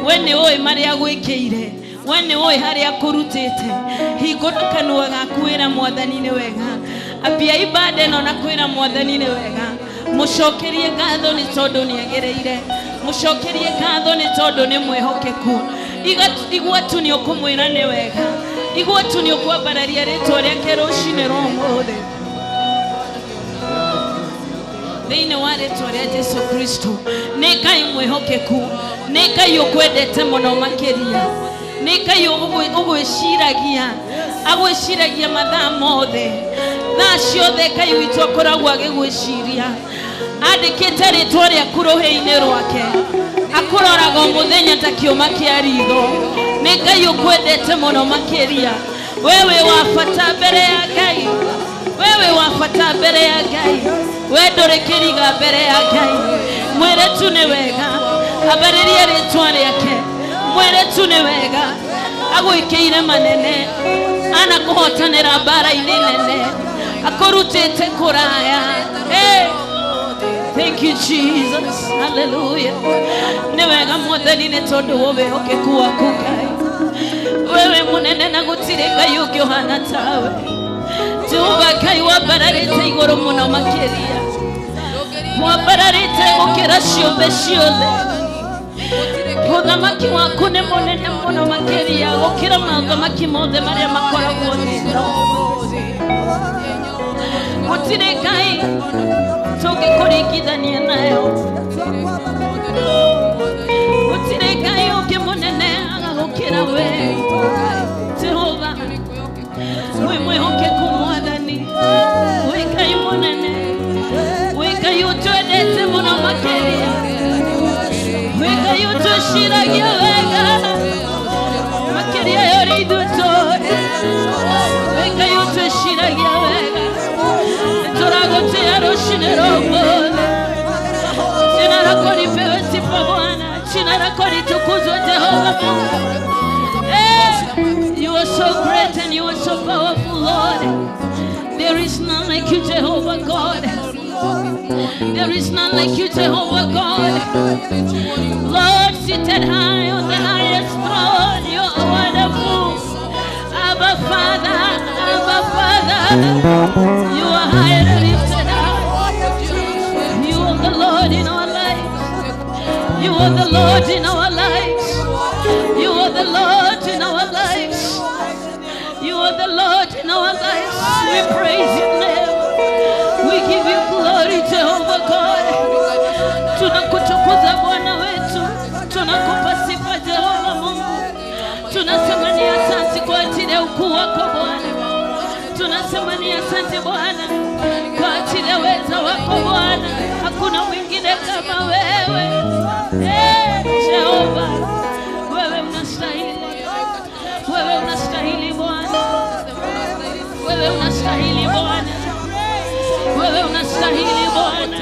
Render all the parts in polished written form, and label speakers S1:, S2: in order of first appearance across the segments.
S1: we ni oi maria gwikeire, we ni oi haria kurutite. Hingura kanua gaku wira Mwathani ni wega, ambia ibada ino na kwira Mwathani ni wega. Mucokerie ngatho ni tondu ni agereire, mucokerie ngatho ni tondu ni mwihokeku. Igwatu ni ukumwira ni wega, igwatu ni ukwambararia ritwa riake rucine rwa umuthi thiini wa ritwa ria Jesu Kristo. Ni Ngai mwihokeku, ni Ngai ukwendete muno makiria, ni Ngai ugwiciragia, agwiciragia mathaa mothe, thaa ciothe Ngai witu akoragwo agigwiciria. Andikite ritwa riaku ruhi-ini rwake, akuroraga muthenya ta kiuma kia ritho. Ni Ngai ukwendete muno makiria. Wewe wafata mbere ya Ngai, wewe wafata mbere ya Ngai, we nduri kiriga mbere ya Ngai. Mwire tu ni wega, abaririe ritwa riake. Mwire tu ni wega, agwikeire manene, anakuhotanira mbara-ini nene, akurutite kuraya. Thank you Jesus, hallelujah. Ni wega Mwathani ni tondu wihokeku waku Ngai. Wewe munene na gutire Ngai ungi uhana tawe. Jehova Ngai wambararite iguru muno makiria, wambararite gukira ciothe ciothe. Uthamaki waku ni munene muno makiria gukira mathamaki mothe maria makoragwo thĩ. Gutire Ngai tungikuringithania nayo, gutire Ngai ungi munene agagukira we. Jehova we mwihokeku Mwathani, we Ngai munene, we Ngai utwendete muno makiria, we Ngai utwiciragia wega makiria ya uria ithuĩ tũĩ. We Ngai utwiciragia wega, turagutia rucine rwa umuthi. Jina lako lipewe sifa Bwana, jina lako litukuzwe Jehova Mungu. You are so great and you are so powerful, Lord. There is none like you, Jehovah God. There is none like you, Jehovah God. Lord, seated high on the highest throne, you are wonderful. Abba Father, Abba Father, you are high and lifted up. You are the Lord in our lives. You are the Lord in our lives. You are the Lord in our lives. You are the Lord in our lives. We praise your name. We give you glory, Jehovah God. Tunakutukuza Bwana wetu, tunakupa sifa Jehova Mungu. Tunasema ni asante kwa ajili ya ukuu wako Bwana. Tunasema ni asante Bwana kwa ajili ya uweza wako Bwana. Hakuna mwingine kama wewe. Jehova, wewe unastahili. Wewe unastahili Bwana. Wewe unastahili Bwana. Wewe unastahili Bwana.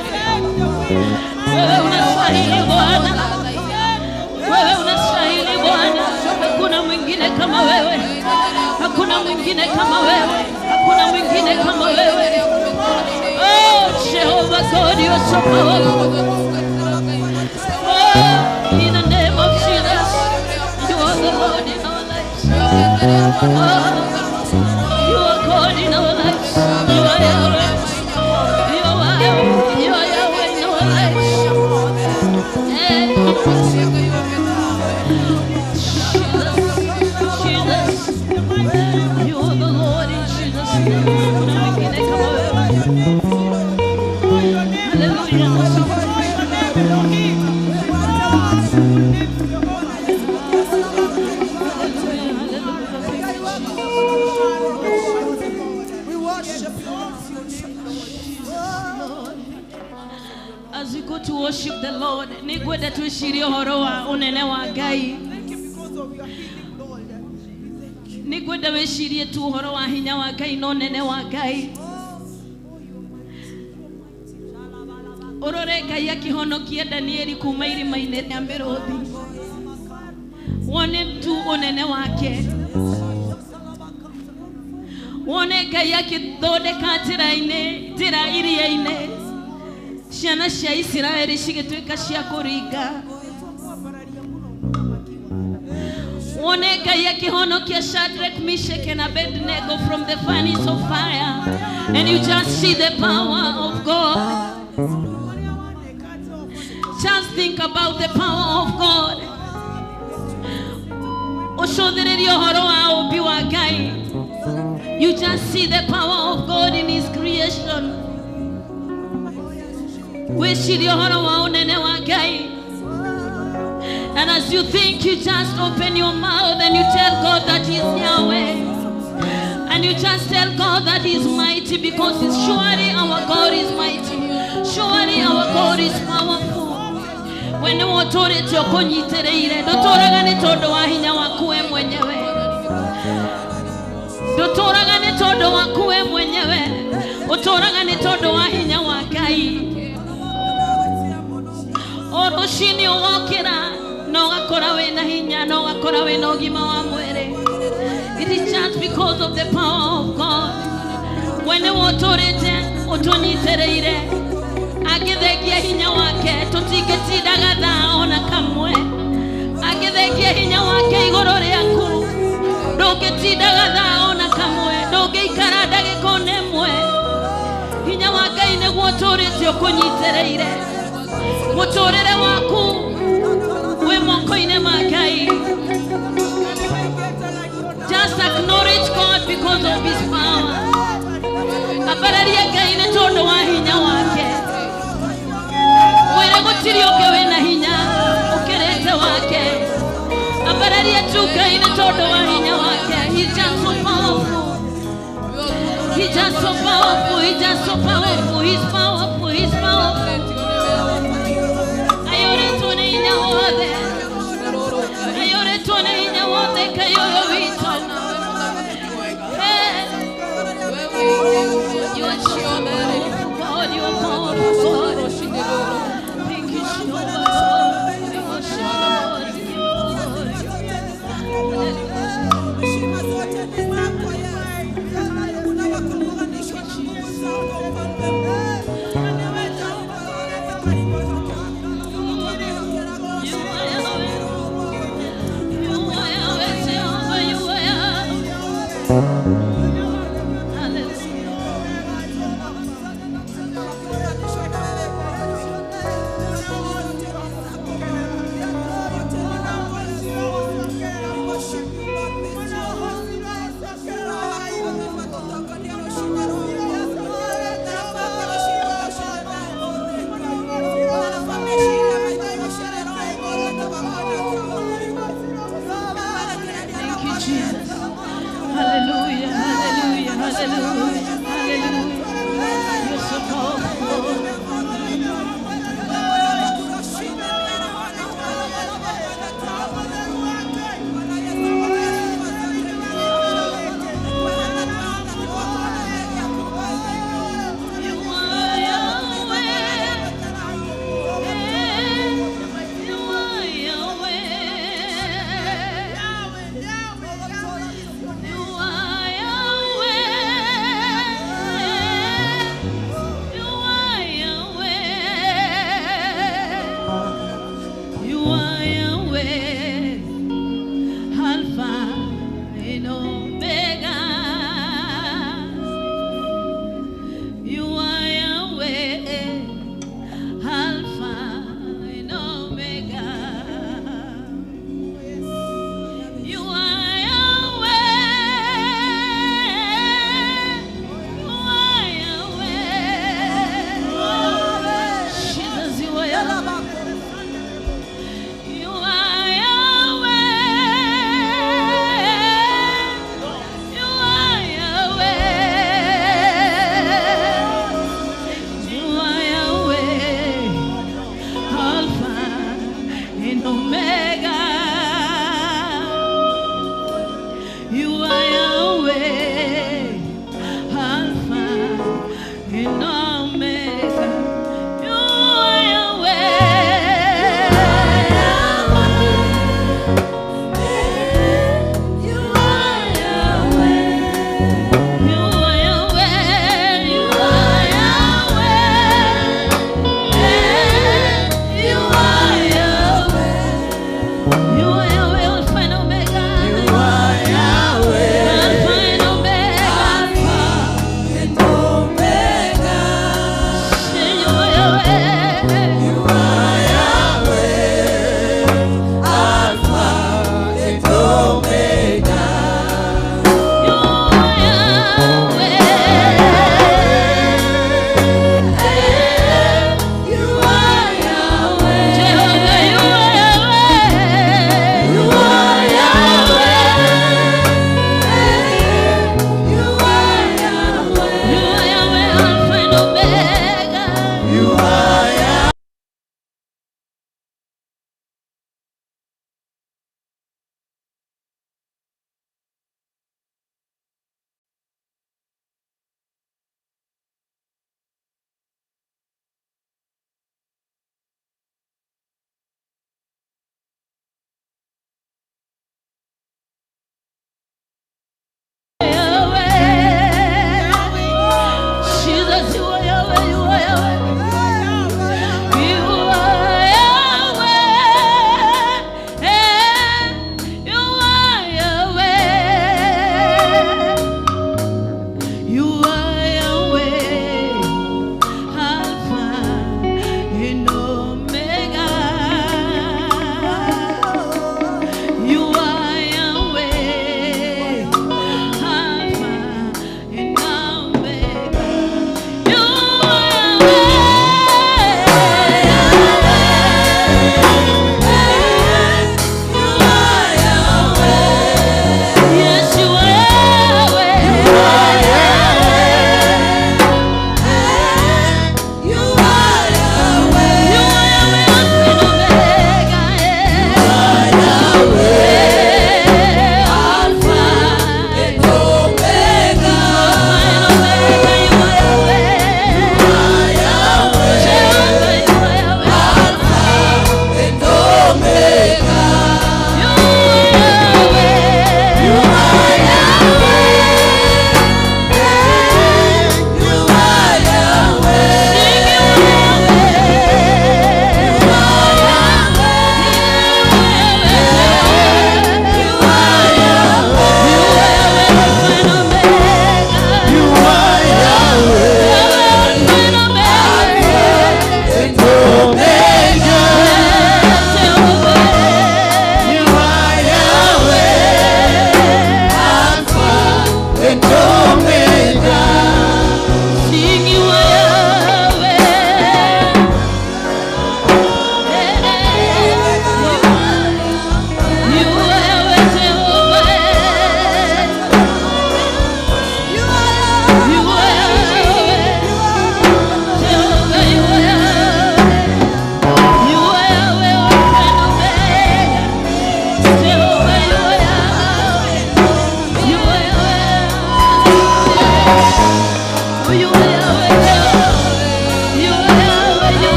S1: Wewe unastahili Bwana. Wewe unastahili Bwana. Hakuna mwingine kama wewe. Hakuna mwingine kama wewe. Hakuna mwingine kama wewe. Oh, Jehovah God, you are so powerful. Oh, in the name of Jesus, you are the Lord in our lives. Oh, you are God in our lives. You are Yahweh. You are Yahweh. You are Yahweh in our lives. Jesus, you are the Lord in Jesus' name. As we go to worship the Lord, nigwenda tuishirie horo wa unene wa Ngai. Nigwenda wishirie tu horo wa hinya wa Ngai no nene wa Ngai. Urore Ngai akihonokia Danieli kuma irima-inĩ rĩa mĩrũthi. Wone tu unene wake. Wone Ngai akithondeka njĩra iria-inĩ. Ciana cia Isiraeli cigĩtuĩka cia kũringa. Oneka ya kihonokia Shadrach, Meshach and Abednego from the furnace of fire, and you just see the power of God. Just think about the power of God. You just see the power of God in His creation. And as you think, you just open your mouth and you tell God that He's Yahweh. And you just tell God that He's mighty, because surely our God is mighty. Surely our God is powerful. When you want to reach your konyitere, dotoragane todo wa hinya wakuwe mwenyewe. Dotoragane todo wakuwe mwenyewe. Otoragane todo wa hinya wakai. Oroshini owokera no gakora we na hinya no gakora we no gima wa mwere. It is just because of the power of God. When you want to reach otonyitere, agethekia hinya wake tutigetidaga thao na kamwe. Agethekia hinya wake igoro riaku ndugetidaga thao na kamwe, ndungeikara ndagika nemwe. Hinya wa Ngai niguo turite ukunyitereire. Muturire waku wi moko-ini ma Ngai. Just acknowledge God because of His power. Abararia Ngai ni tondu wa hinya wake. Mwere gutiri ukewe na hinya ukirete wake. Abararia tu Ngai ni tondu wa hinya wake. He's just so powerful. He's just so powerful. He's just so powerful. He's powerful. He's powerful. Ayore tune hinya wothe. Ayore tune hinya wothe kayoyo wito. You are sure God, you are powerful God. Thank you,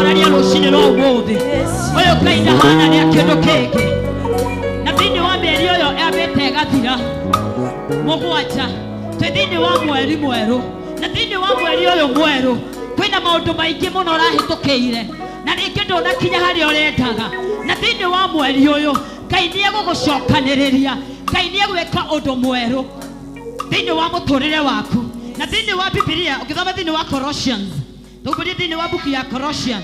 S1: tũraria rũcinĩ rwa ũmũthĩ. Ũyũ Ngai ndahana nĩ kĩndũ kĩngĩ. Na thĩinĩ wa mĩeri ũyũ yambĩte ĩgathira mũgwanja, twĩ thĩinĩ wa mweri mwerũ. Na thĩinĩ wa mweri ũyũ mwerũ kwĩna maũndũ maingĩ mũno ũrahĩtũkĩire, na rĩngĩ ndũnakinya harĩa ũrendaga. Na thĩinĩ wa mweri ũyũ Ngai nĩegũgũcokanĩrĩria, Ngai nĩegwĩka ũndũ mwerũ thĩinĩ wa mũtũrĩre waku. Na thĩinĩ wa Biblia ũkĩthoma thĩinĩ wa Colossians, tũkũria thĩinĩ wa buku ya Colossians,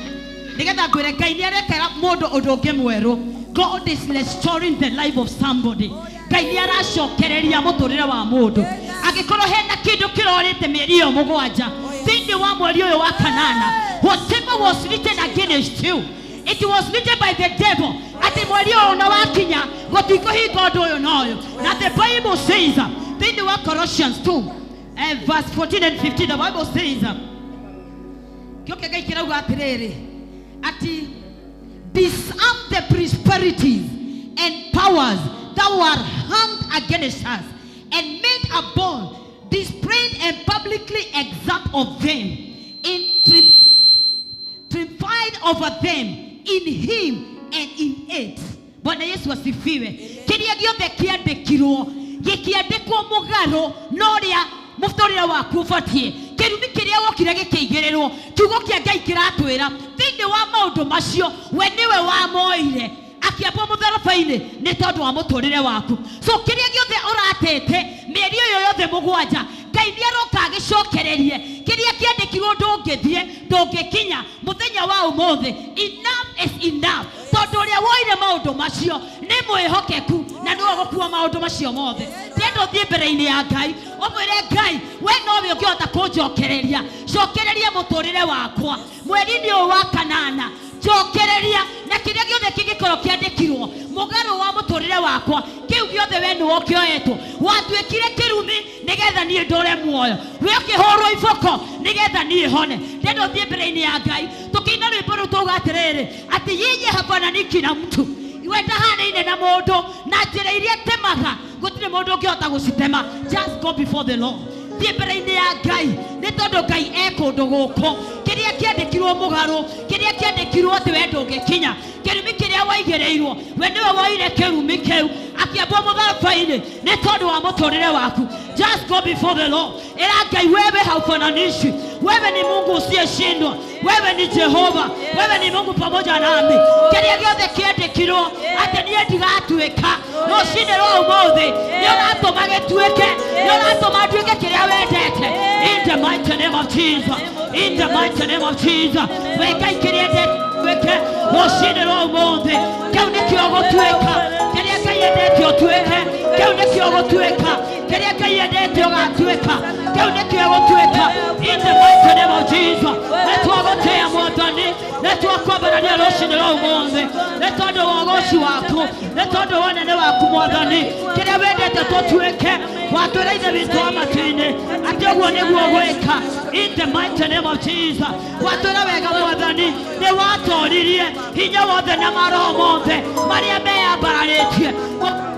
S1: nĩgetha ngwĩre Ngai nĩarekera mũndũ ũndũ ũngĩ mwerũ. God is restoring the life of somebody. Ngai nĩaracokereria mũtũrĩre wa mũndũ. Angĩkorwo hena kĩndũ kĩrorĩte mĩeri ĩyo mũgwanja thĩinĩ wa mweri ũyũ wa kanana, whatever was written against you, it was written by the devil. Ati mweri ũyũ na wakinya gũtikũhinga ũndũ ũyũ na ũyũ. Na the Bible says thĩinĩ wa Colossians 2 verse 14 and 15, the Bible says kĩoke Ngai kĩrauga atĩrĩrĩ ati disarm the prosperities and powers that were hung against us, and made a bold, displayed and publicly example of them, in triumphed over them in him and in it. Bwana Yesu asifiwe. Kĩrĩa gĩothe kĩandĩkirwo gĩkĩandĩkwo mũgarũ na ũrĩa mũtũrĩre waku ũbatiĩ. Kĩrumi kĩrĩa wokire gĩkĩigĩrĩrwo, kiugo kĩa Ngai kĩratwĩra thĩinĩ wa maũndũ macio we nĩwe wamoire akiambwo mũtharaba-inĩ nĩ tondũ wa mũtũrĩre waku. So kĩrĩa gĩothe ũratete mĩeri ĩyo yothe mũgwanja, Ngai nĩaroka agĩcokererie kĩrĩa kĩandĩkirwo ndũngĩthiĩ ndũngĩkinya mũthenya wa ũmũthĩ. Enough is enough, tondũ ũrĩa woire maũndũ macio nĩ mwĩhokeku na nĩwe gũkua maũndũ macio mothe. Ndĩenda ũthiĩ mbere-inĩ ya Ngai ũmwĩre Ngai we nowe ũngĩhota kũnjokereria. Cokereria mũtũrĩre wakwa mweri-inĩ ũyũ wa kanana, njokereria na kĩrĩa gĩothe kĩngĩkorwo kĩandĩkirwo mũgarũ wa mũtũrĩre wakwa, kĩu gĩothe we nĩwe ũkĩoetwo. Watuĩkire kĩrumi nĩgetha niĩ ndũre muoyo, we ũkĩhũrwo iboko nĩgetha niĩ hone. Ndĩenda ũthiĩ mbere-inĩ ya Ngai tũkĩina rwĩmbo rũu tũuga atĩrĩrĩ atĩ yeye hafananiki na mtu, we ndahanaine na mũndũ, na njĩra iria temaga gũtirĩ mũndũ ũngĩhota gũcitema. Just go before the Lord. Thiĩ mbere-inĩ ya Ngai nĩ tondũ Ngai ekũndũ gũkũ. Kĩrĩa kĩandĩkirwo mũgarũ, kĩrĩa kĩandĩkirwo atĩ we ndũngĩkinya, kĩrumi kĩrĩa waigĩrĩirwo we nĩwe woire kĩrumi kĩu akiambwo mũtharaba-inĩ nĩ tondũ wa mũtũrĩre waku. Just go before the Lord. Ĩra Ngai wewe haufananishi, wewe ni Mungu usiyeshindwa, wewe ni Jehova, wewe ni Mungu pamoja nami. Kĩrĩa gĩothe kĩandĩkirwo atĩ niĩ ndigatuĩka rũcinĩ rwa ũmũthĩ nĩũratũma gĩtuĩke, nĩũratũma nduĩke kĩrĩa wendete. In the mighty name of Jesus, in the mighty name of Jesus. We Ngai kĩrĩa endete rũcinĩ rwa ũmũthĩ kĩu nĩkĩo gũtuĩka, kĩrĩa Ngai endete ũtuĩke kĩu nĩkĩo gũtuĩka, kĩrĩa Ngai endete ũgatuĩka kĩu nĩkĩo gũtuĩka. In the mighty name of Jesus. Nĩtwagũtĩĩa Mwathani, nĩtwakwambararia rũcinĩ rwa ũmũthĩ nĩ tondũ wa ũgooci waku, nĩ tondũ wa ũnene waku Mwathani. Kĩrĩa wendete tũtuĩke watwĩra ithe witũ wa matu-inĩ atĩ ũguo nĩguo gwĩka. In the mighty name of Jesus. Watwĩra wega Mwathani, nĩ watoririe hinya wothe na maroho mothe marĩa meyambararĩtie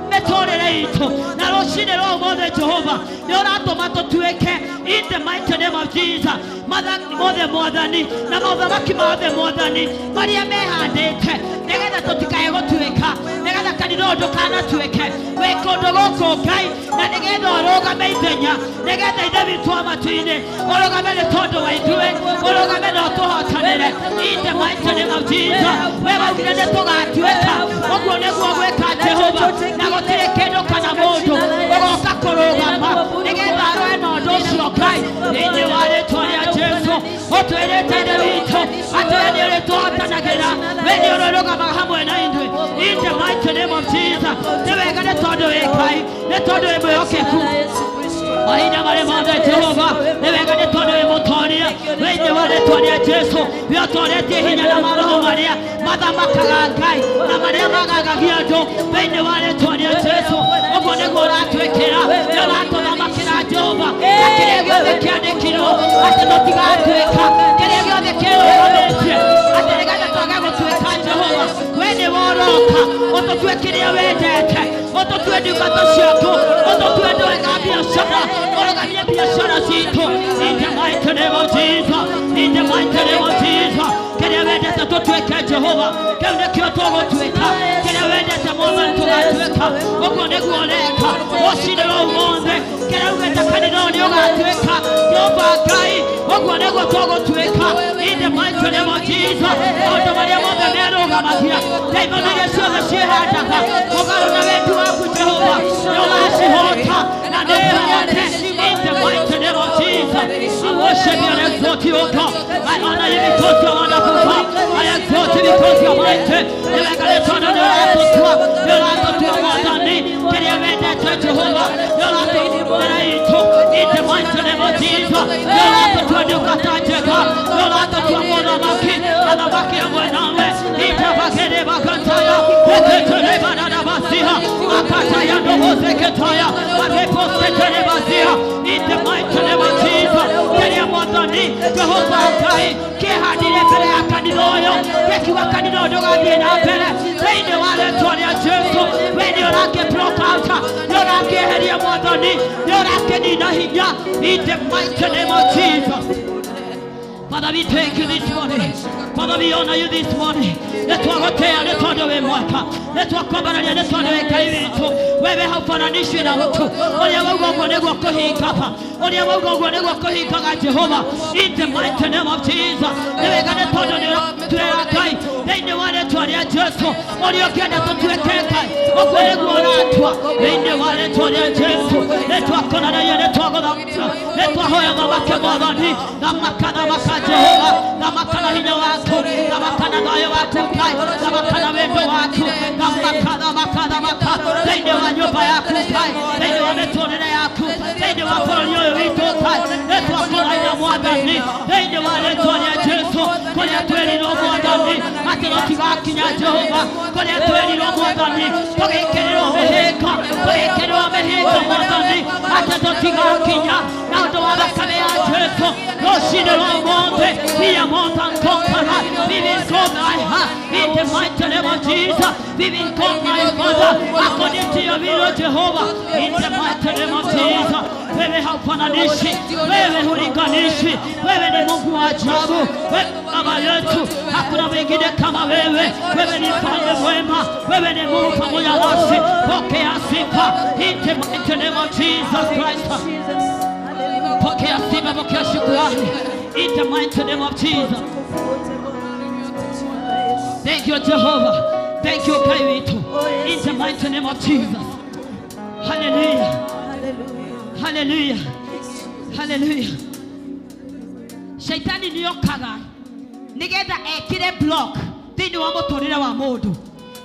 S1: mĩtũrĩre itũ, na rũcinĩ rwa ũmũthĩ Jehova nĩũratũma tũtuĩke. In the mighty name of Jesus. Mathani mothe Mwathani na mothamaki mothe Mwathani marĩa mehandĩte nĩgetha tũtikae gũtuĩka, nĩgetha kanitha ũyũ ndũkanatuĩke wĩ kũndũ gũkũ Ngai, na nĩgetha ũrũgame ithenya, nĩgetha ithe witũ wa matu-inĩ ũrũgame nĩ tondũ wa ithuĩ, ũrũgame na ũtũhotanĩre. In the mighty name of Jesus. We waugire nĩtũgatuĩka, ũguo nĩguo gwĩka Jehova, na gũtirĩ kĩndũ kana mũndũ ũgoka kũrũgama nĩgetha aroe na ũndũ ũcio Ngai. Thĩinĩ wa rĩĩtwa rĩa Jesũ ũtwĩrĩte ithe witũ atĩ we nĩ ũrĩtũhotanagĩra, we nĩ ũrĩrũgamaga hamwe na ithuĩ. In the mighty name of Jesus. Nĩ wega nĩ tondũ wĩ Ngai, nĩ tondũ wĩ mwĩhokeku mahinda marĩ mothe Jehova. Nĩ wega nĩ tondũ wĩ mũtoria, thĩinĩ wa rĩĩtwa rĩa Jesũ we ũtũrĩtie hinya na maroho marĩa mathamakaga Ngai na marĩa magagagia andũ. Thĩinĩ wa rĩĩtwa rĩa Jesũ ũguo nĩguo ũratwĩkĩra, nĩ ũratũthamakĩra Jehova. Na kĩrĩa gĩothe kĩandĩkirwo atĩ tũtigatuĩka, kĩrĩa gĩothe kĩrũgamĩtie atĩ nĩgetha twage gũtuĩka Jehova, we nĩ woroka ũtũtue kĩrĩa wendete, ũtũtue ndungata ciaku, ũtũtue ndwega biacara, ũrũgamie biacara citũ. In the mighty name of Jesus. In the mighty name of Jesus. Kĩrĩa wendete tũtuĩke Jehova, kĩu nĩkĩo tũgũtuĩka. Kĩrĩa wendete Mwathani tũgatuĩka, ũguo nĩguo ũreka. Rũciinĩ rũu ruothe, kĩrĩa ugĩte kanitha ũyũ nĩũgatuĩka, Jehova Ngai, ũguo nĩguo tũgũtuĩka. In the mighty name of Jesus, maũndũ marĩa mothe merũgamagia, ndaimono iria ciothe ciĩhandaga mũgarũ na wendi waku Jehova, nĩũgacihota na nĩhote. In the mighty name of Jesus, I worship you and exalt you, O God. I honor you because you're wonderful, God. I exalt you because you're mighty. Nimekaleta na ninakutua Mwathani, kĩrĩa wendete Jehova, nĩũratũtũmĩra. In the mighty name of Jesus, nĩũratũtua ndũgatanjĩka, nĩũratũtua mũthamaki, athamaki amwe nawe. Itabakĩrĩ bakataya, ũkĩtũrĩ bananabasiha, akataya ndũgũthĩkĩtaya, arĩposetũrĩ basiha. In the mighty name of Jesus, kĩrĩa Mwathani Jehova Ngai kĩhandire mbere ya kanitha ũyũ, gĩkiuga kanitha ũyũ ndũgathiĩ na mbere, thĩinĩ wa rĩĩtwa rĩa Jesũ, we nĩũrakĩ-block out, nĩũrakĩeheria Mwathani, nĩũrakĩnina hinya. In the mighty name of Jesus. Father, we thank you this morning. Father, we honor you this morning. Nĩtwagũtĩĩa nĩ tondũ wĩ mwega, nĩtwakwambararia nĩ tondũ wĩ Ngai witũ. Wewe haufananishwi na mtu. Ũrĩa wauga ũguo nĩguo kũhingaga, ũrĩa wauga ũguo nĩguo kũhingaga Jehova. In the mighty name of Jesus, nĩ wega nĩ tondũ nĩũratũĩra Ngai thĩinĩ wa rĩĩtwa rĩa Jesũ, ũrĩa ũngĩenda tũtuĩke Ngai, ũguo nĩguo ũratua thĩinĩ wa rĩĩtwa rĩa Jesũ. Nĩtwakonanagia, nĩtwagũthaitha, nĩtwahoya thamake Mwathani, thamaka Jehova, thamaka na hinya waku, thamaka na thayũ waku Ngai, thamaka na wendo waku, thamaka thĩinĩ wa nyũmba yaku Ngai, thĩinĩ wa mĩtũrĩre yaku, thĩinĩ wa bũrũri ũyũ witũ Ngai. Nĩtwakũraitha Mwathani thĩinĩ wa rĩĩtwa rĩa Jesũ, kũrĩa twerirwo Mwathani atĩ gũtigakinya Jehova, kũrĩa twerirwo Mwathani tũgĩkĩrĩrwo mĩhĩnga, Mwathani atĩ tũtigakinya na ũndũ wa thakame ya Jesũ. Rũciinĩ rwa ũmũthĩ, we are more than conquerors. We will go thy heart. In the mighty name of Jesus, we will go my Father according to your will, Jehovah. In the mighty name of Jesus, wewe haufananishi, wewe hulinganishi, wewe ni Mungu wa ajabu, wewe Baba yetu, hakuna mwingine kama wewe. Wewe ni mfalme mwema, wewe ni Mungu pamoja nasi. Pokea sifa in the mighty name of Jesus Christ. Pokea sifa, pokea shukrani in the mighty name of Jesus. Thank you Jehovah, thank you Ngai wetu, in the mighty name of Jesus. Hallelujah, hallelujah, hallelujah. Shaitani nĩokaga nĩgetha ekĩre block thĩinĩ wa mũtũrĩre wa mũndũ,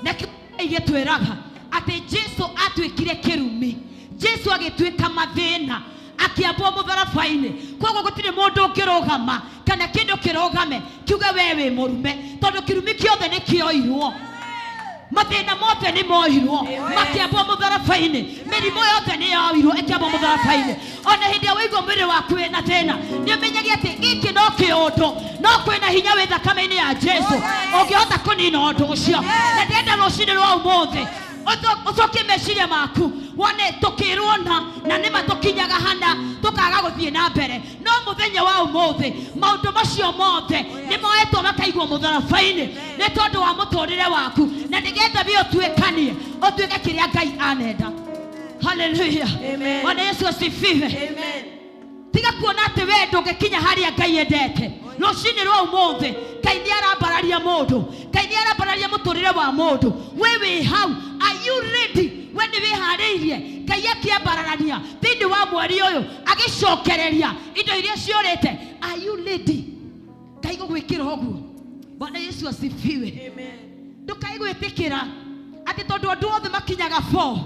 S1: na igĩtwĩraga atĩ Jesũ atuĩkire kĩrumi, Jesũ agĩtuĩka mathĩna, akiambwo mũtharaba-inĩ. Koguo gũtirĩ mũndũ ũngĩrũgama kana kĩndũ kĩrũgame kiuga we wĩ mũrume, tondũ kĩrumi kĩothe nĩkĩoirwo, mathĩna mothe nĩmoirwo, makĩambwo mũtharaba-inĩ, mĩrimũ yothe nĩyoirwo ĩkĩambwo mũtharaba-inĩ. Ona hĩndĩ ĩrĩa waigua mwĩrĩ waku wĩna thĩna, nĩũmenyaga atĩ gĩkĩ no kĩũndũ, no kwĩna hinya wĩ thakame-inĩ ya Jesũ ũngĩhota kũnina ũndũ ũcio. Na ndĩrenda rũciinĩ rwa ũmũthĩ ũcokie meciria maku wone tũkĩrwo na nĩma tũkinyaga hana tũkaga gũthiĩ na mbere, no mũthenya wa ũmũthĩ maũndũ macio mothe nĩmoetwo makaigwo mũtharaba-inĩ nĩ tondũ wa mũtũrĩre waku, na nĩgetha we ũtuĩkanie ũtuĩke kĩrĩa Ngai anenda. Hallelujah, Bwana Yesu asifiwe. Amen. Tiga kuona atĩ we ndũngĩkinya harĩa Ngai endete. Rũciinĩ rwa ũmũthĩ Ngai nĩarambararia mũndũ, Ngai nĩarambararia mũtũrĩre wa mũndũ. We wĩ hau, are you ready? We nĩ wĩharĩirie? Ngai akĩambararania thĩinĩ wa mweri ũyũ agĩcokereria indo iria ciũrĩte. Are you ready? Ngai gũgwĩkĩra ũguo. Bwana Yesu asifiwe. Amen. Ndũkae gwĩtĩkĩra atĩ tondũ andũ othe makinyaga 4,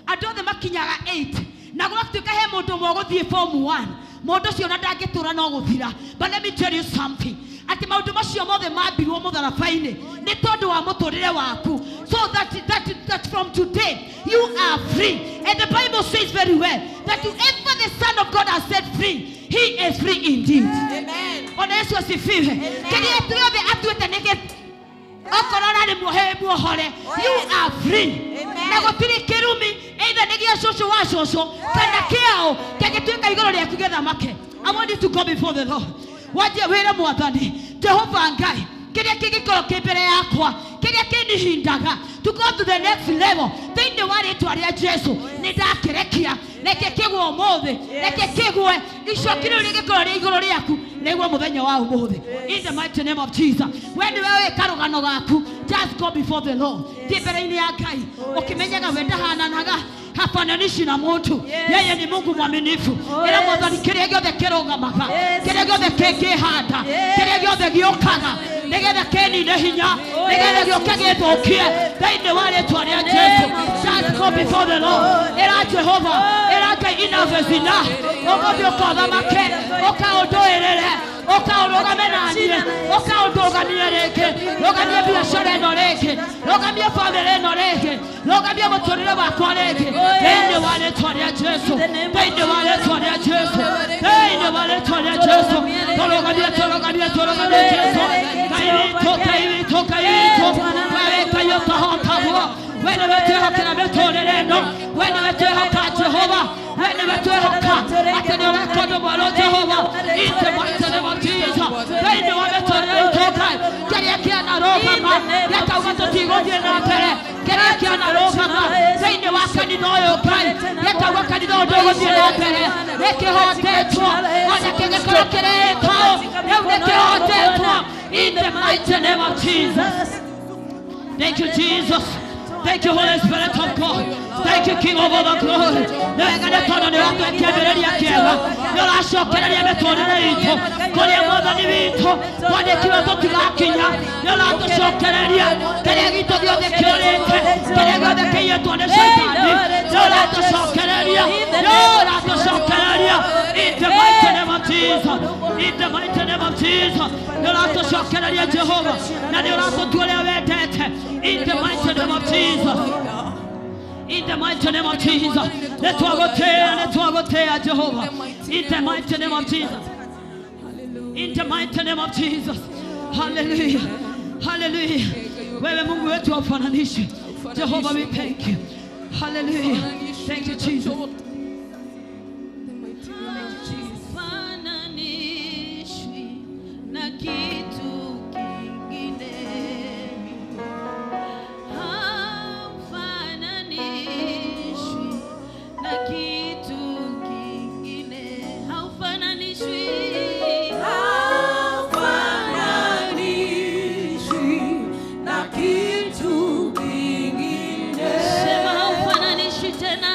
S1: andũ othe makinyaga 8, na gũtuĩka he mũndũ ũmwe ũgũthiĩ form 1, mũndũ ũcio na ndangĩtũra no gũthira. But let me tell you something, atĩ maũndũ macio mothe mambirwo mũtharaba-inĩ nĩ tondũ wa mũtũrĩre waku, so that from today you are free. And the Bible says very well that whoever the Son of God has set free, he is free indeed. Amen. Bwana Yesu asifiwe. Kĩrĩa tuothe atuĩte nĩgĩ okorora nĩ muohore, you are free. Na gũtirĩ kĩrumi either nĩ gĩa cũcũ wa cũcũ kana kĩao kĩngĩtuĩka igũrũ rĩaku gĩthamake. I want you to go before the Lord. Waje wĩre Mwathani, Jehova Ngai, kiria kigikoro kimbere yakwa kiria kinihindaga to go to the next level thĩinĩ wa rĩtwa rĩa Jesu nĩ ndakirekia reke kĩgwe ũmũthĩ reke kĩgwe icoki rĩu rĩgĩkorwo rĩ igũrũ rĩaku nĩguo mũthenya wa ũmũthĩ in the mighty name of Jesus. When you are karũgano gaku just go before the Lord mbere-inĩ ya Ngai ũkĩmenyaga we ndahananaga hafananishi na mtu yeye ni Mungu mwaminifu ila mwathani kĩrĩa gĩothe kĩrũgamaga kĩrĩa gĩothe kĩngĩhanda kĩrĩa gĩothe gĩũkaga nĩgetha kĩnine hinya nĩgetha gĩũke gĩthũkie thĩinĩ wa rĩtwa rĩa Jesu. Just go before the Lord ila Jehova ila Ngai enough is enough ũmũthĩ ũkothamake ũkaũndũĩrĩre ũkaũrũgame na niĩ ũkaũndũgamie rĩngĩ rũgamie biacara ĩno rĩngĩ rũgamie famĩlĩ ĩno rĩngĩ rũgamie mũtũrĩre wakwa rĩngĩ thĩinĩ wa rĩtwa rĩa Jesu thĩinĩ wa rĩtwa rĩa Jesu thĩinĩ wa rĩtwa rĩa Jesu tũrũgamie Jesu Ngai witũ wewe Ngai ũtahotagwo we nĩwe twĩhokera mĩtũrĩre ĩno we nĩwe twĩhoka Jehova we nĩwe twĩhoka atĩ nĩ ũreka ũndũ mwerũ Jehova in the mighty name of Jesus. Thĩinĩ wa mĩtũrĩre itũ Ngai kĩrĩa kĩanarũgama gĩkauga tũtigũthiĩ na mbere kĩrĩa kĩanarũgama thĩinĩ wa kanitha ũyũ Ngai gĩkauga kanitha ũyũ ndũgũthiĩ na mbere nĩkĩhotetwo ona kĩngĩkorwo kĩrĩtwo rĩu nĩkĩhotetwo in the mighty name of Jesus. Thank you Jesus. Thank you Holy Spirit of God. Thank you King of all the glory. Nĩwega tondũ nĩ wakĩambĩrĩria kĩega nĩ ũracokereria mĩtũrĩre itũ kũrĩa mwathani witũ twandĩkirwo tũtigakinya nĩ ũratũcokereria kĩrĩa gitũ gĩothe kĩũrĩte kĩrĩa gĩothe kĩiyĩtwo nĩ Shaitani nĩ ũratũcokereria in the mighty name of Jesus. In the mighty name of Jesus. Nĩ ũratũcokereria Jehova na nĩ ũratũtua ũrĩa wendete in the mighty name of Jesus. In the mighty name of Jesus. Letwagotea Jehovah. In the mighty name of Jesus. In the mighty name of Jesus. Hallelujah. Hallelujah. Wewe Mungu wetu ufananishi. Jehovah, we thank you. Hallelujah. Thank you Jesus. Ufananishwi na kitu kingine. Na kitu kingine haufananishwi
S2: na kitu kingine.
S1: Sema haufananishwi tena.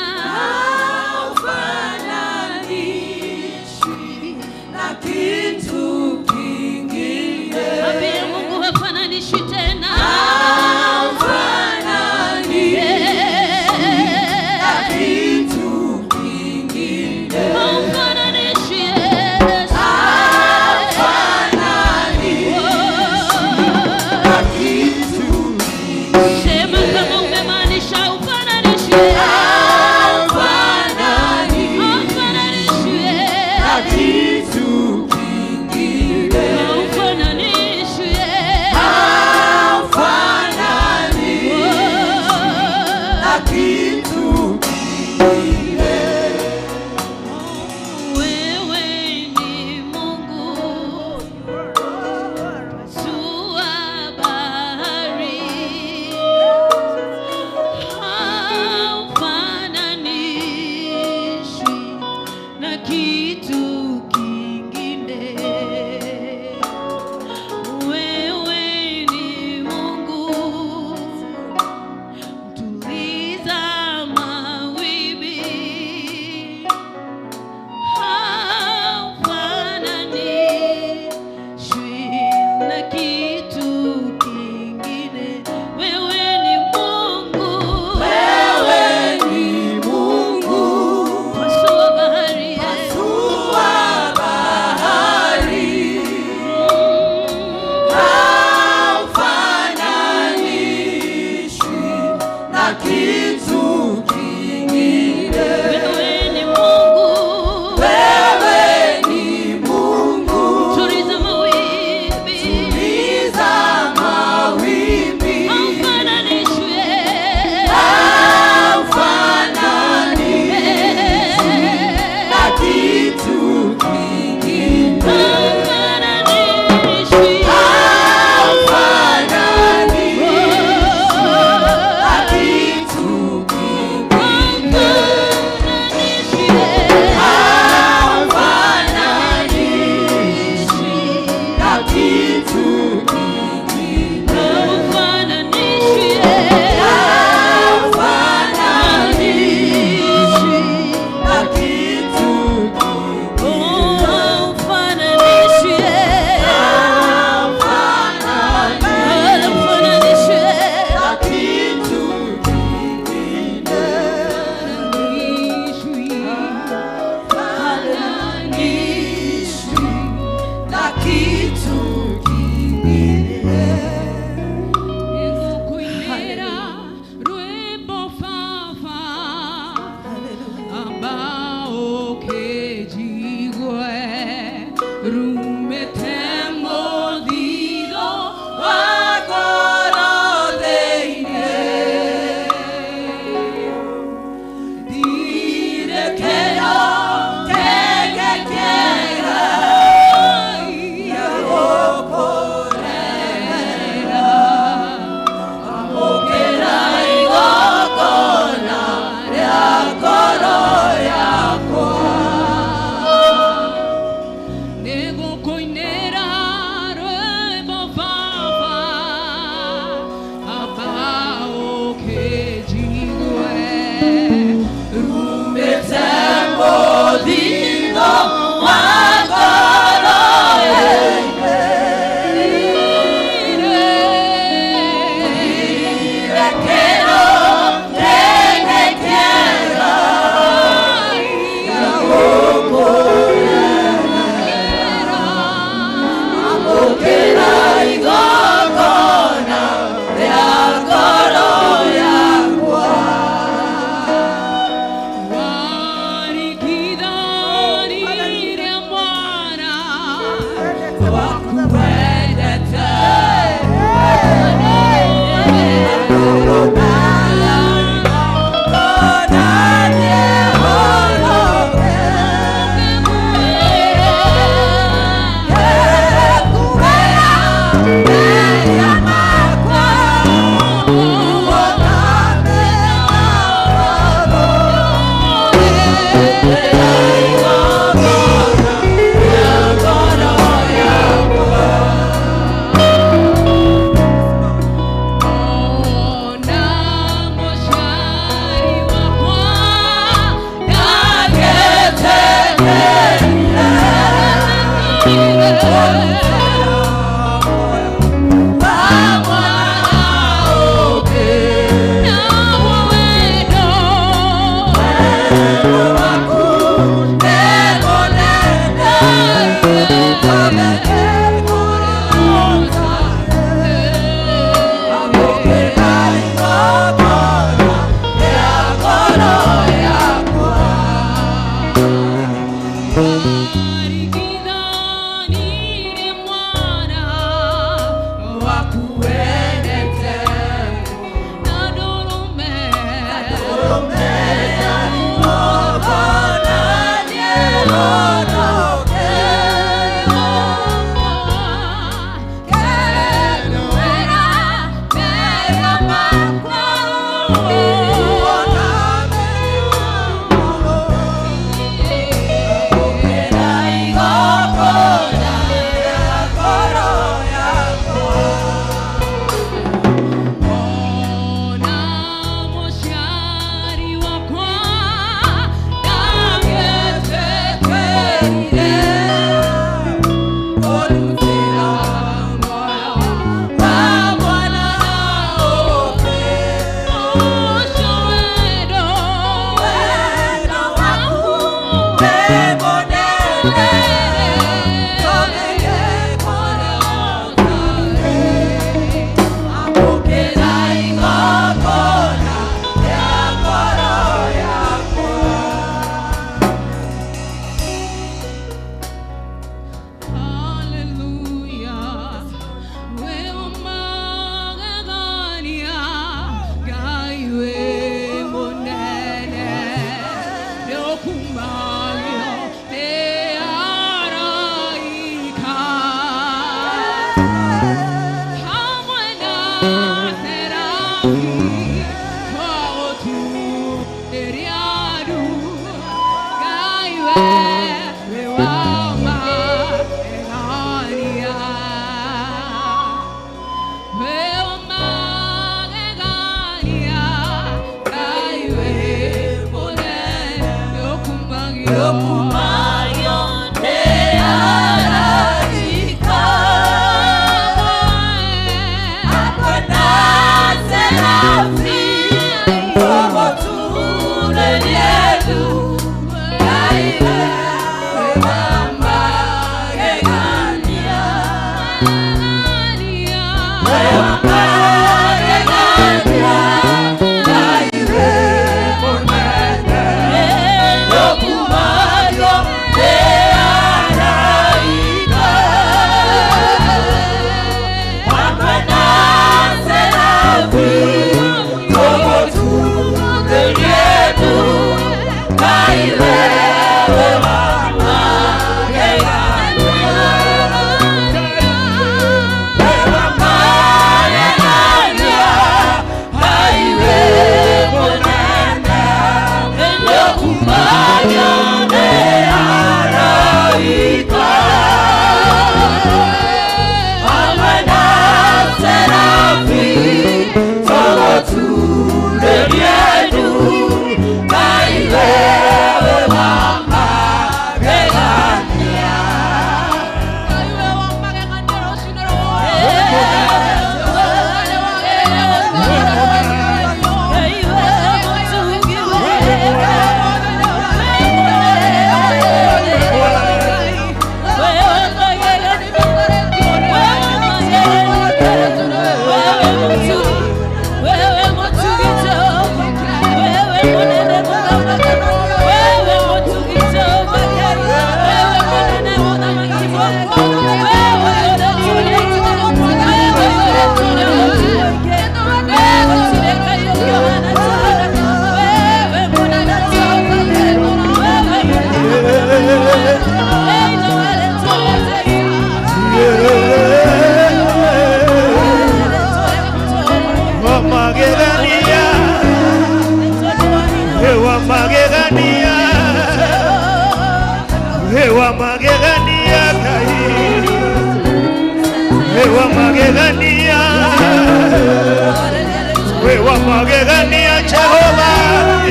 S3: Magegania Jehovah,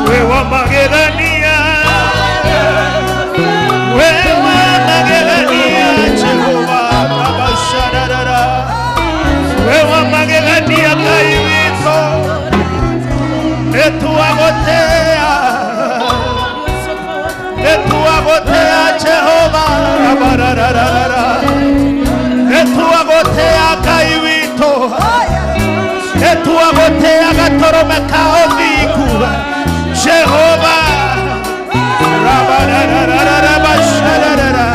S3: wewa magegania, wewa magegania Jehovah, Baba Shadara, wewa magegania kaivito, etuagotea Jehovah, etuagotea kaivito. Etuagotea gatorome kaoviku Jehovah Rabararararara Shararara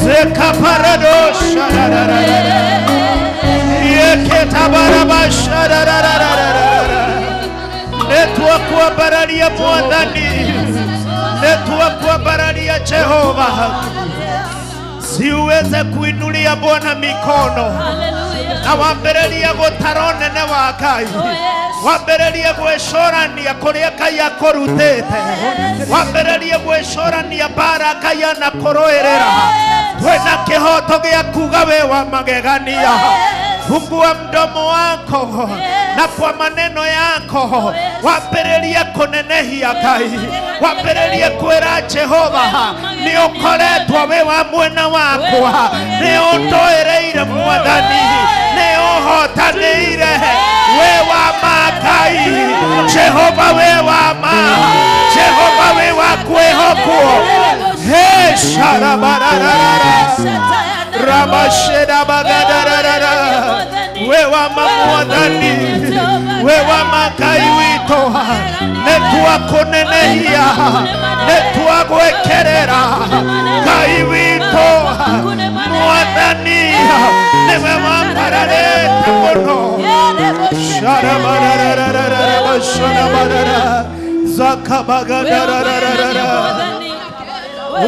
S3: Zekaparado Shararara Yeketabaraba Shararara Netuakua bararia muandani Netuakua bararia Jehovah siuweze kuinulia Bwana mikono na wambereria gutarone ne wakai wambereria gweshorania kuria Kai akorutete wambereria gweshorania baraka ya na koroerera twena kihoto gia kuga we wa magegania fungua mdomo wako na kwa maneno yako wambereria kunenehia Kai wambereria kwera Jehova ni okoretwa we wa mwena wakwa ni ondoereire mwathani ni ohotanire we wa makai Jehova we wa ma Jehova we wa kwehokwo he sharabararara rabasheda bagadara we wa mwathani we wa makai wito netua kunenehia netua gwekerera Kai wito mwathani newe wambararete muno sharabararara sharabarara zakabagadara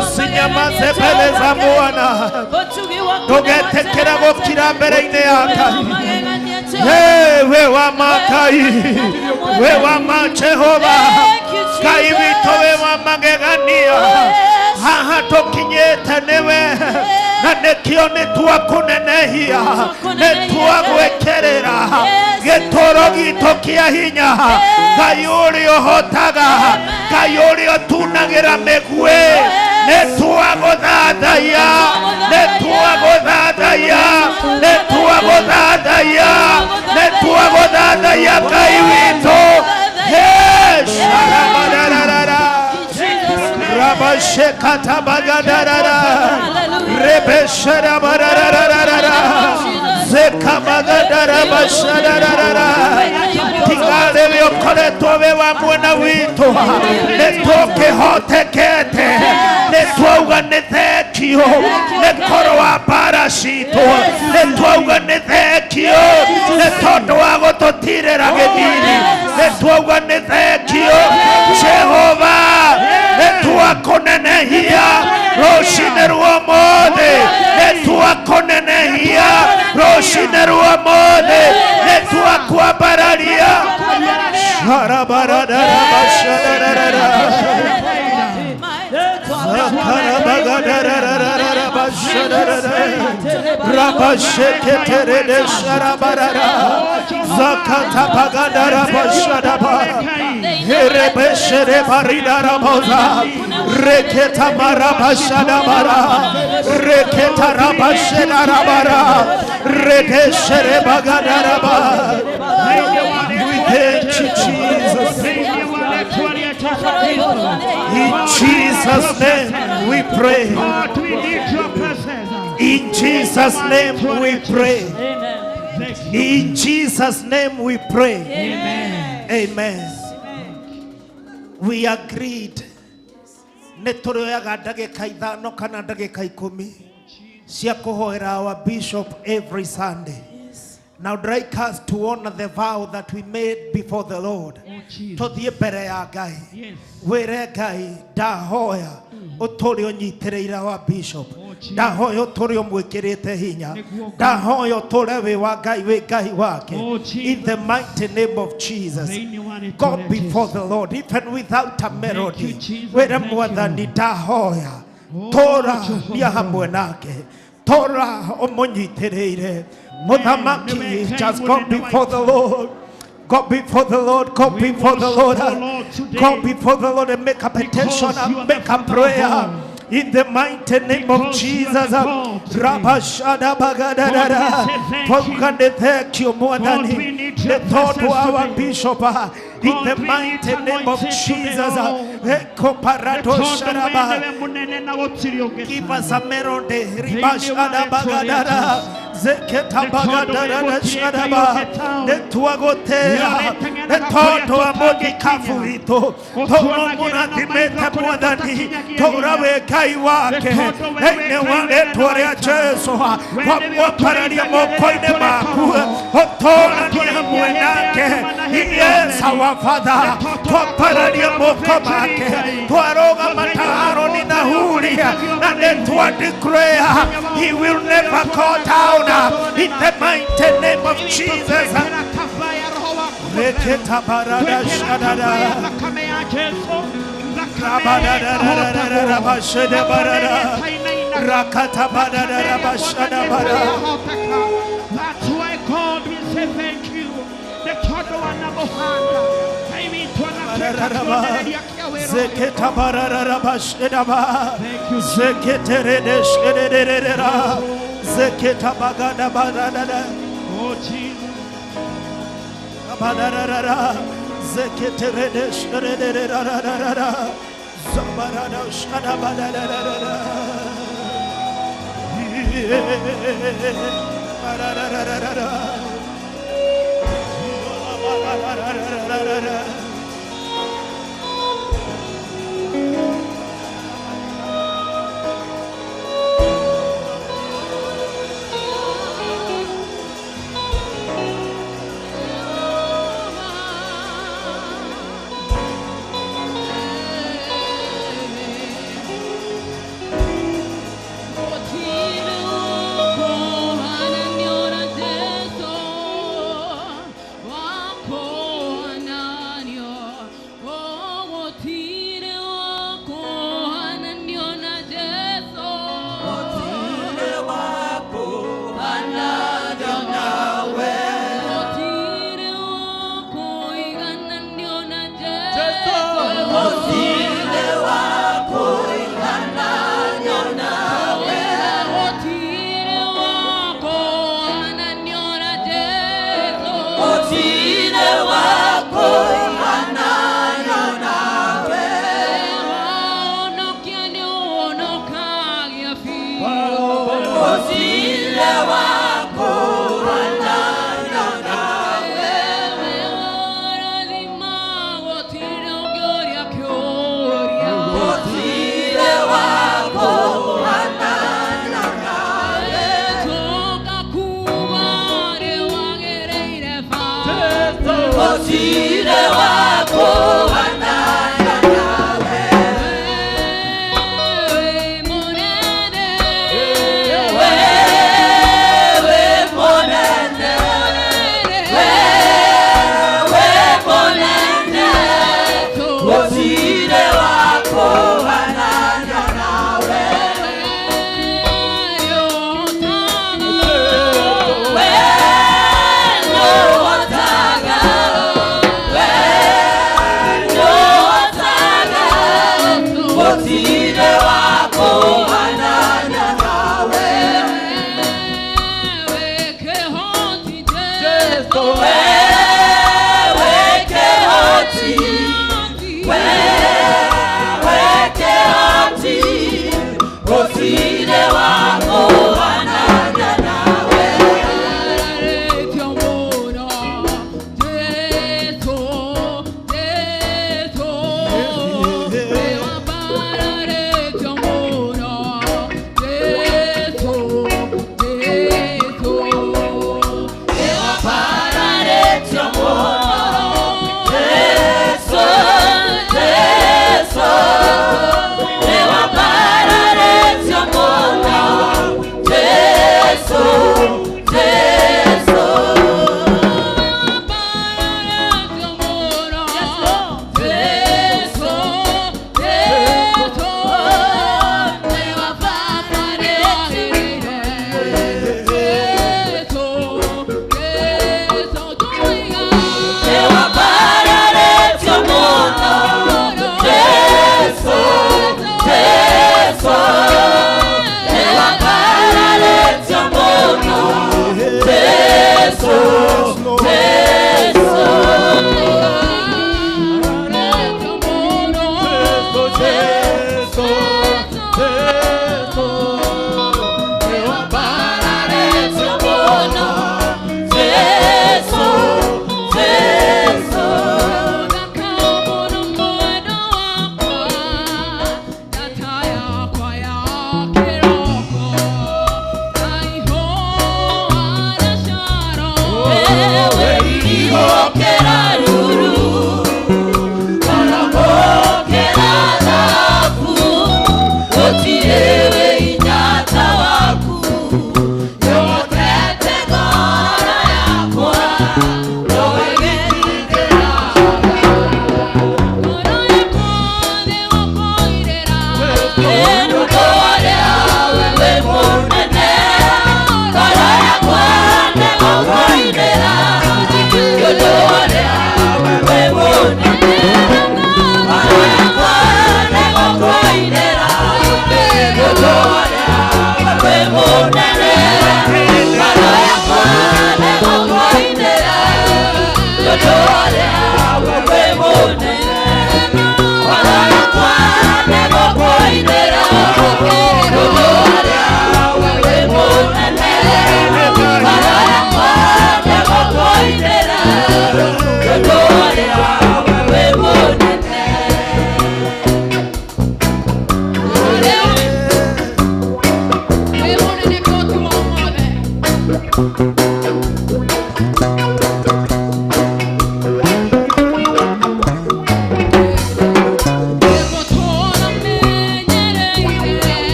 S3: usinyamaze mbele za Bwana tugetekera gukira mbere-ini yake we wa makai we wa ma Jehova Kai wito we wa magegania haha tukinyete newe na nekio nituakunenehia nituagwekerera gitoro gitu kia hinya Ngai ũrĩa ũhotaga, Ngai ũrĩa ũtunagĩra mĩguĩ, nĩtwagũthathaiya, nĩtwagũthathaiya, nĩtwagũthathaiya, nĩtwagũthathaiya Ngai witũ. Rabashekata bagadara, rebeshara barara, zekabagadara bashara. Tingale vyokole towe wa mwana wito, netoke hote kete, netwauga nethekio, nekoro wa parashito, netwauga nethekio, netoto wago totire ragedini, netwauga nethekio, Jehova, netuakonenehia, roshinerua mode, netuakonenehia, roshinerua mode, netuakuabararia, sharabaradara bashadara, zakarabagadara bashadara, rabasheketerede sharabarara, zakatabagadara bashadaba, herebeshere baridara boza, reketa marabashadabara, reketa rabashedara, redeshere bagadara. Thank you, Jesus. In Jesus' name we pray. In Jesus' name we pray. In Jesus' name we pray. Amen. We agreed. Netoroyaga ndagika ithano kana ndagika 10 cia kuhoera our bishop every Sunday. Now direct us to honor the vow that we made before the Lord. To the mbere ya Ngai. Were Ngai ndahoya uturi unyitireira wa bishop. Ndahoya uturi umwikirite hinya. Ndahoya uturi we wa Ngai we Ngai wake. In the mighty name of Jesus. Go before the Lord even without a melody. Were mwathani ndahoya. Tora ni hamwe nake. Tora umunyitireire. Muthamaki, just go before the Lord. Go before the Lord. Go before the Lord. Go before the Lord and make a petition and make a prayer. In the mighty name of Jesus. Rabashada bagadara. Thank you more than the thought to our bishop. In the mighty name of Jesus. Give us a melody. Ribashada bagadara. Zeketa bagadara shadaba. Netuagotea. Netoto amodi kafuito. Tomo muna dimeta muadani. Torawe Ngai wake. Ene wane tuarea Jesu. Wapararia mokoine maku. Otora ni hamwenake. He is our Father. Wapararia mokomake. Tuaroga mataro ni nahuria. And to declare He will never go down. In the mighty name of Jesus. Reketa barada shadada. Rabashede barada. Rakata barada rabashada barada.
S4: That's why God will say thank you. The total one number
S3: Zeketa barada rabasheda ba. Zeketere deshedera. Zeketa bagada barada.
S4: Oh Jesus.
S3: Barada. Zeketere deshedera. Zabarada shada barada.
S1: Wako anani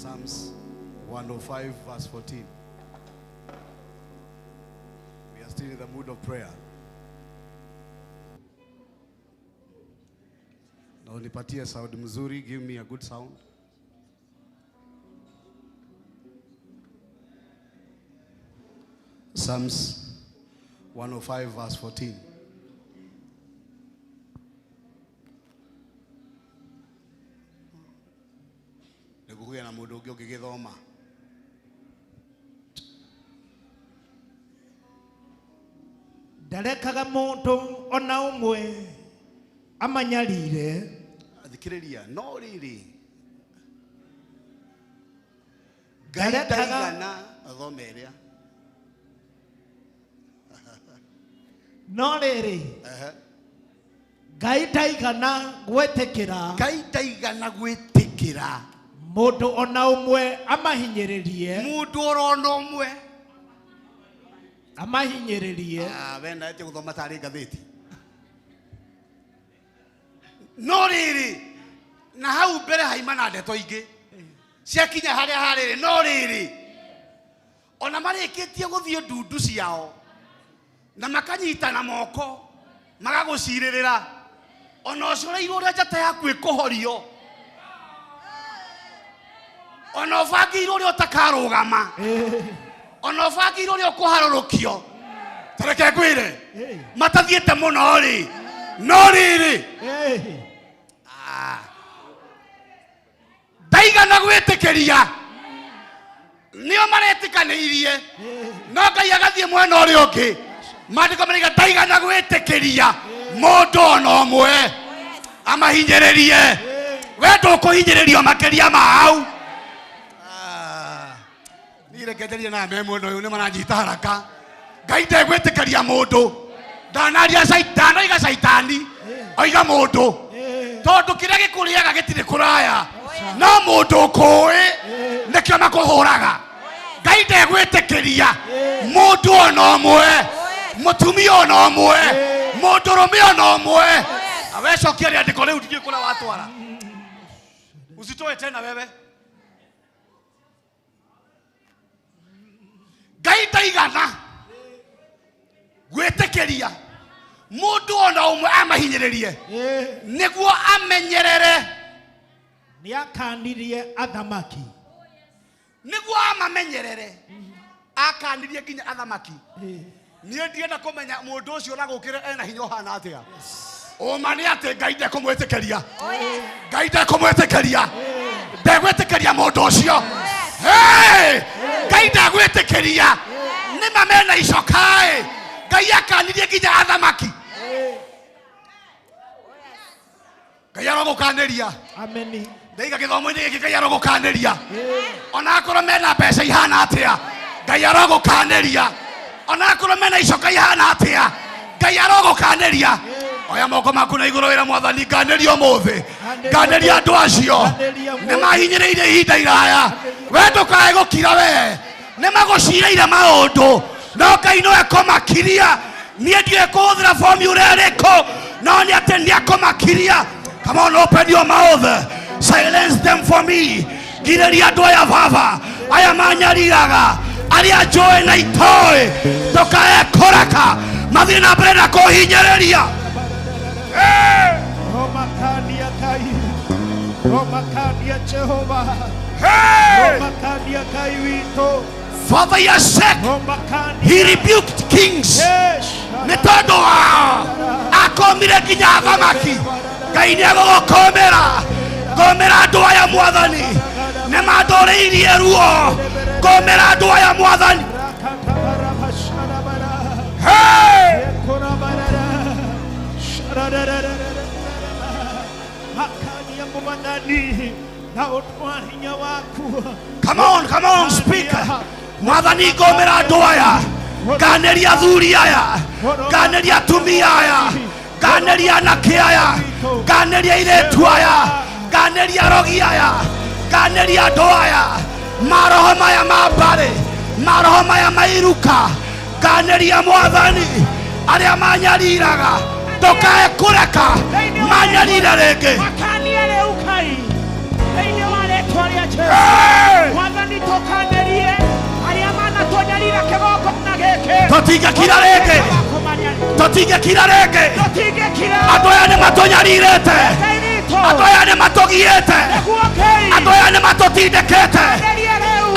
S3: Psalms
S5: 105 verse 14. We are still in the mood of prayer. Na unipatie sound mzuri. Give me a good sound. Psalms 105 verse 14. Nikukuya na mundu ungi ungigithoma.
S3: Ndarekaga mundu ona umwe amanyarire.
S5: Thikiriria no riri. Ngai ndaigana athomeria.
S3: No riri. Ngai ndaigana gwetekera.
S5: Ngai ndaigana gwetekera.
S3: Mundu ona umwe amahinyiririe.
S5: Mundu ona umwe
S3: amahinyiririe.
S5: Wenda ete guthoma tari ngatheti. No riri. Na hau mbere haimana ndeto ingi. Ciakinya haria hariri no riri. Ona marikitie guthie ndundu ciao. Na makanyita na moko. Magaguciririra. Ona ucurairwo uria njata yaku ikuhorio. Ona uvangirwo uria utakarugama. Ona uvangirwo uria ukuharurukio. Tareke ngwire. Matathiete muno ri. No riri. Ndaigana gwitikiria. Nio maretikanirie. No Ngai agathie mwena uria ungi. Maandiko mariga ndaigana gwitikiria mundu ona umwe amahinyiririe. We ndukuhinyiririo makiria ma hau. Nireketherie na memo uyu ni mananyita haraka. Ngai ndegwitikiria mundu. Ndanaria saitani iga saitani. Oiga mundu. Tondu kiria gikuriaga gitire kuraya. No mundu kuwi nikio makuhuraga. Ngai ndegwitikiria mundu ona umwe. Mutumia ona umwe. Mundurume ona umwe. Awecokia riandiko riu ndije kula watwara. Usitoe tena wewe. Ngai ndaigana gwitikiria mundu ona umwe amahinyiririe niguo amenyerere.
S3: Niakanirie athamaki.
S5: Niguo amamenyerere. Akanirie nginya athamaki. Nie ndienda kumenya mundu ucio na gukire ena hinya hana atia. Umani ate Ngai ndekumwitikiria. Ngai ndekumwitikiria. Ndegwitikiria mundu ucio. Ngai ndegwitikiria. Ni mamena icokae. Ngai akanirie nginya athamaki. Ngai arogukaniria.
S3: Ameni.
S5: Ndaiga githomo-ini giki Ngai arogukaniria. Ona akorwo mena mbeca ihana atia. Ngai arogukaniria. Ona akorwo mena icoka ihana atia. Ngai arogukaniria. Oya moko maku na iguru wira mwathani nganiria umuthi. Nganiria andu acio. Ni mahinyiriire ihinda iraya. We ndukae gukira we. Ni magucireire maundu. No Ngai no ekomakiria. Nie ndiye kuhuthira formula iriko. No ni ati ni akomakiria. Come on, open your mouth. Silence them for me. Giriria andu aya baba. Aya manyariraga. Aria joe na itoe. Ndukae kuraka. Mathie na mbere na kuhinyiriria.
S3: Romakania Kai. Romakania Jehova. Romakania Kai wito.
S5: For your sake, he rebuked kings. Netondo wao akomire kinya athamaki. Ngai ni agokomera. Komera andu aya mwathani. Ne madoreirie ruo. Komera andu aya mwathani. Come on, speak. Mwathani komera andu aya. Kaneria thuri aya. Kaneria atumia aya. Kaneria anake aya. Kaneria iretu aya. Kaneria rogi aya. Kaneria andu aya. Maroho maya mambare. Maroho maya mairuka. Kaneria mwathani. Aria manyariraga. Ndukae kureka. Manyarira ringi.
S4: Mwathani toka
S5: Totingĩkira rĩngĩ. Totingĩkira rĩngĩ. Andũ aya nĩ matũnyarirĩte. Andũ aya nĩ matũgiĩte. Andũ aya nĩ matũtindĩkĩte.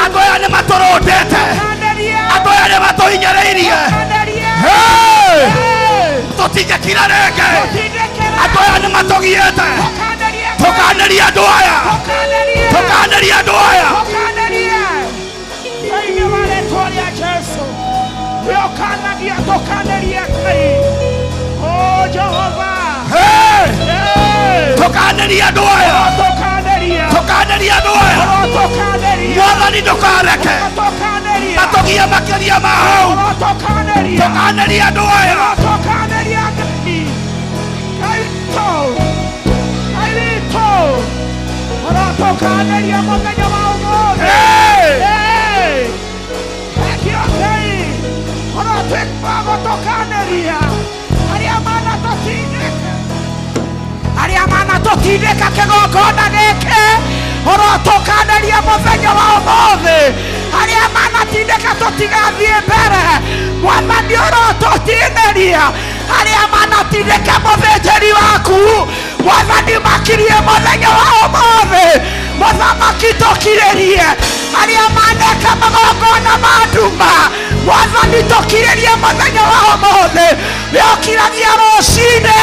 S5: Andũ aya nĩ matũrũndĩte. Andũ aya nĩ matũhinyĩrĩirie. Totingĩkira rĩngĩ. Andũ aya nĩ matũgiĩte. Tũkanĩria andũ aya. Tũkanĩria andũ aya.
S4: Oh Jehovah.
S5: Tũkanĩria andũ aya. Tũkanĩria andũ aya. Mwathani ndũkareke. Matũgie makĩria ma hau. Tũkanĩria andũ aya.
S4: Tũkanĩria mũthenya wa ũmũthĩ. Arĩa manatũtindĩka kĩgongona gĩkĩ ũrotũkanĩria mũthenya wa ũmũthĩ. Arĩa manatindĩka tũtigathiĩ mbere Mwathani ũrotũtinĩria. Arĩa manatindĩka mũthĩnjĩri waku Mwathani makirie mũthenya wa ũmũthĩ. Mũthamaki tũkirĩrie. Arĩa maneka magongona ma nduma Mwathani tũkirĩrie mũthenya wa ũmũthĩ. Nĩũkiragia rũcinĩ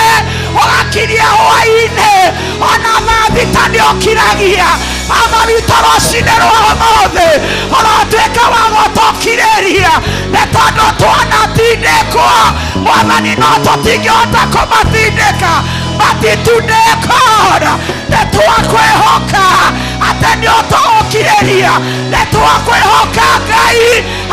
S4: ũgakiria hwaĩ-inĩ, ona thaa thita nĩũkiragia. Mathorito rũcinĩ rwa ũmũthĩ ũrotuĩka wa gũtũkirĩria nĩ tondũ twanatindĩkwo. Mwathani no tũtingĩhota kũmatindĩka. Matitundĩkona nĩtwakwĩhoka atĩ nĩũtũgũkirĩria. Nĩtwakwĩhoka Ngai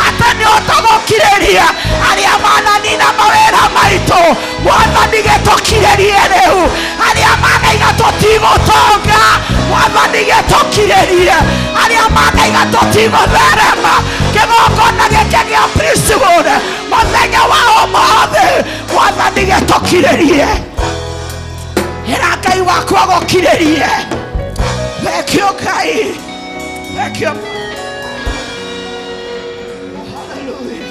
S4: atĩ nĩũtũgũkirĩria. Arĩa mananina mawĩra maitũ Mwathani gĩtũkirĩrie rĩu. Arĩa manaiga tũtigũtonga Mwathani gĩtũkirĩrie. Arĩa manaiga tũtigũtherema kĩgongona gĩkĩ gĩa priesthood mũthenya wa ũmũthĩ Mwathani gĩtũkirĩrie. Ĩra Ngai wakwa gũkirĩrie. Thank you Ngai. Thank you. Hallelujah.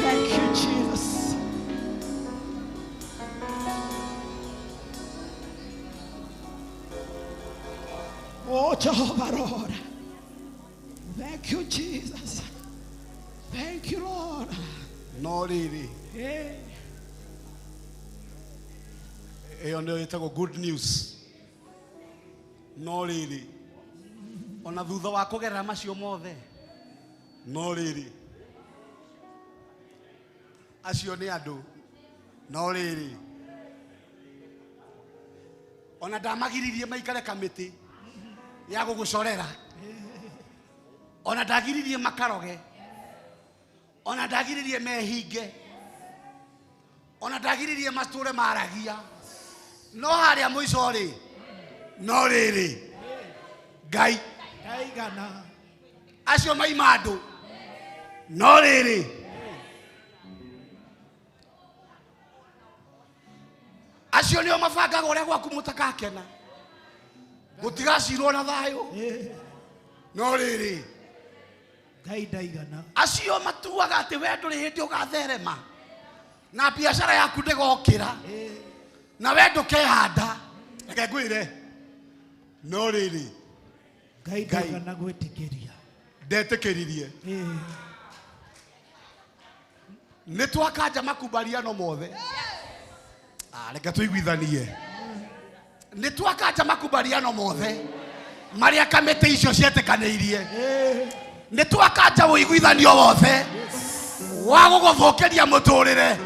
S4: Thank you Jesus. Oh Jehovah Lord. Thank you Jesus. Thank you Lord.
S5: No rĩrĩ. Ĩyo nĩyo ĩtagwo good news. No rĩrĩ. Ona thutha wa kũgerera macio mothe. No rĩrĩ. Acio nĩ andũ. No rĩrĩ. Ona ndamagiririe maikare kamĩtĩ ya gũgũcorera. Ona ndagiririe makaroge. Ona ndagiririe mehinge. Ona ndagiririe matũre maragia. No harĩa mũico rĩ. No rĩrĩ. Ngai.
S3: Ndaigana.
S5: Acio maima andũ. No rĩrĩ. Acio nĩo mabangaga ũrĩa gwaku mũtakakena. Gũtigacirwo na thayũ. No rĩrĩ.
S3: Ngai ndaigana.
S5: Acio matuaga atĩ we ndũrĩ hĩndĩ ũgatherema. Na biacara yaku ndĩgokĩra. Na we ndũkehanda. Reke ngwĩre. No rĩrĩ.
S3: Ngai ndaigana gwĩtĩkĩria.
S5: Ndetĩkĩririe. Nĩ twakanja makubaliano mothe. Reke tũiguithanie. Nĩ twakanja makubaliano mothe marĩa kamĩtĩ icio cietĩkanĩirie. Nĩ twakanja ũiguithanio wothe wa gũgũthũkĩria mũtũrĩre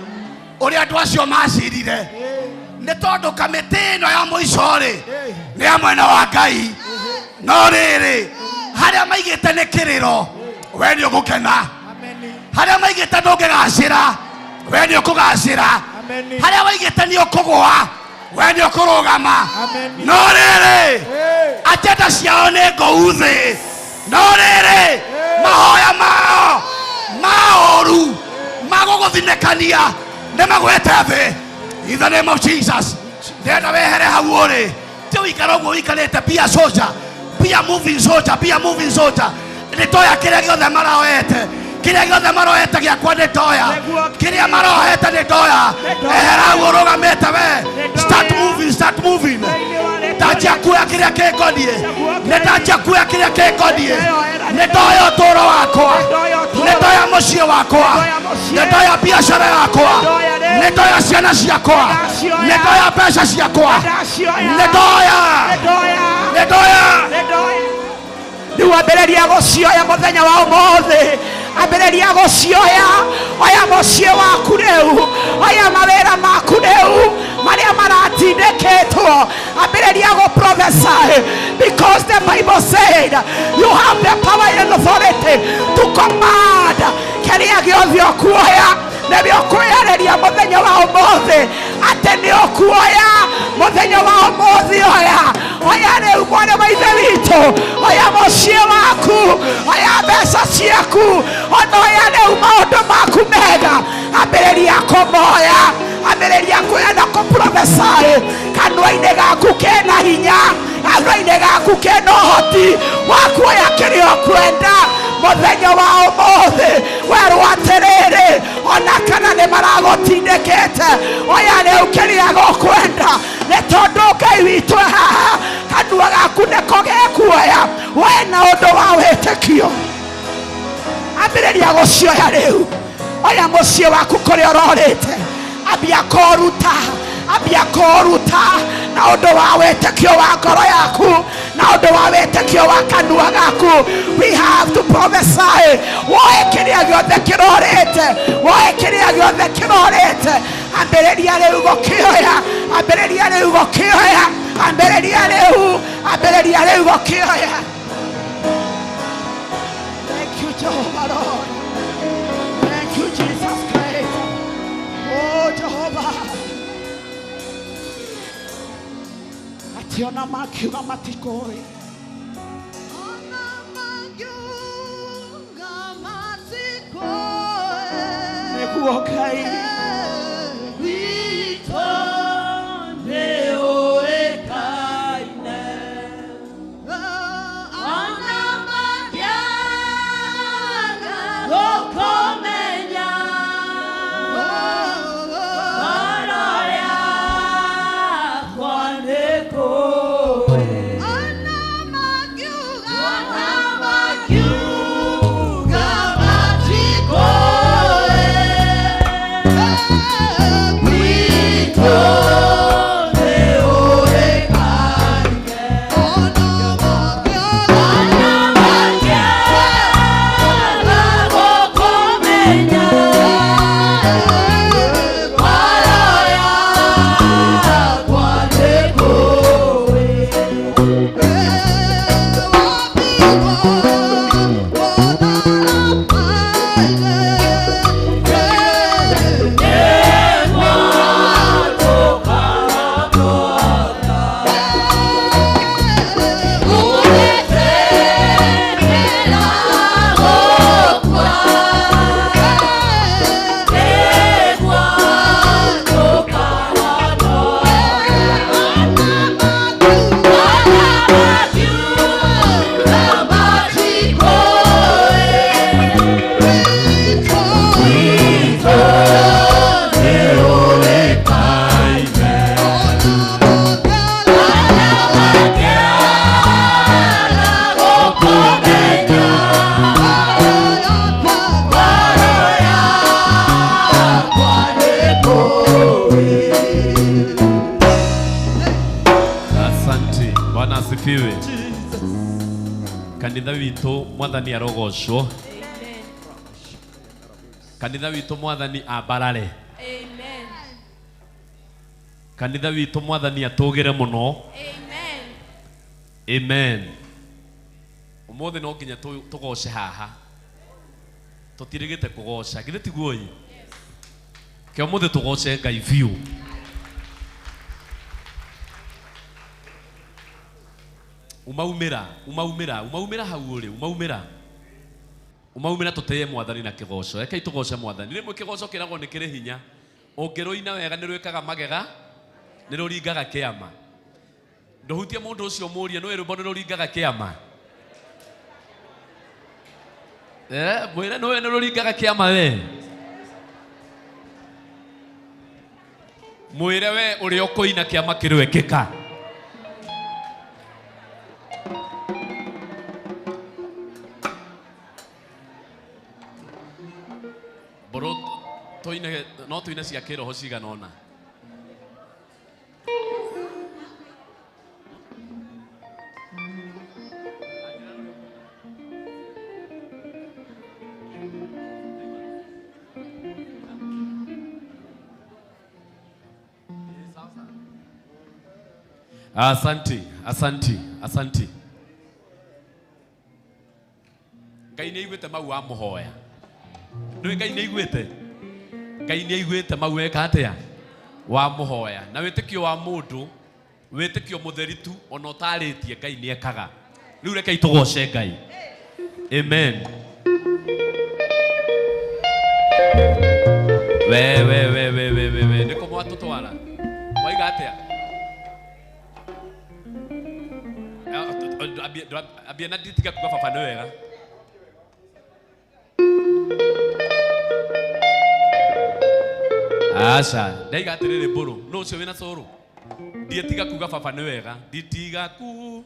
S5: ũrĩa andũ acio macirire. Nĩ tondũ kamĩtĩ ĩno ya mũico rĩ nĩ ya mwena wa Ngai. No rĩrĩ harĩa maigĩte nĩ kĩrĩro we nĩ ũgũkena. Harĩa maigĩte ndũngĩgacĩra we nĩ ũkũgacĩra. Harĩa waigĩte nĩ ũkũgũa we nĩ ũkũrũgama. No rĩrĩ agenda ciao nĩ ngũu thĩ. No rĩrĩ mahoya mao maũru magũgũthinĩkania nĩ magwete thĩ. In the name of Jesus. Ndĩrenda wehere hau ũrĩ. Ti ũikara ũguo ũikarĩte. Be a soldier. Be a moving soldier. Be a moving soldier. Nĩ toya kĩrĩa gĩothe maraoete kiria giothe marohete giakwa ni ndoya kiria marohete ni ndoya ehera urugamite we start moving tajia kuya kiria kikodie ni tajia kuya kiria kikodie ni ndoya uturo wakwa ni ndoya muciĩ wakwa ni ndoya biashara yakwa ni ndoya ciana ciakwa ni ndoya mbeca ciakwa ni ndoya
S4: Niu ambĩrĩria gũcioya mũthenya wa ũmũthĩ ambĩrĩria gũcioya oya mũciĩ waku rĩu oya mawĩra maku rĩu marĩa maratindĩkĩtwo ambĩrĩria gũprophesy because the Bible said you have the power and authority to command kĩrĩa gĩothe ũkuoya nĩguo kwĩharĩria mũthenya wa ũmũthĩ atĩ nĩ ũkuoya mũthenya wa ũmũthĩ oya rĩu mwana wa ithe witũ oya mũciĩ waku oya mbeca ciaku ona oya rĩu maũndũ maku mega ambĩrĩria kũmoya ambĩrĩria kuoya na kũprophesy kanua-inĩ gaku kena hinya kanua-inĩ gaku kena ũhoti wa kuoya kĩrĩa ũkwenda mũthenya wa ũmũthĩ werwo atĩrĩrĩ ona kana nĩ maragũtindĩkĩte oya rĩu kĩrĩa gũkwenda nĩ tondũ Ngai witũ haha kanua gaku nĩko gekuoya we na ũndũ wa wĩtĩkio ambĩrĩria gũcioya rĩu oya mũciĩ waku kũrĩa ũrorĩte ambia kũruta na ũndũ wa wĩtĩkio wa ngoro yaku na ũndũ wa wĩtĩkio wa kanua gaku we have to prophesy woe kĩrĩa gĩothe kĩrorĩte woe kĩrĩa gĩothe kĩrorĩte ambĩrĩria rĩu gũkĩoya ambĩrĩria rĩu gũkĩoya ambĩrĩria rĩu gũkĩoya. Thank you Jehovah Lord. Thank you Jesus Christ. Oh Jehovah. Ationa makiuga matikoĩ nĩguo Ngai kanitha witũ mwathani arogocwo kanitha witũ mwathani ambarare kanitha witũ mwathani atũgĩre mũno amen ũmũthĩ no nginya tũgoce haha tũtirĩgĩte kũgoca githĩ tiguo ĩ ke ũmũthĩ tũgoce Ngai biũ umaumira hau uri umaumira tuteye mwathani na kigoco reke itugoce mwathani rimwe kigoco kiragwo ni kiri hinya ungiruina wega ni rwikaga magega ni ruringaga kiama nduhutie mundu ucio muria no irumbo ni ruringaga kiama
S6: Mwira no eno ringaga kiama we. Mwire we uri okoina kiama kirwekeka. Boro toine no toine cia kiroho cigana ona. Asante. Ngai nĩ aiguĩte mau wa mũhoya. Nĩ Ngai nĩ aiguĩte. Ngai nĩ aiguĩte mau weka atĩa wa mũhoya. Na wĩtĩkio wa mũndũ, wĩtĩkio mũtheritu ona ũtarĩtie Ngai nĩ ekaga. Rĩu rekei tũgoce Ngai. Amen. We nĩ kũmwa tũtwara. Waiga atĩa? Abia na ditika kuga papa no wega. Asha, ndaiga atirire mburu, no ucio wina coro. Dietiga kuga papa no wega, ditiga ku.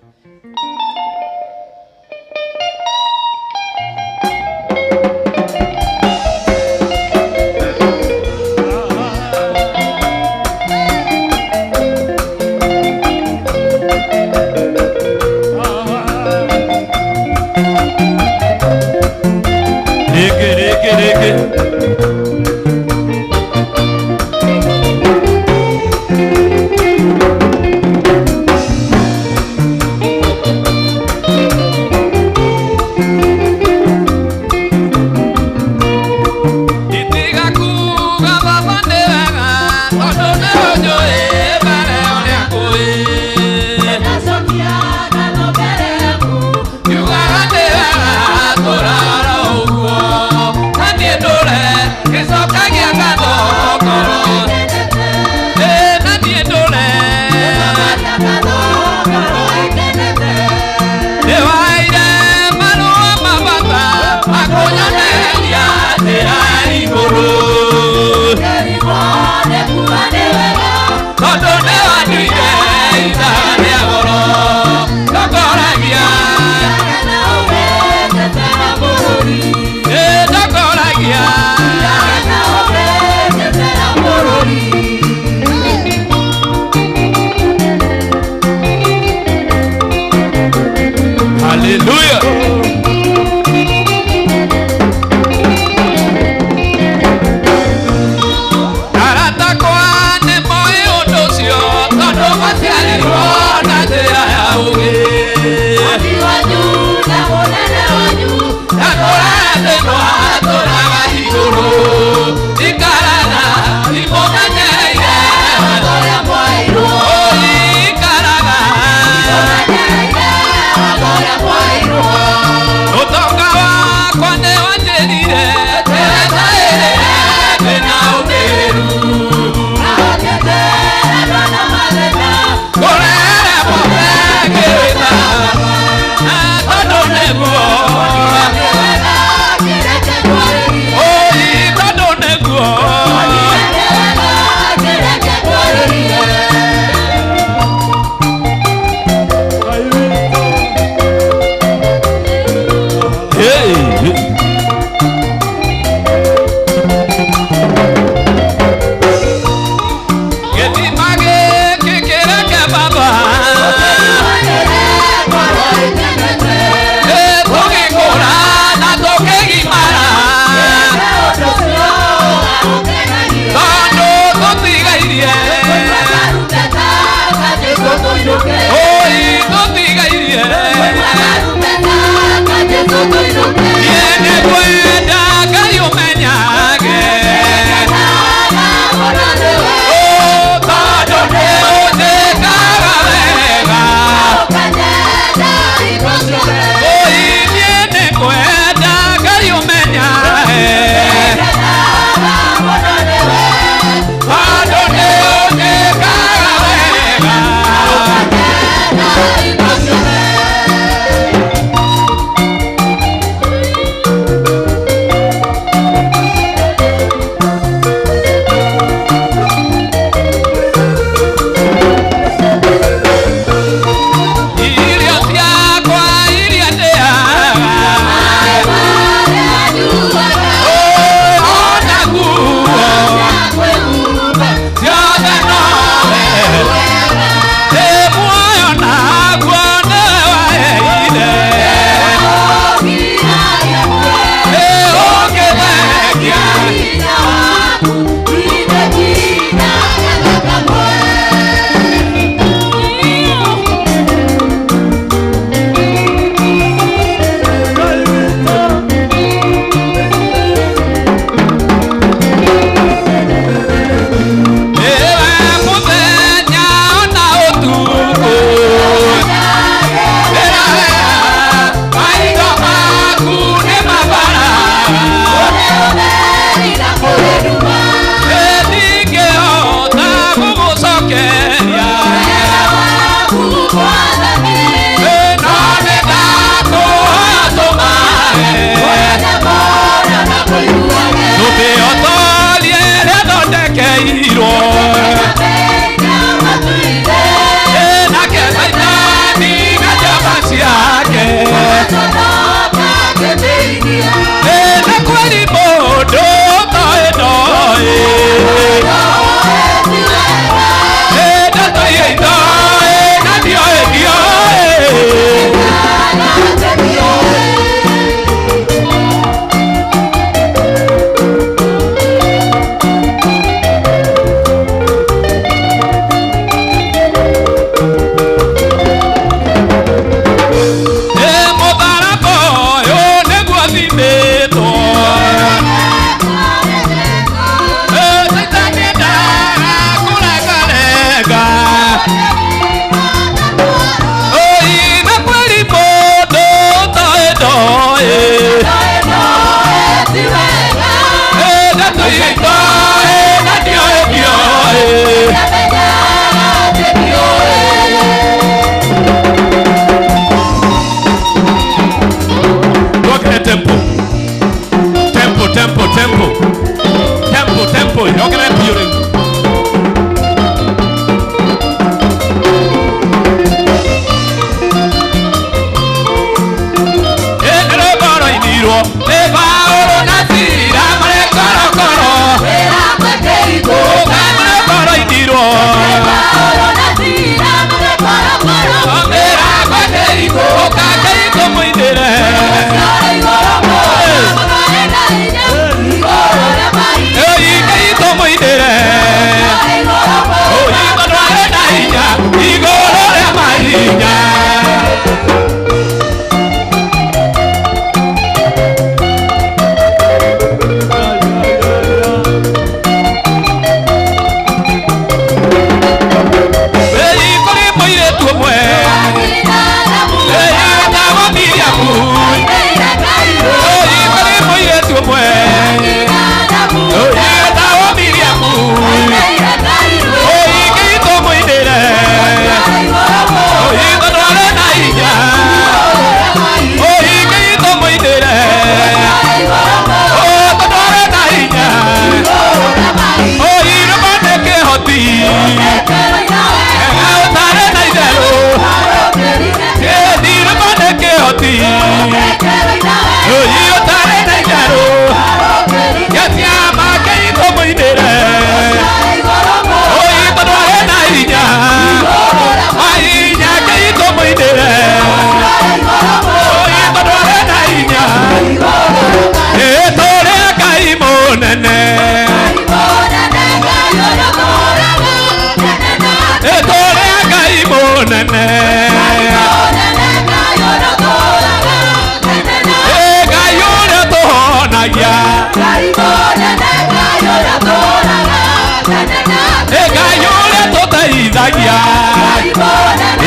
S6: Egayole totaithagia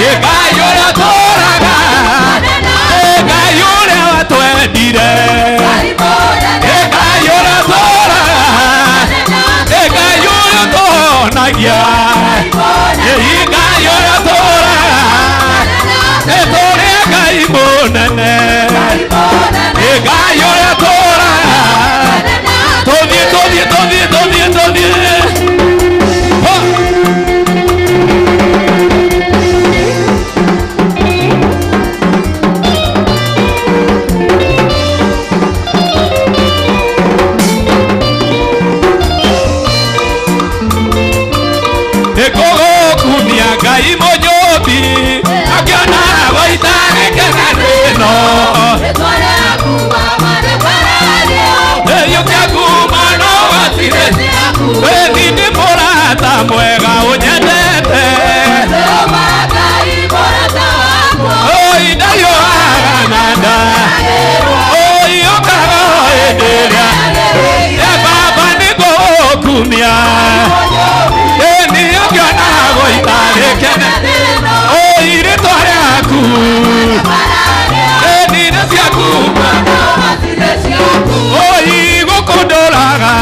S6: Egayole toraga Egayole watwendire Egayole toraga Egayole tohonagia Egayole toraga Etore Ngai munene Egayole toraga Tothie Ngai monyobi akiona waitane kenano eyo kyakuma no watire wethi ni murata mwega unyendete oi ndayo agananda oi okaga enderia ya baba ni gokumia eni akiona waitane kenano oi ritware aku eni nasiaku oi gukundoraga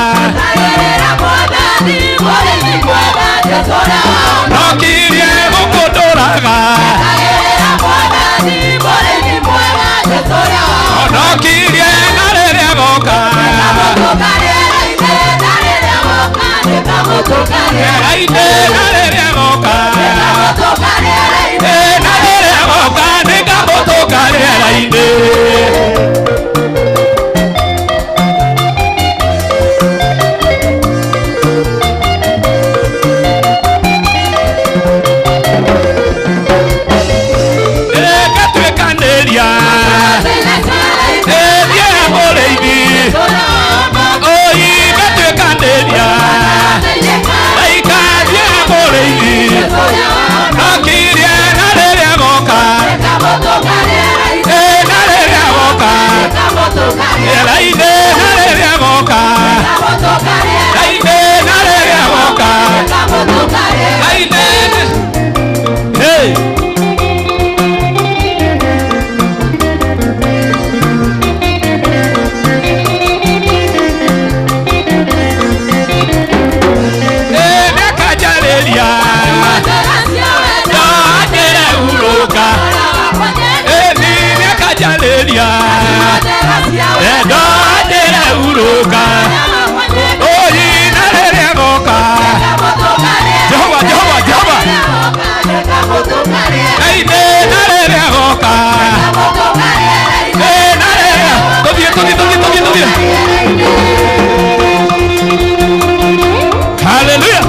S6: nokirie gukundoraga nokirie nareria goka eraine nareria goka nareria goka nikamutuka eraine Hallelujah.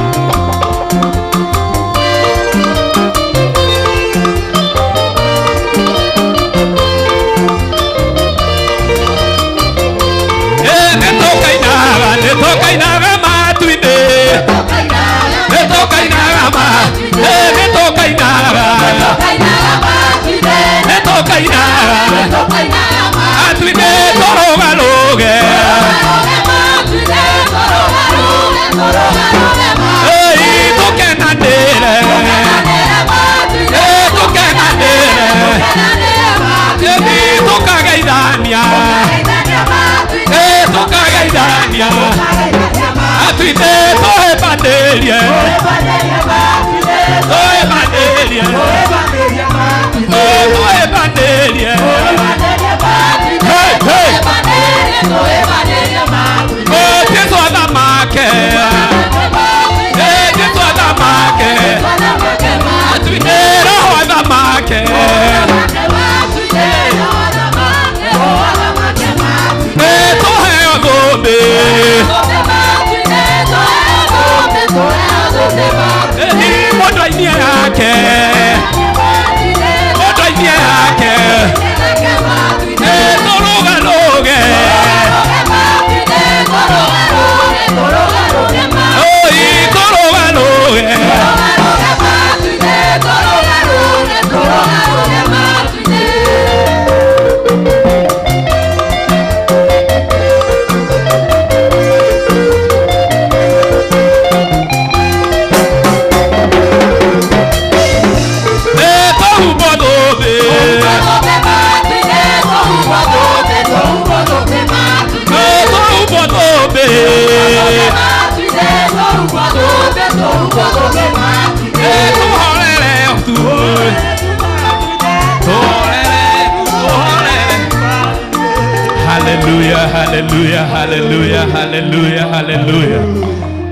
S6: Hallelujah, hallelujah, hallelujah, hallelujah, hallelujah,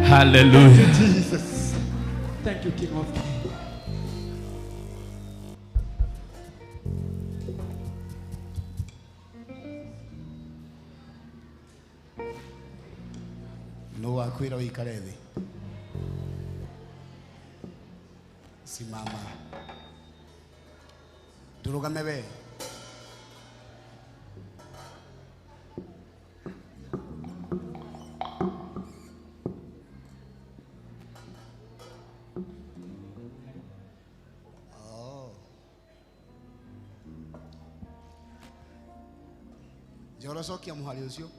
S6: hallelujah.
S3: Jesus. Thank you, King of Kings.
S5: No wakwira uikare thi. Simama. Turugame we. Joro sokia muhari ucio.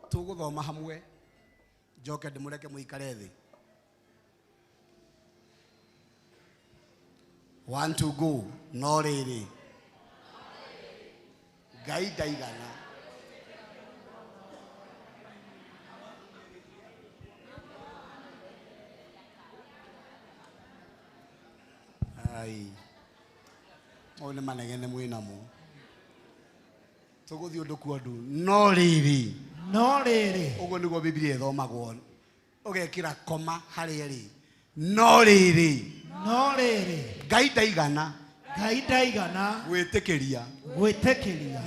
S5: Tuguthoma hamwe njoke ndimureke muikare thi. 1 to go no riri Ngai ndaigana ai one manegene mwinamo tuguthi undu kwandu no riri uguo niguo Biblia ithomagwo ugekira koma hari eri no riri Ngai ndaigana gwitikiria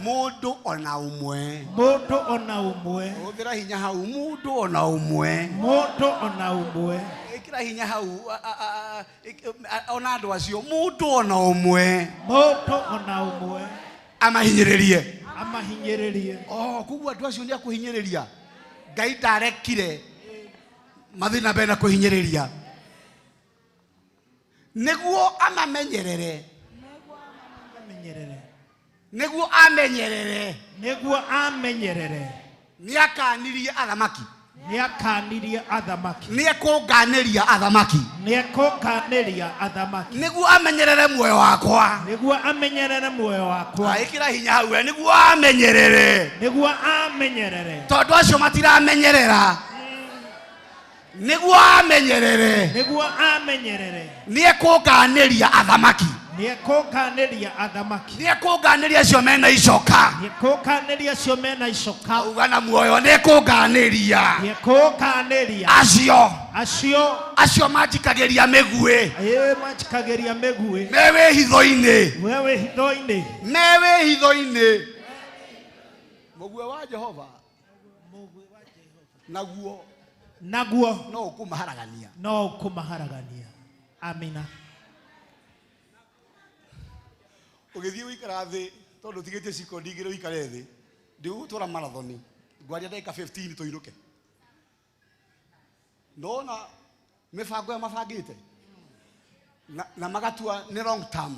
S5: mundu ona umwe uthira hinya hau mundu ona umwe ikira hinya hau ona andu acio mundu ona umwe amahinyiririe kuguo andu acio ni akuhinyiriria Ngai ndarekire mathina bena kuhinyiriria niguo amamenyerere niakanirie athamaki niekunganiria athamaki niguo amenyerere muoyo wakwa ikira hinya hau niguo amenyerere tondu acio matiramenyerera niguo amenyerere niekunganiria athamaki niekunganiria acio mena icoka ugana muoyo niekunganiria acio manjikagiria migui mewe hitho-ini mugue wa Jehova naguo no ukumaharagania
S3: amina
S5: ugithii wikara thi tondu tigite ciko ndigire wikare thi ndigutwara marathoni ngwaria ndagika 15 tuiruke ndona mibango ya mabangite na magatua ni long term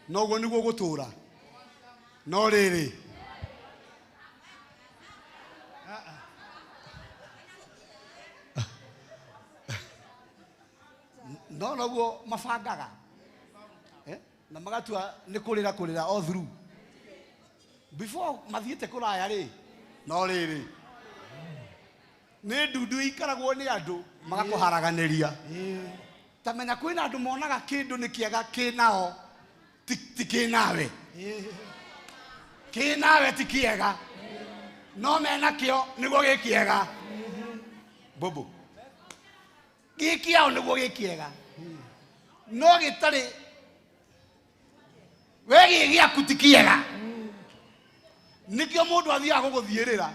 S5: noguo niguo gutura no riri no noguo mabangaga na magatua ni kurira all through before mathiete kuraya ri no riri ni ndundu ikaragwo ni andu magakuharaganiria tamenya kwina andu monaga kindu ni kiega kinao ti kinawe ti kiega no mena kio niguo gikiega bobo gikiao niguo gikiega no gitari wegi giaku ti kiega nikio mundu athia guguthiirira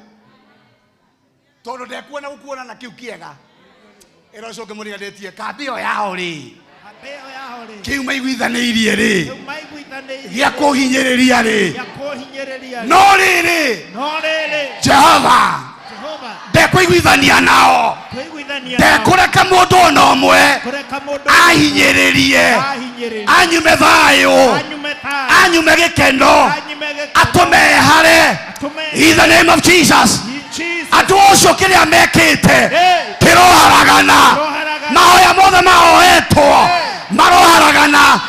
S5: tondu ndekuona gukuona na kiu kiega irocoke murigandetie kambio yao ri kiu maiguithaniirie ri gia kuhinyiriria ri no riri Jehova ndekuiguithania nao ndekureka mundu ona umwe ahinyiririe anyume thayu anyume gikeno atume hare in the name of Jesus atu ucio kiria mekite kiroharagana mahoya mothe mahoetwo maroharagana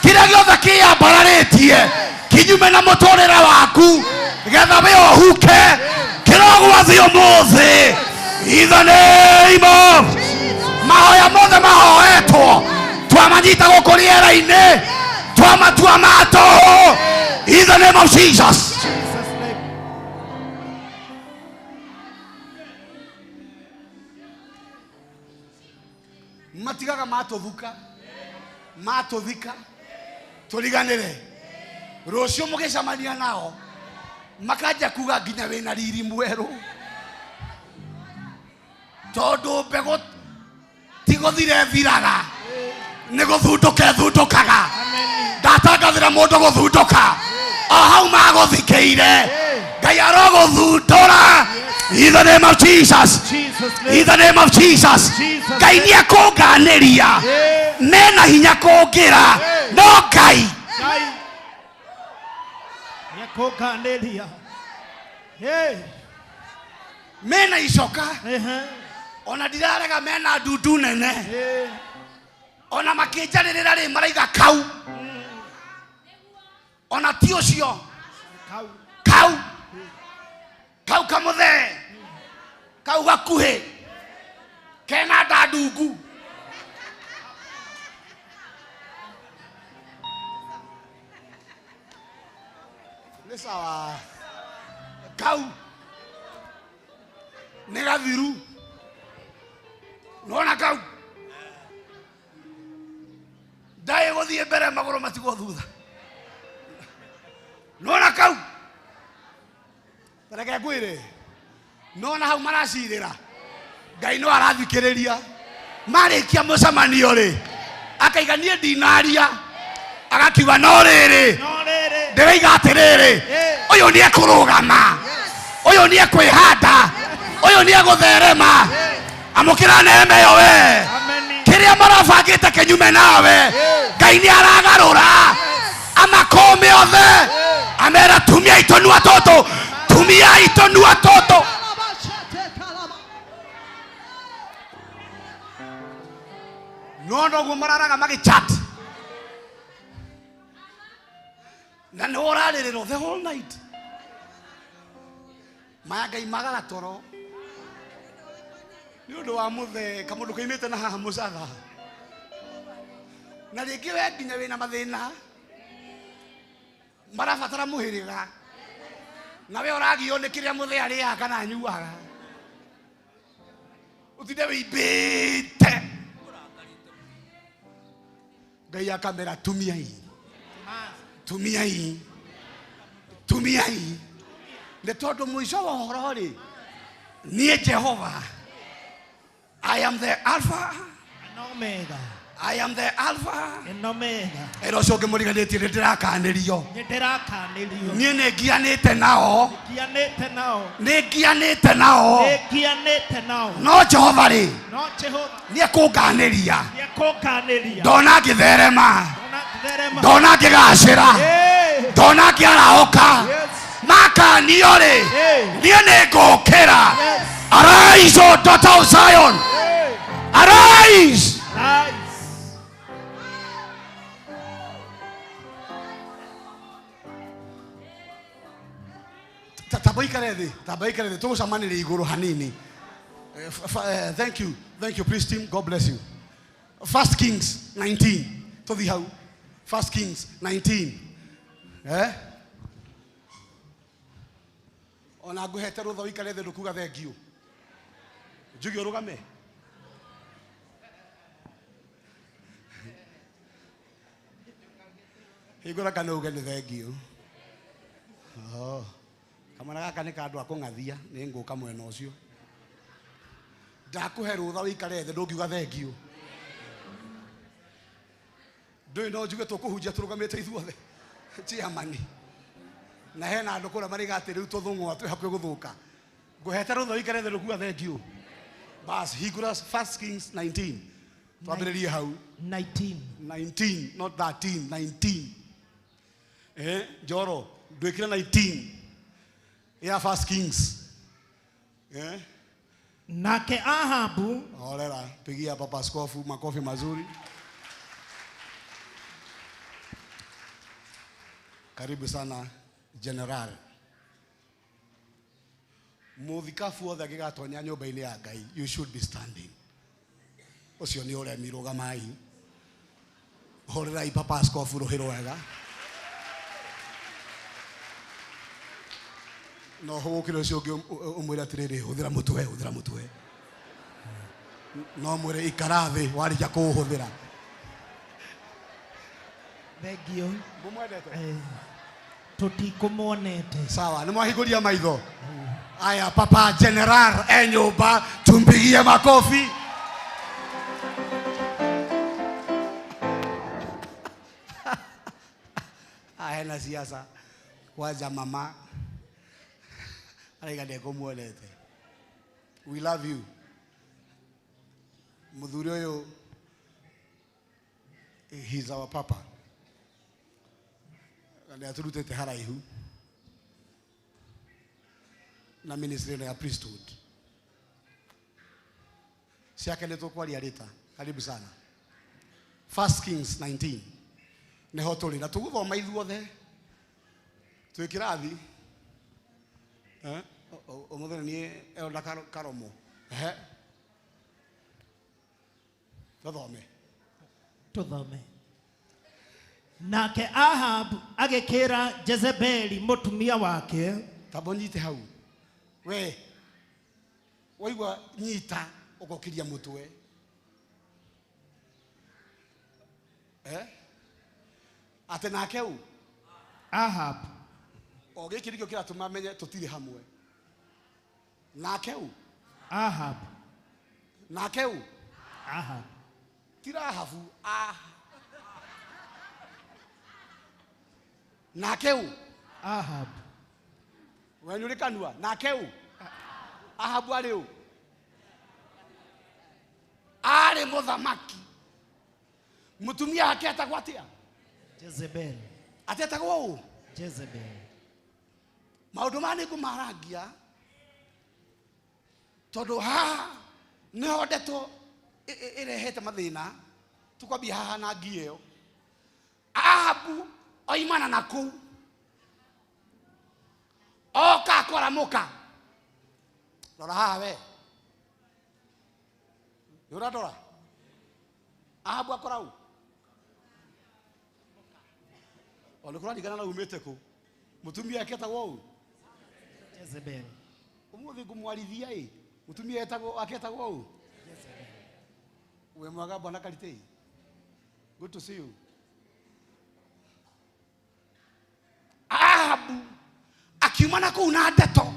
S5: kira giothe kiyambararetie kinyume na muturire waku getha we ohuke kirogwa thio muthi in the name of mahoya mothe mahoetwo twamanyita guku riera-ini twamatua mato in the name of Jesus. Matigaga matuthuka matuthika turiganire rucio mugicamania nao makanja kuga nginya wina riri mweru tondu mbegu tiguthire thiraga ni guthunduke thundukaga ndatangathira mundu guthunduka o hau maguthikiire Ngai aroguthundura in the name of Jesus. In the name of Jesus. Ngai ni akunganiria mena hinya kungira no Ngai
S3: ni akunganiria
S5: mena icoka ona ndirarega mena ndundu nene ona makinjanirira ri maraiga kau ona ti ucio kau kamuthe kau gakuhi kena ndandungu ni sawa kau ni gathiru nona kau ndai guthie mbere maguru matigo thutha nona kau tareke kwire nona hau maracirira Ngai no arathikiriria marikia mucemanio ri akaiganie ndinaria agakiuga no riri ndiraiga atiriri uyu ni ekurugama uyu ni ekwihanda uyu ni egutherema amukira neema yo we kiria marabangite kinyume nawe Ngai ni aragarura amakome othe amera tumia itonua toto tumia itonua toto nondo gumararaga magichat na no orarerero the whole night Ngai magara toro ni undu wa muthe kamundu kaimite na haha mucatha na ringi we nginya wina mathina marabatara muhiriga na we oragio ni kiria muthe aria kana anyuaga utinde wimbite Ngai akamera tumiai ne tondu mwico wa horo ri nie Jehova I am the Alpha
S3: and Omega.
S5: I am the Alpha
S3: and Omega.
S5: Ero coge muriganĩtie nĩ ndĩrakanirio
S3: Ndĩrakanirio.
S5: niĩ nĩ ngianĩte nao
S3: Ngianĩte nao.
S5: nĩ ngianĩte nao
S3: Ngianĩte nao.
S5: no Jehova rĩ
S3: No Jehova.
S5: nĩ ekũnganĩria
S3: Nĩ ekũnganĩria.
S5: ndona ngĩtherema
S3: Ndona
S5: ndona ngĩgacĩra ndona ngĩarahũka makanio rĩ niĩ nĩ ngũkĩra arise O daughter of Zion arise. Tabaikare the togo samani iguru hanini. Thank you, priest team. God bless you. 1 Kings 19. To the how? 1 Kings 19. Ona guhetero thaikare the rukuga thank you. Jugi orugame. Igora kana ugane thank you. Oh. Kamana gaka nĩ kandu akũngathia nĩ ngũka mwena ũcio ndakũhe rũtha wĩikare thĩ ndũngiuga thengio ndũĩ no njuge tũkũhunjia tũrũgamĩte ithuothe ciamani na hena andũ kũrĩa marĩ gatĩ rĩu tũthũng'wa twĩ hakuhĩ gũthũka ngũhete rũtha wĩikare thĩ ndũkuga thengio bas hingũra 1 Kings 19 twambĩrĩrie hau 19 not 13 19 Njoro ndwĩkire 19 Yeah, 1 Kings. Yeah.
S3: Nake Ahabu.
S5: Orera, pigia papa askofu makofi mazuri. Karibu sana General. Muthikafu othe gigatonya nyumba-ini ya Ngai, you should be standing. Ucio ni ore mirugamai. Horerai papa askofu ruhiro wega. No hukire ucio ngi umwira atiriri huthira mutwe. No mwire ikarathi warija kuhuthira.
S3: Thegio.
S5: Mumwendete?
S3: Tutikumonete.
S5: Sawa, nimwahiguria maitho. Aya, Papa General enyumba, tumpigie makofi. Aya na siasa. Kwanza mama. Arigade kumwonete. We love you. Muthuri uyu, he's our papa. Na aturutete haraihu na ministry ya priesthood. Siake neto kwa liarita. Karibu sana. 1 Kings 19. Neho tuli na tuguthoma ithuothe. Twikirathi. Omothe ni elda Karomo.
S3: Tuthome. Nake Ahab agekera Jezebeli mutumia wake.
S5: Tabonyite hau. We. Waigwa nyita ukokiria mutwe. Ate nake u
S3: Ahab.
S5: Oge kirikio kira tumamenye tutiri hamwe. Nake u
S3: Ahab.
S5: Nake u
S3: Ahab.
S5: Tira hafu Nakeu
S3: Ahab.
S5: Wenyuri kanua nakeu Ahabu areu Are muthamaki mutumia wake atagwa atia
S3: Jezebel.
S5: Atetagwa u
S3: Jezebel.
S5: Maundu mani kumaragia tondu ha ne hodeto irehete mathina tukwambia haha na ngiyo Ahabu oimana naku oka akora muka rora haha we yura dora Ahabu akora u olikora digana na umete ku mutumia yake etagwo u
S3: Jezebel.
S5: umuthi ngumwarithia mutumia etagwo aketagwo u we mwaga bwana Kalitei. Good to see you. Ahabu akiumana kuu na ndeto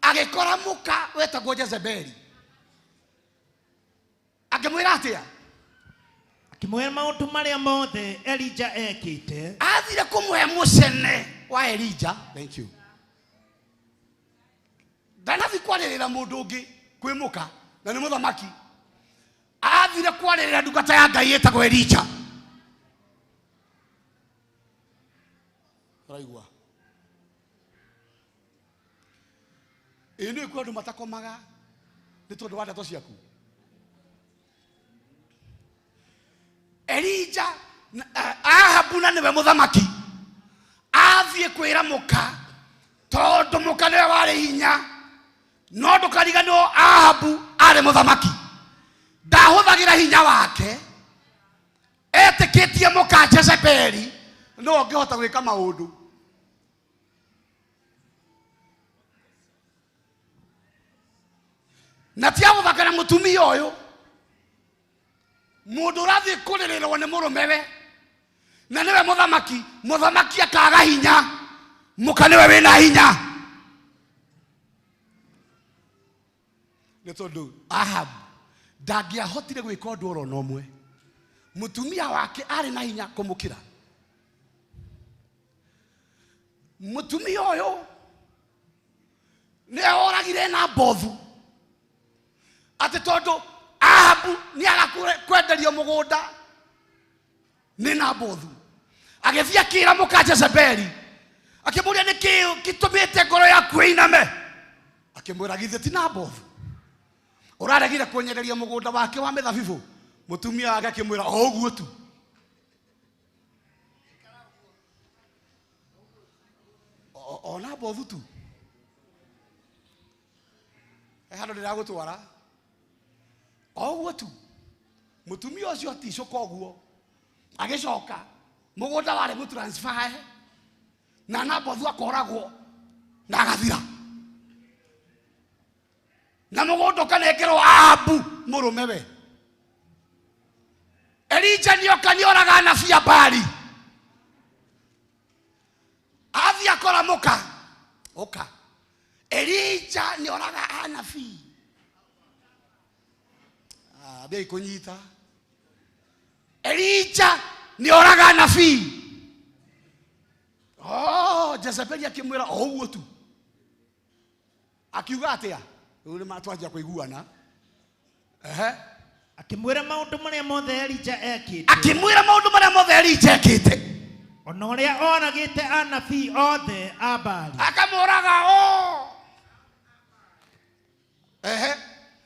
S5: agikora muka wetagwo Jezebeli. Akimwira atia?
S3: Akimwira maundu maria mothe Elijah ekite.
S5: Athire kumwe mucene wa Elijah. Thank you. Ndanathi kwarĩrĩra mũndũ ũngĩ kwĩmuka na nĩ mũthamaki. Athire kwarĩrĩra ndungata ya Ngai ĩtagwo Elijah. Raigua. Ĩno ĩkũ andũ matakomaga nĩ tondũ wa ndeto ciaku. Elijah Ahabu na nĩwe mũthamaki. Athiĩ kwĩra mũka tondũ mũka nĩwe warĩ hinya. No ndũkariganĩrwo Ahabu arĩ mũthamaki. Ndahũthagĩra hinya wake etĩkĩtie mũka Jezebeli no ũngĩhota gwĩka maũndũ. Na tia gũthaka na mũtumia ũyũ mũndũ ũrathiĩ kũrĩrĩrwo nĩ mũrũmewe na nĩwe mũthamaki. Mũthamaki akaga hinya mũka nĩwe wĩna hinya. Nĩ tondũ Ahabu ndangĩahotire gwĩka ũndũ oro na ũmwe. Mũtumia wake arĩ na hinya kũmũkĩra. Mũtumia ũyũ nĩ oragire na mbothu atĩ tondũ Ahabu nĩ agakwenderio mũgũnda nĩ na mbothu. Agĩthiĩ akĩĩra mũka Jezebeli akĩmũria nĩkĩ gĩtũmĩte ngoro yaku ĩiname. Akĩmwĩra githĩ ti na mbothu ũraregire kwenyereria mũgũnda wake wa mĩthabibũ. Mũtumia wake akĩmwĩra o ũguo tu. ona bothu tu hano ndiragutwara oguo tu mutumia ucio aticoka oguo agicoka mugunda wari gutransfer na nabothu akoragwo na agathira na mugunda kanekero abu murume we Elija nioka nioraga anabii a Baali athi akora muka oka Elija nioraga anabii bia ikunyita Elija nioraga anabii Jezebeli akimwira ouo tu akiuga atia uri matwajia kuiguana
S3: akimwira maundu maria mothe Elija ekite ona uria oragite anabii othe a Baali
S5: akamuraga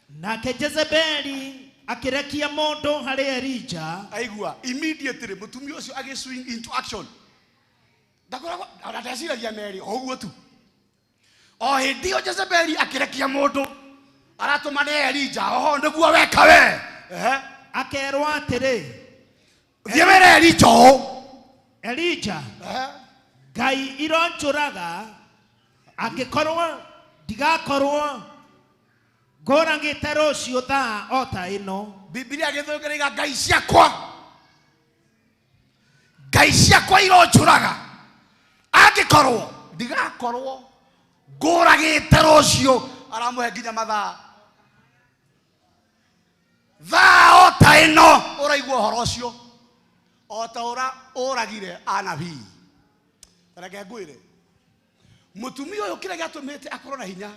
S3: nake Jezebeli akirekia mundu hari Elija
S5: aigua immediately mutumia ucio agiswing into action ndakoragwo ndaciragia meri oguo tu hindi o Jezebeli akirekia mundu aratuma ne Elija niguo weka we
S3: akerwa atiri
S5: thiemere
S3: Elija Ngai ironjuraga angikorwo ndigakorwo ngoragite rucio thaa ota ino
S5: Biblia githugiriga ngai ciakwa ironjuraga angikorwo ndigakorwo ngoragite rucio aramuhe nginya mathaa ota ino uraigua horo ucio ota ura uragire anabii reke ngwire mutumia uyu kire gatumite akorwo na hinya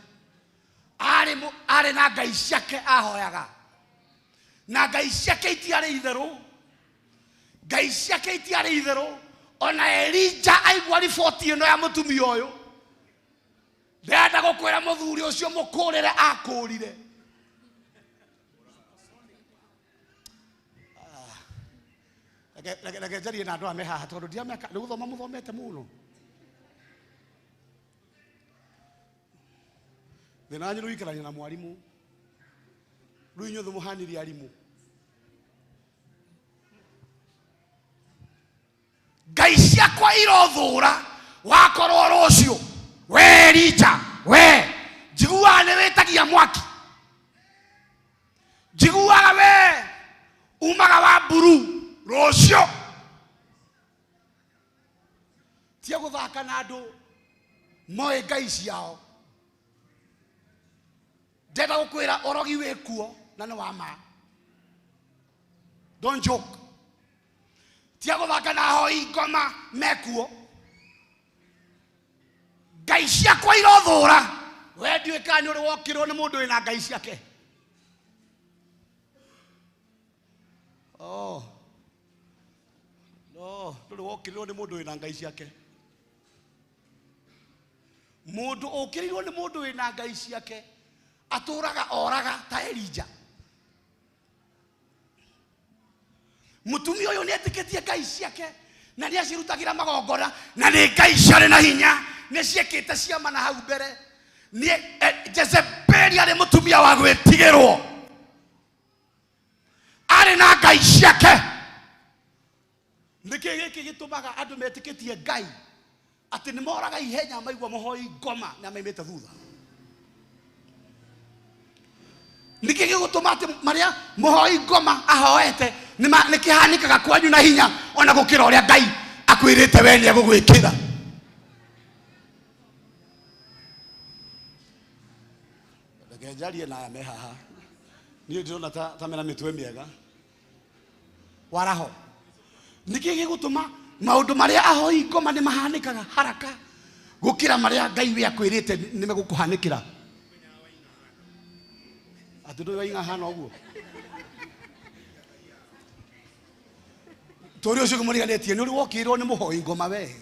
S5: ari na ngai ciake ahoyaga na ngai ciake itiari itheru ona Elija aigua riboti ino ya mutumia uyu ndenda gukwira muthuri ucio mukurire akurire reke njarie na andu a mehaha tondu ndiameka ni guthoma muthomete muno thina wanyu wikarania na mwarimu riu inyuothe muhaniri arimu ngai ciakwa irothura wakorwo rucio we Elija we njiguaga ni witagia mwaki njiguaga we umaga wa mburu rucio tia guthaka na andu moe ngai ciao ndenda gukwira orogi wikuo na ni wa ma don't joke tia guthaka na hoi ngoma mekuo ngai ciakwa irothura we ndiwika ni uri wokirwo ni mundu wina ngai ciake no nduri wokirwo ni mundu wina ngai ciake mundu ukirirwo ni mundu wina ngai ciake aturaga oraga ta Elija mutumia uyu ni etikitie ngai ciake na ni acirutagira magongona na ni ngai ciare na hinya ni ciekite ciama na hau mbere ni Jezebeli ari mutumia wa gwitigirwo ari na ngai ciake niki giki gitumaga andu metikitie ngai ati ni moraga ihenya maigua muhoi ngoma na maimite thutha niki gigutuma ati maria muhoi ngoma ahoete ni kihanikaga kwanyu na hinya ona gukira uria ngai akwirite we ni agugwikira ngejarie na mehaha ni ndirona ta mena mitwe miega waraho niki gigutuma maundu maria ahoi ngoma ni mahanikaga haraka gukira maria ngai we akwirite ni megukuhanikira ati ndu wainga hana oguo tori ucio kumuriganetie ni uri wokirwo ni muhoi ngoma we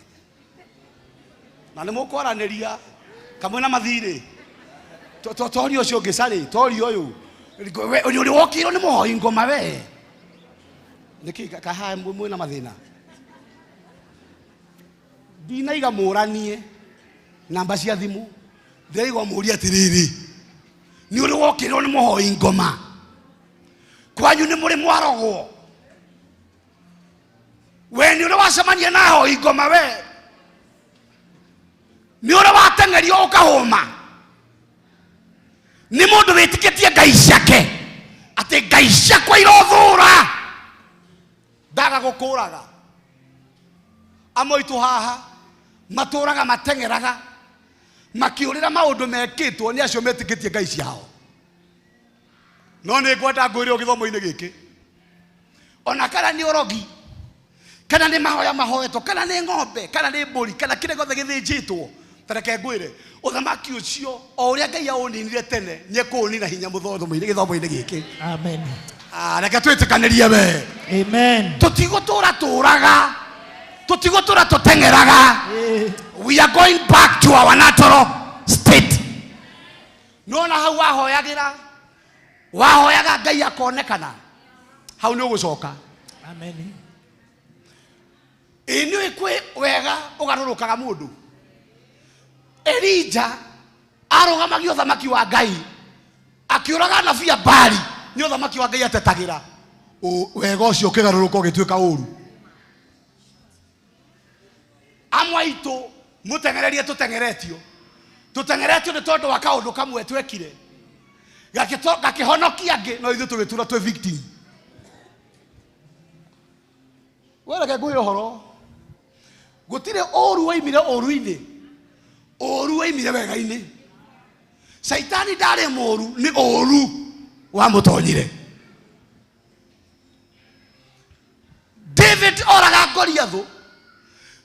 S5: na ni mukwaraniria kamwe na mathiri tori ucio ngisari tori uyu ni uri wokirwo ni muhoi ngoma we niki kaha mwe na mathina dinaiga muranie namba cia thimu ndĩraigua mũria atĩrĩrĩ nĩ ũrĩ wokĩrwo nĩ mũhoi ngoma kwanyu nĩ mũrĩ mwarogwo we nĩ ũrĩ wacemania na hoi ngoma we nĩ ũrĩ watengerio ũkahũma nĩ mũndũ wĩtĩkĩtie ngai ciake atĩ ngai ciakwa irothũra ndaga gũkũraga amoitũ haha matũraga matengeraga makiũrĩra maũndũ mekĩtwo nĩ acio metĩkĩtie ngai ciao no nĩ ngwenda ngwĩre gĩthomo-inĩ gĩkĩ ona kana nĩ ũrogi kana nĩ mahoya mahoetwo kana nĩ ng'ombe kana nĩ mbũri kana kĩrĩa gĩothe gĩthĩnjĩtwo tareke ngwĩre ũthamaki ũcio o ũrĩa ngai aũninire tene nĩ ekũũnina hinya gĩthomo-inĩ gĩkĩ
S3: Amen.
S5: reke twĩtĩkanĩrie we
S3: Amen.
S5: tũtigũtũra tũraga tũtigũtũra tũtengeraga we are going back to our natural state nona hau wahoyaga ngai akonekana hau nĩ ũgũcoka
S3: Amen.
S5: nĩ kwĩ wega ũgarũrũkaga mũndũ Elija arũgamagia ũthamaki wa ngai akĩũraga nabii Bali nĩ ũthamaki wa ngai atetagĩra wega ũcio ũkĩgarũrũka ũgĩtuĩka ũru amwe aitũ mũtengererie tũtengeretio nĩ tondũ wa kaũndũ kamwe twekire gakĩhonokia angĩ no ithuĩ tũgĩtura twĩ victim wereke ngwĩre ũhoro gũtirĩ ũru waimire ũru-inĩ ũru waimire wega-inĩ Saitani ndarĩ mũru nĩ ũru wamũtonyire David oraga Goliath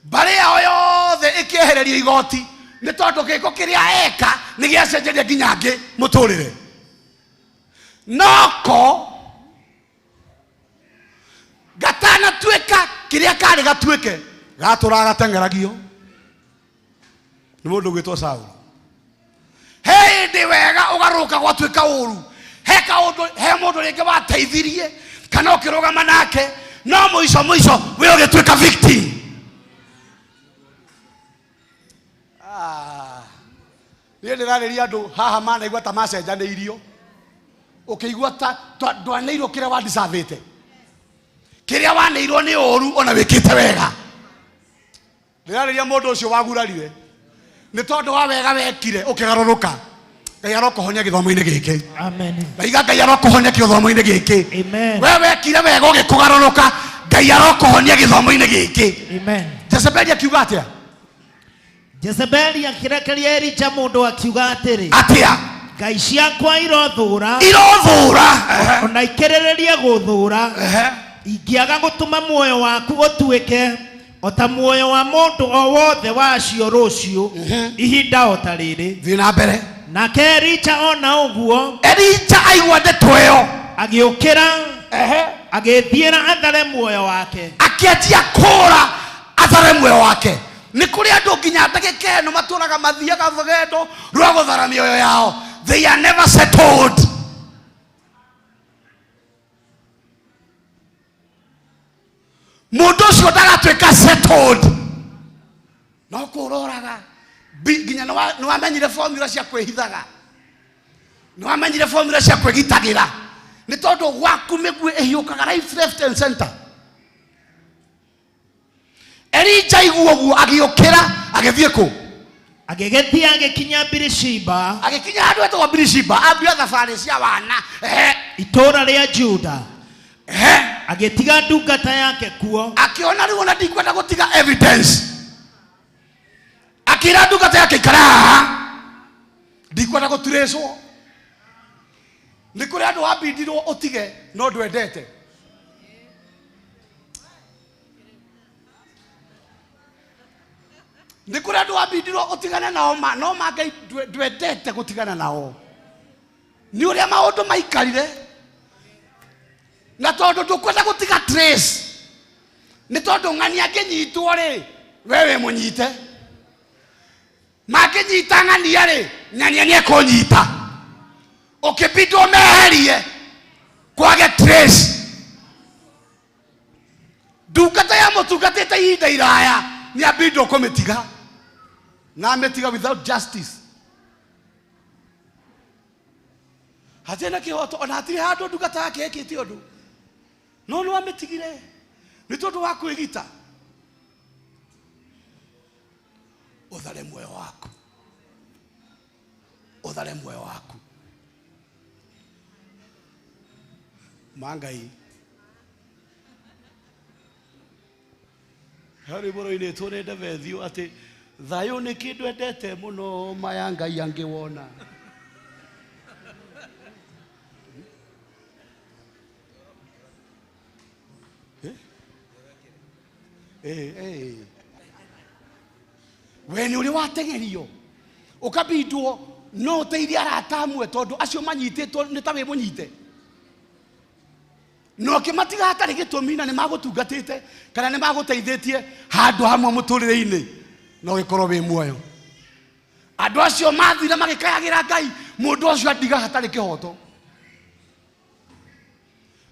S5: mbarĩ yao yothe ĩkĩehererio igoti nĩ tondũ gĩko kĩrĩa eka nĩ gĩacenjeria nginya angĩ mũtũrĩre noko gatanatuĩka kĩrĩa karĩ gatuĩke gatũraga gatengeragio nĩ mũndũ gwĩtwo Saũlũ he hĩndĩ wega ũgarũrũka gwatuĩka ũru he mũndũ rĩngĩ wateithirie kana ũkĩrũgama nake no mũico we ũgĩtuĩka victim niĩ ndĩrarĩria andũ haha manaigua ta macenjanĩirio ũkĩigua ta ndwanĩirwo kĩrĩa wandicavĩte kĩrĩa wanĩirwo nĩ ũru ona wĩkĩte wega ndĩrarĩria mũndũ ũcio wagurarire nĩ tondũ wa wega wekire ũkĩgarũrũka ngai arokũhonia gĩthomo-inĩ gĩkĩ
S3: Amen.
S5: ngaiga ngai arokũhonia gĩthomo-inĩ gĩkĩ
S3: Amen.
S5: we wekire wega ũgĩkũgarũrũka ngai arokũhonia gĩthomo-inĩ gĩkĩ
S3: Amen.
S5: Jezebeli akiuga atĩa
S3: Jezebeli akĩrekeria Elija mũndũ akiuga atĩrĩ
S5: atĩa
S3: ngai ciakwa irothũra
S5: ona
S3: ikĩrĩrĩrie gũthũra ingĩaga gũtũma muoyo waku ũtuĩke ota muoyo wa mũndũ o wothe wacio rũciũ ihinda o ta rĩrĩ
S5: thiĩ na mbere
S3: nake Elija ona ũguo
S5: Elija aigua ndeto ĩyo
S3: agĩũkĩra agĩthiĩra athare muoyo wake
S5: akĩanjia kũũra athare muoyo wake nĩ kũrĩ andũ nginya ndagĩka ĩno matũraga mathiaga rũgendo rwa gũthara mĩoyo yao they are never settled mũndũ ũcio ndagatuĩka settled no kũũraga nginya nĩ wamenyire formula cia kwĩhithaga nĩ wamenyire formula cia kwĩgitagĩra nĩ tondũ gwaku mĩguĩ ĩhiũkaga right left and center Elija aigua ũguo agĩũkĩra agĩthiĩ kũ
S3: agĩgĩthiĩ agĩkinya Birishiba
S5: agĩkinya handũ hetagwo Birishiba ambia thabarĩ cia wana
S3: itũũra rĩa Juda agĩtiga ndungata yake kuo
S5: akĩona rĩu ona ndikwenda gũtiga evidence akĩra ndungata yake ikara haha ndikwenda gũturĩcwo nĩ kũrĩ andũ wambindirwo ũtige no ndwendete nĩ kũrĩ andũ wambindirwo ũtigane nao no mangai ndwendete gũtigana nao nĩ ũrĩa maũndũ maikarire na tondũ ndũkwenda gũtiga trace nĩ tondũ ng'ani angĩnyitwo rĩ wewe mũnyite mangĩnyita ng'ania rĩ ng'ania nĩ ekũnyita ũkĩbindwo meherie kwage trace ndungata ya mũtungatĩte ihinda iraya nĩ ambindwo kũmĩtiga na ametiga without justice. Hatena kihoto ona atire handu ndungata yake ekite undu no ametigire ni tondu wa kwigita. Uthare muoyo waku, uthare muoyo waku. Mangai hari boro-ini turende vethio ati thayo ni kindu endete muno maya Ngai angiwona. We ni uri watengerio ukabindwo no uteithia arata amwe tondu acio manyititwo ni ta we munyite no kimatiga hatari gitumi na ni magutungatite kana ni maguteithitie handu hamwe muturire-ini no gikorwo wi muoyo. Andu acio mathira magikayagira Ngai mundu ucio adiga hatari kihoto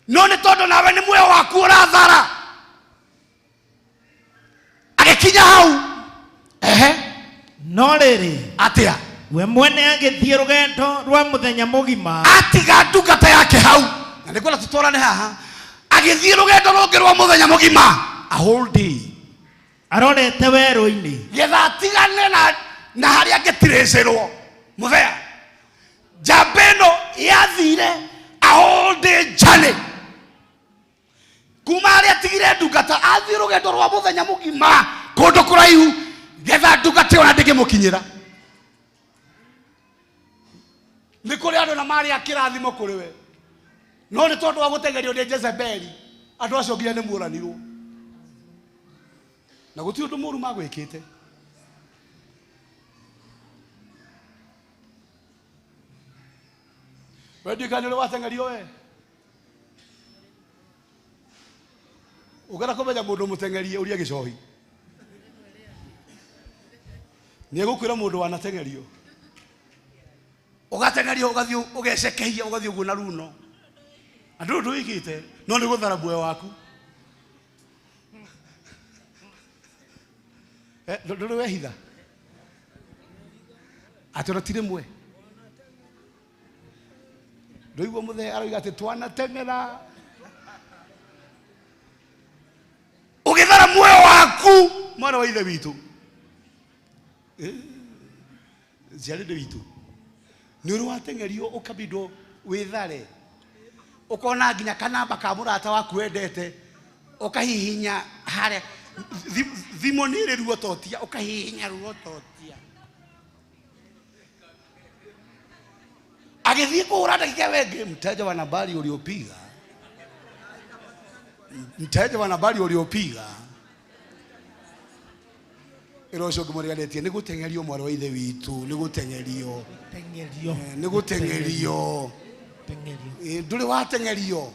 S5: no ni tondu nawe ni muoyo waku urathara agikinya hau
S3: no riri
S5: atia
S3: we mwene agithie rugendo rwa muthenya mugima
S5: atiga ndungata yake hau na nikona tutorane haha agithie rugendo rungi rwa muthenya mugima a whole day
S3: arorete weru-ini
S5: getha atigane na haria angitirecirwo muthea jambeno yathire a whole day journey kuma haria atigire ndungata athie rugendo rwa muthenya mugima kundu kuraihu getha ndungata ona ndingimukinyira. Ni kuri andu na mari akirathimo kuri we no ni tondu wa gutengerio ni Jezebeli andu acio nginya ni muranirwo na guti undu muru magwikite. We ndikani uri watengerio we ugera kumenya mundu mutengerie uria gicohi ni gukwira mundu wanatengerio ugatengerio ugathio ugecekehia ugathio uguo na runo andu ndu ikite no ni guthara muoyo waku ndu wehitha atoro tire mwe ndu igwo muthe aroiga ati twanatengera ugithara muoyo waku mwana wa ithe witu ziarinde witu ni uri watengerio ukabindo withare ukona nginya kanamba ka murata waku wendete ukahihinya hare thimo nire ruototia ukahihinya ruototia agithie kuhura dakika wenge mteja wa nambari uliopiga Iroco ngumuriganetie ni gutengerio mwaro wa ithe witu ni gutengerio nduri watengerio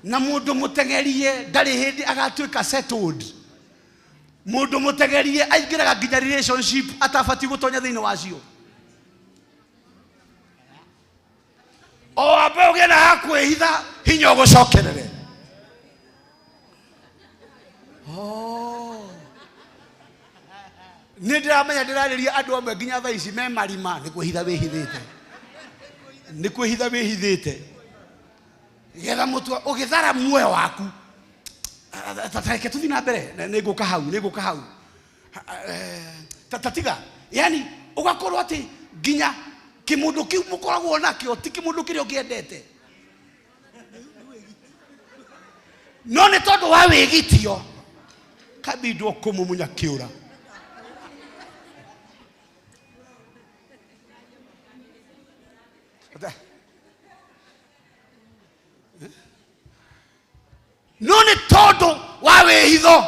S5: na mundu mutengerie ndari hindi agatuika settled. Mundu mutengerie aingiraga nginya relationship atafati gutonya thiini wacio o abe ugena hakwihitha hinya ugucokerere. Ni ndiramenya ndirariria andu amwe nginya thaa ici me marima ni kwihitha wihithite getha mutu ugithara muoyo waku tatareke tuthi na mbere ni nguka hau tatiga yani ugakorwo ati nginya kimundu kiu mukoragwo nakio ti kimundu kiria ungiendete no ni tondu wa wigitio kabindwo kumumunya kiura no ni tondu wa wihitho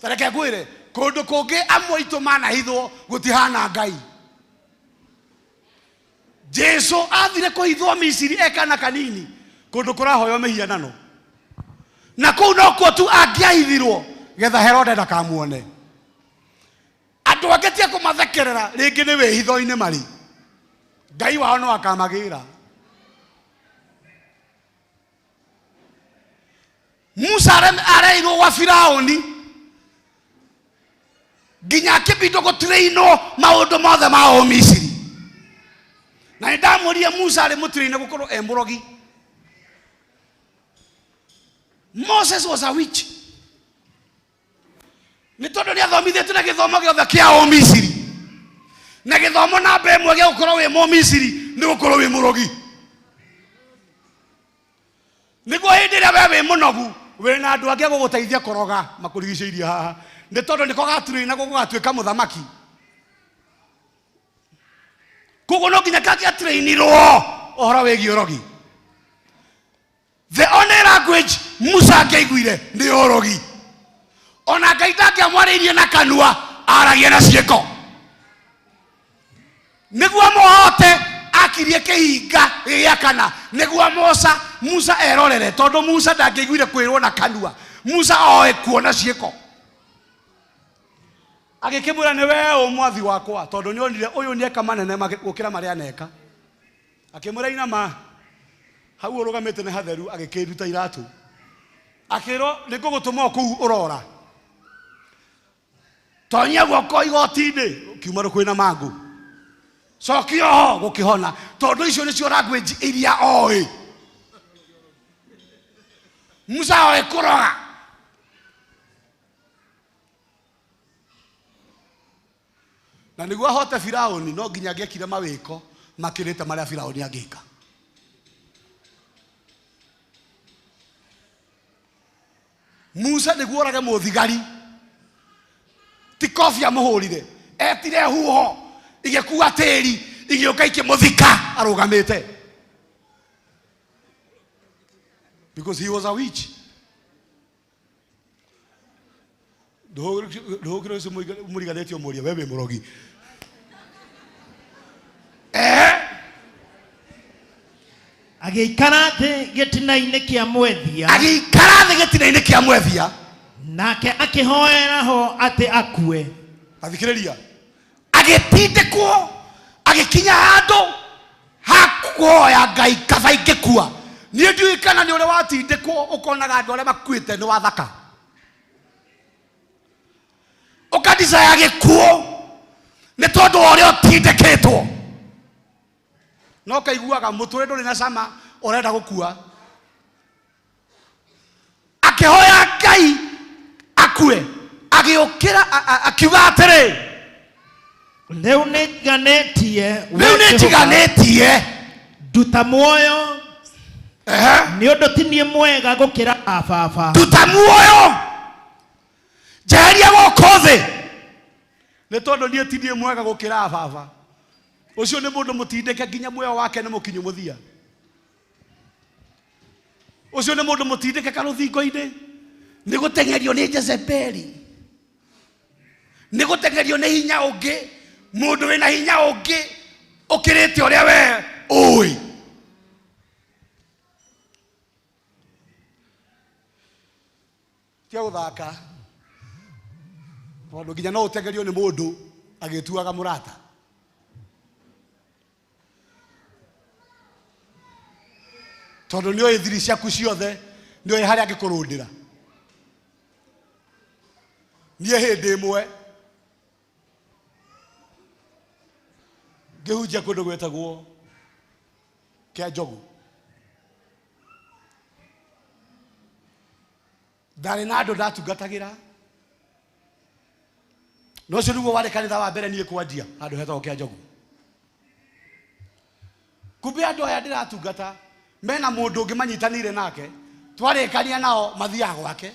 S5: tareke ngwire kundu kungi amwe itu manahithwo gutihana Ngai. Jesu athire kuhithwo Misiri ekana kanini kundu kurahoyo mihianano na kuu no kuo tu angiahithirwo getha Herode ndakamuone. Andu angetia kumathekerera ringi ni wihitho-ini mari Ngai wao no akamagira. Musa areirwo wa Firauni nginya kibindo go traino maundu mothe ma Misiri. Na ndamuria Musa ari mutraine gukorwo murogi. Moses was a witch. Ni tondu ni athomithĩtio na gĩthomo gĩothe kĩa Misiri. Na gĩthomo namba ĩmwe gĩa gũkorwo wĩ Misiri nĩ gũkorwo wĩ mũrogi. Nĩguo hĩndĩ ĩrĩa wĩ mũnogu wĩna andũ angĩ gũgũteithia kũroga makũrigicĩirie haha. Nĩ tondu nĩko gaturĩna gũgatuĩka mũthamaki. Koguo no nginya gagĩaturĩinirwo ũhoro wĩgiĩ ũrogi. The only language Musa angĩaiguire nĩ ũrogi. Ona Ngai ndangĩamwarĩirie na kanua, aragia na ciĩko. Nĩguo mũhote akirie kĩhinga gĩa kana nĩguo Musa erorere, tondũ Musa ndangĩaiguire kwĩrwo na kanua. Musa oĩ kuona ciĩko. Agĩkĩmwĩra nĩ wee mwathi wakwa, tondũ nĩonire ũyũ nĩeka manene gũkĩra marĩa aneka. Akĩmwĩra inama hau ũrũgamĩte nĩ hatheru, agĩkĩruta iratũ. Akĩrwo nĩngũgũtũma kũu ũrora. Tonyia guoko igoti-inĩ kiuma kwĩna mangũ. Cokia ho gũkĩhona, tondũ icio nĩcio language iria oĩ. Musa oĩ kũroga. Na nĩguo ahote Firaũni no nginya angĩekire mawĩko makĩrĩte marĩa Firaũni angĩka. Musa nĩguo orage mũthigari ti kobi amũhũrire, etire huho igĩkua tĩri igĩũka ikĩmũthika arũgamĩte. Because he was a witch. Ndũhũgĩre ũcio mũriganĩtio mũria we wĩ mũrogi.
S3: Agĩikara thĩ gĩtina-inĩ kĩa mwethia.
S5: Agĩikara thĩ gĩtina-inĩ kĩa mwethia.
S3: Nake akĩhoera ho atĩ akue.
S5: Athikĩrĩria. Agĩtindĩkwo agĩkinya handũ ha kuoya Ngai kaba ingĩkua. Niĩ ndiũĩ kana nĩ ũrĩa watindĩkwo ũkonaga andũ arĩa makuĩte nĩ wathaka. Ũkadesire gĩkuũ nĩ tondũ wa ũrĩa ũtindĩkĩtwo. No kaiguaga mũtũrĩ ndũrĩ na cama ũrenda gũkua. Akĩhoya Ngai akue. Agĩũkĩra akiuga atĩrĩ,
S3: rĩu nĩnjiganĩtie nduta muoyo nĩ ũndũ ti niĩ mwega gũkĩra baba.
S5: Nduta muoyo njeheria gũkũ thĩ nĩ tondũ niĩ ti niĩ mwega gũkĩra baba. Ũcio nĩ mũndũ mũtindĩke nginya muoyo wake nĩ mũkinyu mũthia. Ũcio nĩ mũndũ mũtindĩke karũthingo-inĩ nĩ gũtengerio nĩ Jezebeli, nĩ gũtengerio nĩ hinya ũngĩ, mũndũ wĩna hinya ũngĩ ũkĩrĩte ũrĩa we ũĩ. Tia gũthaka tondũ nginya no ũtengerio nĩ mũndũ agĩtuaga mũrata. Tondũ nĩoĩ thiri ciaku ciothe, nĩoĩ harĩa angĩkũrũndĩra. Niĩ hĩndĩ ĩmwe ngĩhunjia kũndũ gwetagwo kĩa Njogu. Ndarĩ na andũ ndatungatagĩra. No ũcio nĩguo warĩ kanitha wa mbere niĩ kwandia handũ hetagwo kĩa Njogu. Kumbe andũ aya ndĩratungata mena mũndũ ũngĩ manyitanĩire nake, twarĩkania nao mathiaga gwake.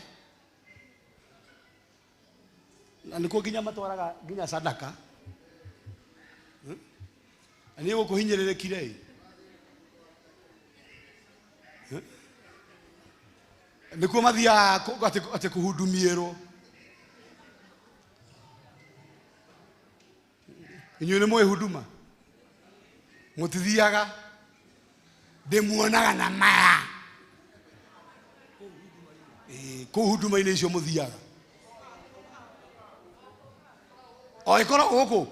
S5: Na nĩkuo nginya matwaraga nginya sadaka. Nĩ gũkũhinyĩrĩrĩkire. Nĩkuo mathiaga atĩ kũhundumiĩrwo. Inyuĩ nĩ mũĩ huduma? Mũtithiaga. Ndĩmuonaga na maya. Kũu huduma-inĩ icio mũthiaga. O ĩkoragwo gũkũ?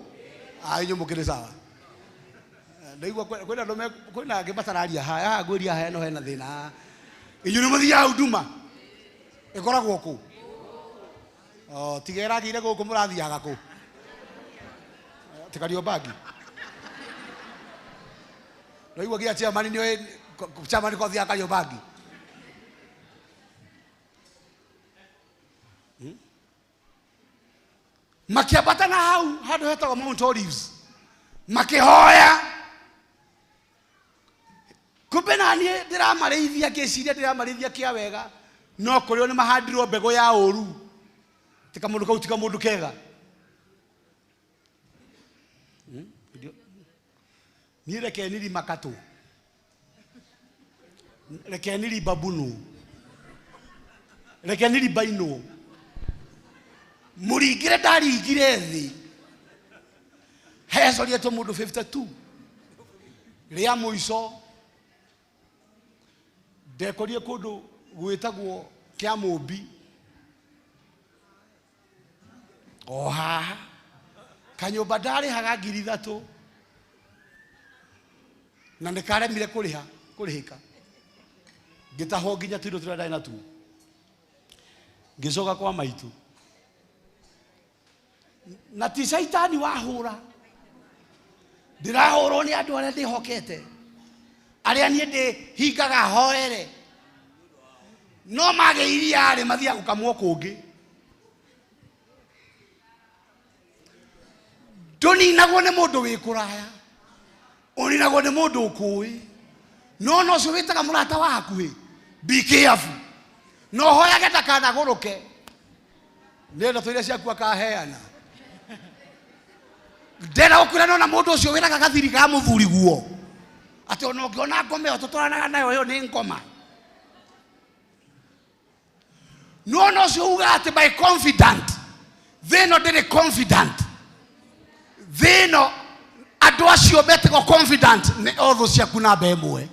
S5: Inyuĩ mũkĩrĩ sawa. Ndaigua kwĩna angĩ matararia haha ngwĩria haya no hena thĩna. Inyuĩ nĩ mũthiaga huduma? Ĩkoragwo kũ? Tigera gĩire gũkũ mũrathiaga kũ? Kariobangi. No igua gia chairman ni we chairman ko thia Kariobangi. Makiambata na hau handu hetagwo Mount Olives. Makihoya. Kumbe na ni ndiramarithia ngiciria ndiramarithia kia wega. No kurio ni mahandirwo mbego ya uru. Tika mundu kau tika mundu kega. Ni reke nili makato. Reke nili babunu. Reke nili baino. Murigire ndarigire thi. Hezo lieto mundu 52. Ria muico. Dekorie kundu gwitagwo kia mumbi. Oha. Kanyumba ndari haga 3,000. Na nikaremire kurihika. Ngitaho nginya tuindo turia ndari natu. Ngicoka kwa maitu. Na ti shaitani wahura. Ndirahurwo ni andu aria ndihokete. Aria nie ndi hingaga hoere. No mageiria ari mathia gukamwo kungi. Nduninagwo ni mundu wi kuraya. Uninagwo ni mundu ukui. No cio witaga murata waku. Be careful. No hoyage takanaguruke. Ndenda tuiria ciaku akaheana. Ndenda ukura no na mundu ucio wiraga gathiri ga muthuri guo. Ati ono ngiona ngome o tutwaranaga nayo yo ni ngoma. No cio uga ati by confident. They no did confident. They no andu acio betego confident ni otho ciaku na mbemwe.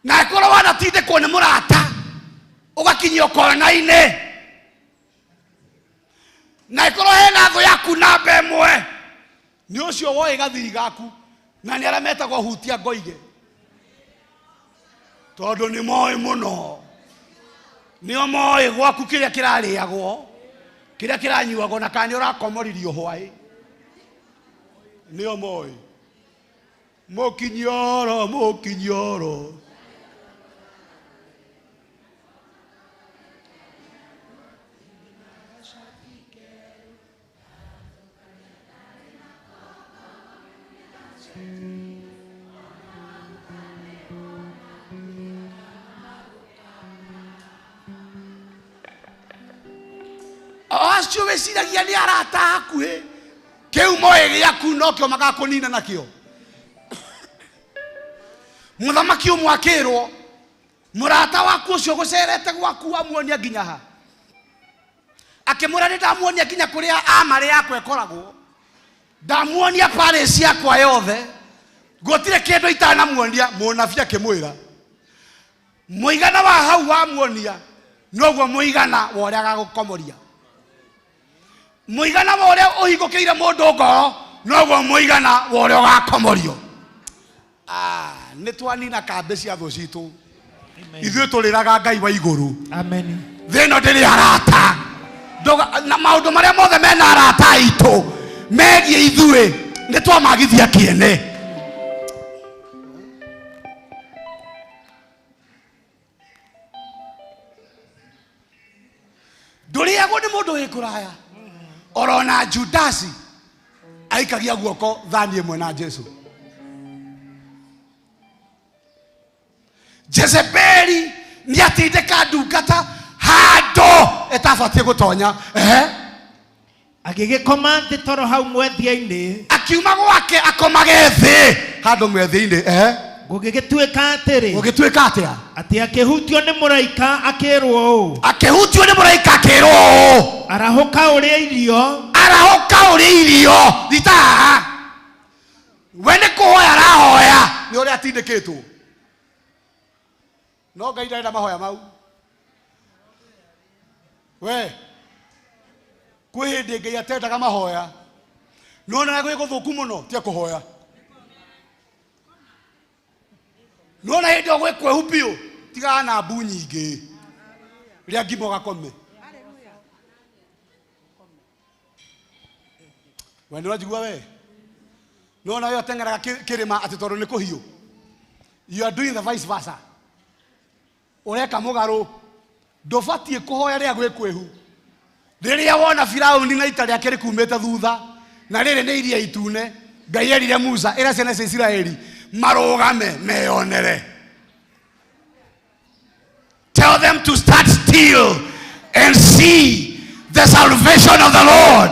S5: Na ikoro wana tinde ko ni murata. Ugakinyio kona-ine. Na ikoro hena tho yaku na mbemwe. Ni ucio woi gathiri gaku na ni arameta go hutia ngoige. Tondu ni moi muno. Ni o moi gwaku kiria kirariagwo. Kiria kiranyuagwo na kani urakomoririo hwai. Ni o moi. Mokinyoro, mokinyoro. Acio weciragia ni arata hakuhi. Kiu moe giaku no kio magakunina nakio. Muthamaki umwakirwo murata waku ucio gucerete gwaku amuonia nginya ha. Akimura ni ndamuonia nginya kuria amari yakwe koragwo. Ndamuonia palace yakwa yothe. Gotire kindu itanamuonia munafia kimwira. Muigana wa hau wa muonia noguo muigana wa uria gagukomoria. Muigana wa uria uhigukiire mundu ngoro noguo muigana wa uria gakomorio. Ni twanina kambe cia thu citu. Ithuĩ tũrĩraga Ngai wa igũrũ. Amen. Thĩno ndĩrĩ arata. Na maũndũ marĩa mothe mena arata aitũ megie ithuĩ nĩ twamagithia kĩene. Ndũrĩagwo nĩ mũndũ wĩ kũraya. Orona Judasi aikagia guoko thani ĩmwe na Jesu. Jezebeli ni atindika ndungata hando etabatie gutonya
S3: agigikoma nthi toro hau mwethia-ini
S5: akiuma gwake akomage thi hando mwethia-ini
S3: gugigituika atiri
S5: gugituika atia
S3: ati akihutio ni muraika akirwo
S5: akihutio ni muraika akirwo
S3: arahuka uri irio thita wene kuhoya arahoya ni uri atindikitwo. No Ngai ndarenda mahoya mau. We kwi hindi Ngai atendaga mahoya. No na gwi guthuku muno tie kuhoya. No na hindi ogwe kwehupio tiga na mbu nyingi. Ria ngimo gakome.
S5: we nä wanjigua we no na yo tengeraga kä rä ma atä tondå nä kå hiå. You are doing the vice versa. Ureka må garå ndå batiä kå hoya rä a gwä kwä hu rä rä a wona Firauni na ita rä ake rä kumä te thutha na rä rä nä iria itune Ngai erire Musa ä ra ciana cia Isiraeli marå game meyonere. Tell them to start still and see the salvation of the Lord.